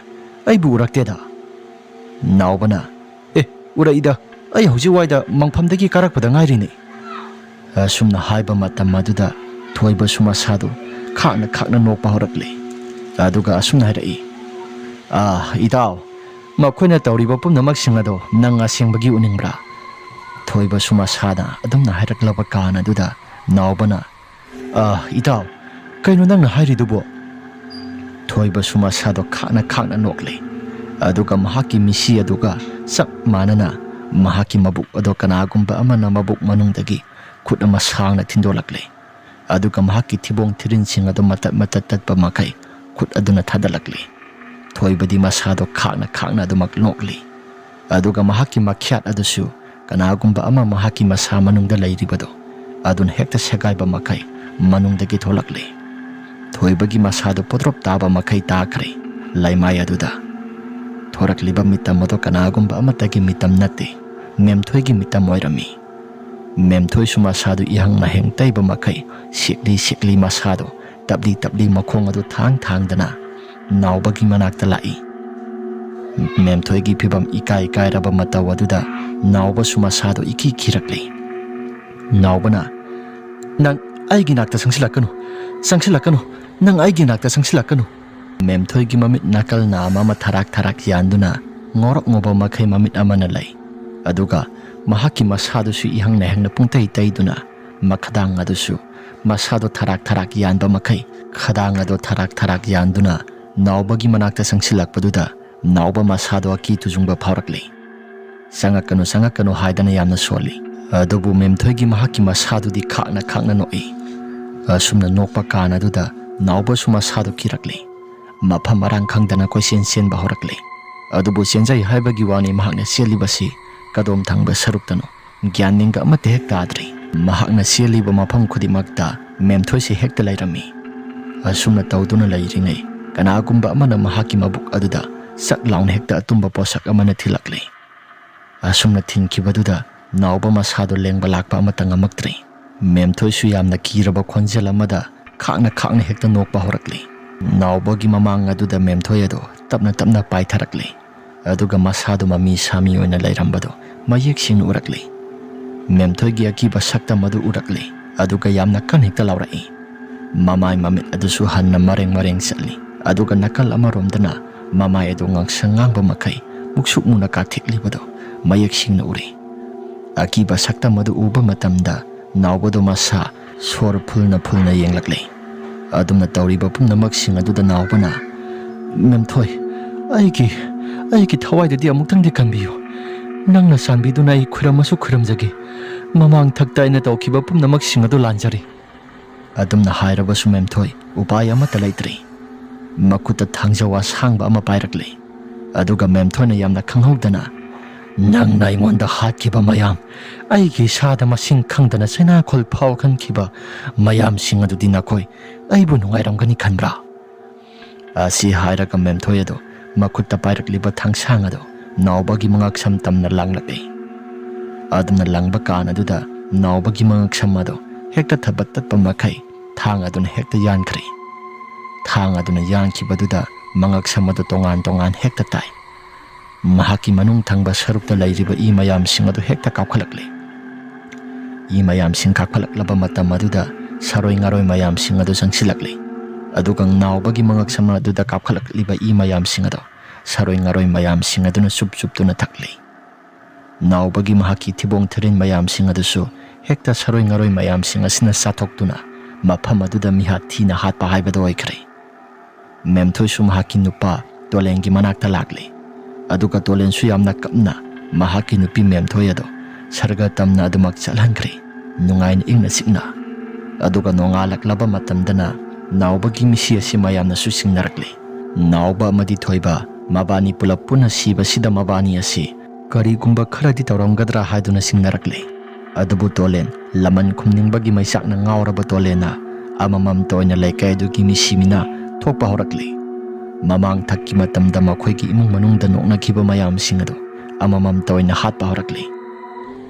aibu urakteda. Naubana uraida ai haujiwaida mangphamdagi karakpada ngairine. Asumna haiba matam aduda thoiba suma sadu khakna nokpa horakle. Aduga asumna hairai. Itaw makhoina tawriba pumnamak singado nang asengbagi uningbra. Thoiba suma sada adumna hairaklaba kana duda naubana itaw kaino nangna hairidubo. Thoiba suma sado khakna nokle. Aduga mahaki misi aduga sak manana mahaki mabuk ado kanagumba amana mabuk manungdagi khut ama sangna thindolakle. Aduga mahaki thibong thirinsing ado matat tatpa makai khut aduna thadalakle. Thoibadi masado khakna adumak nokli. Aduga mahaki makhyat adusu kanagumba ama mahaki masa manungda lairibado adun hekta segaiba makai manungdagi tholakle. Thoibagi masado podrop taba makai takre laimai aduda. Thorakliba mitam ado kanagumba amatagi mitam nate memthoigi mitam oirami. Memthoi suma sadu ihang na heng taiba makai sikli masado tabli makhong ado thang dana naubagi manakta lai. Memthoigi phibam ikai kairaba mataw aduda nauba sumasado iki kirakli. Naubana, nang aigi nakta sangsilakanu, nang aigi nakta sangsilakanu. Memthoigi mamit nakal na ama tharak yanduna ngorok ngoba makai mamit amana lai. Aduga mahaki masado su ihang nehang na pungtay tayduna makadang adusu masado tharak yanba makai khadang ado tharak yanduna naubagi manakta sangsilakpaduda nauba masado aki tujungba phaurakli. Sangakano haidana yamna soli. Adubu memthoigi mahaki masado di khakna noi. Asumna nokpa kana duda nauba su masado kirakli. Mafam marang khangdana koisen bahorakli. Adubu senjai haibagi wani mahakna selibasi kadom thangba saruktano gyanninga amate hek tadri. Mahakna seliba mafam khudimakta memthoi se hekta lairami. Asumna tawduna lairingai kanagumba amana mahaki mabuk aduda sak laun hekta atumba posak amana thilakli. Asumna thinkibaduda nauba masado lengba lakpa amata ngamaktri. Memthoi su yamna kiraba khonjel amada khakna hekta nokpa horakli. Naubagi mamang aduda memthoi ado tapna paitharakli. Aduga masado mami sami oina lairambado mayek sing urakli. Memthoi gi akiba sakta madu urakli. Aduga yamna kan hekta laurai. Mamai mamit adusu hanna mareng satli. Aduga nakal amaromdana mamai ado ngangsangang makai muksuk muna kathikli bado mayek sing na uri. Akiba sakta madu uba matamda naubado masa sor phulna yenglakli. Adumna tawriba pumnamak sing aduda naubana memthoi aiki thawaidadi amuktangdi kanbiyo. Nangna sanbiduna ai khuramasu khuramjage. Mamang thakta aina tawkiba pumnamak sing adu lanjari. Adumna hairabasu memthoi upai amata laitri. Makuta thangjawa sangba ama pairakli. Aduga memthoina yamna khanghaudana nangna imonda hatkiba mayam aigi sada masing khangdana sena khol phau khankiba mayam sing adudi nakoi aibu nungairamgani khanbra. Asi hairaga memthoi ado makutta pairakliba thangsang ado naubagi mangaksam tamna langlakli. Adumna langba kan aduda naubagi mangaksam ado hekta thabat tatpa makai thang aduna hekta yankri. Thang aduna yankibaduda mangaksam ado tongan hekta tai. Mahaki manung thangba sarukta lairiba I mayam sing ado hekta kaukhalakli. I mayam sing kaukalaklaba matam aduda saroi ngaroi mayam sing ado sangsilakli. Adugang naubagi mangaksam aduda kaukhalakliba I mayam sing ado saroi ngaroi mayam sing aduna suptuna thakli. Naubagi mahaki thibong therin mayam sing adusu hekta saroi ngaroi mayam sing asina sathoktuna mafam aduda miha thina hatpa haibado oikre. Memthoi su mahaki nupa tolengi manakta lakli. Aduga tolen su yamna kapna mahaki nupi memthoi ado sarga tamna adumak chalhankri nungain ingna sikna. Aduga nongalaklaba matamdana naubagi misi asi mayamna su singnarakli. Nauba amadi thoiba mabani pulap puna siba sida mabani asi karigumba kharadi tawramgadra haiduna singnarakli. Adubu tolen laman khumningbagi maisakna ngauraba tolena amamam toina laikaidugi misimina thokpa horakli. Mamang thakki matamda makhoigi imung manungda noknakiba mayam sing ado amamam toina hatpa horakli.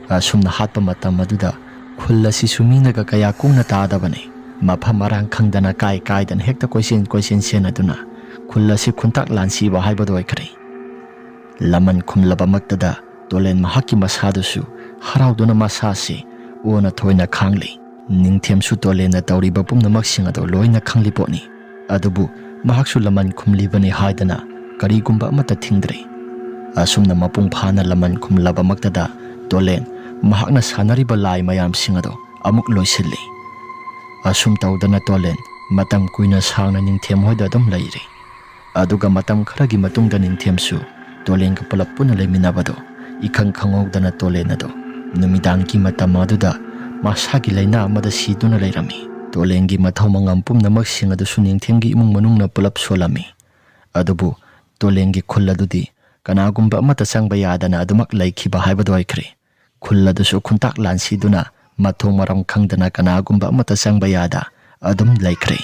Asumna hatpa matam aduda khulla si suminaga kaya kungna taadabane. Mafam marang khangdana kai dan hekta koisen sen aduna khulla si khuntak lansi ba haibado oikre. Laman khumlaba maktada tolen mahaki masadusu harauduna masasi ona thoina khangli. Ningthem su tolena tawriba pumnamak sing ado loina khangli poni. Adubu mahaksu laman khumlibani haidana karigumba amata thingdre. Asumna mapung phana laman khumlaba maktada tolen mahakna sanariba lai mayam sing ado amuk loisilli. Asum tawdana tolen matam kuina sangna ningthem hoida dum lairi. Aduga matam kharagi matungda ningthem su tolen ka pulap puna leiminabado ikhang khangogdana tolen ado numidangki matam aduda masagi laina amada siduna leirami. Tolengi mathau mangam pumnamak sing adu suningthenggi imung manungna pulap solami. Adubu tolengi khuladudi kanagumba amata sangba yadana adumak laikhiba haibado oikre. Khulladusu khuntak lansiduna mathong maram khangdana kanagumba amata sangba yada adum laikre.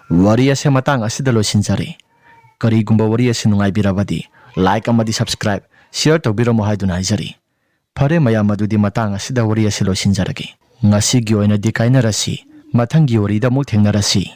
Wari ase matang asida losinjari. Karigumba wari ase nungaibirabadi like amadi subscribe share tawbiramo haiduna haijari. Phare mayam adudi matang asida wari ase losinjaragi. Ngasi gi oina di kainarasi mathangi orida muk thengnarasi.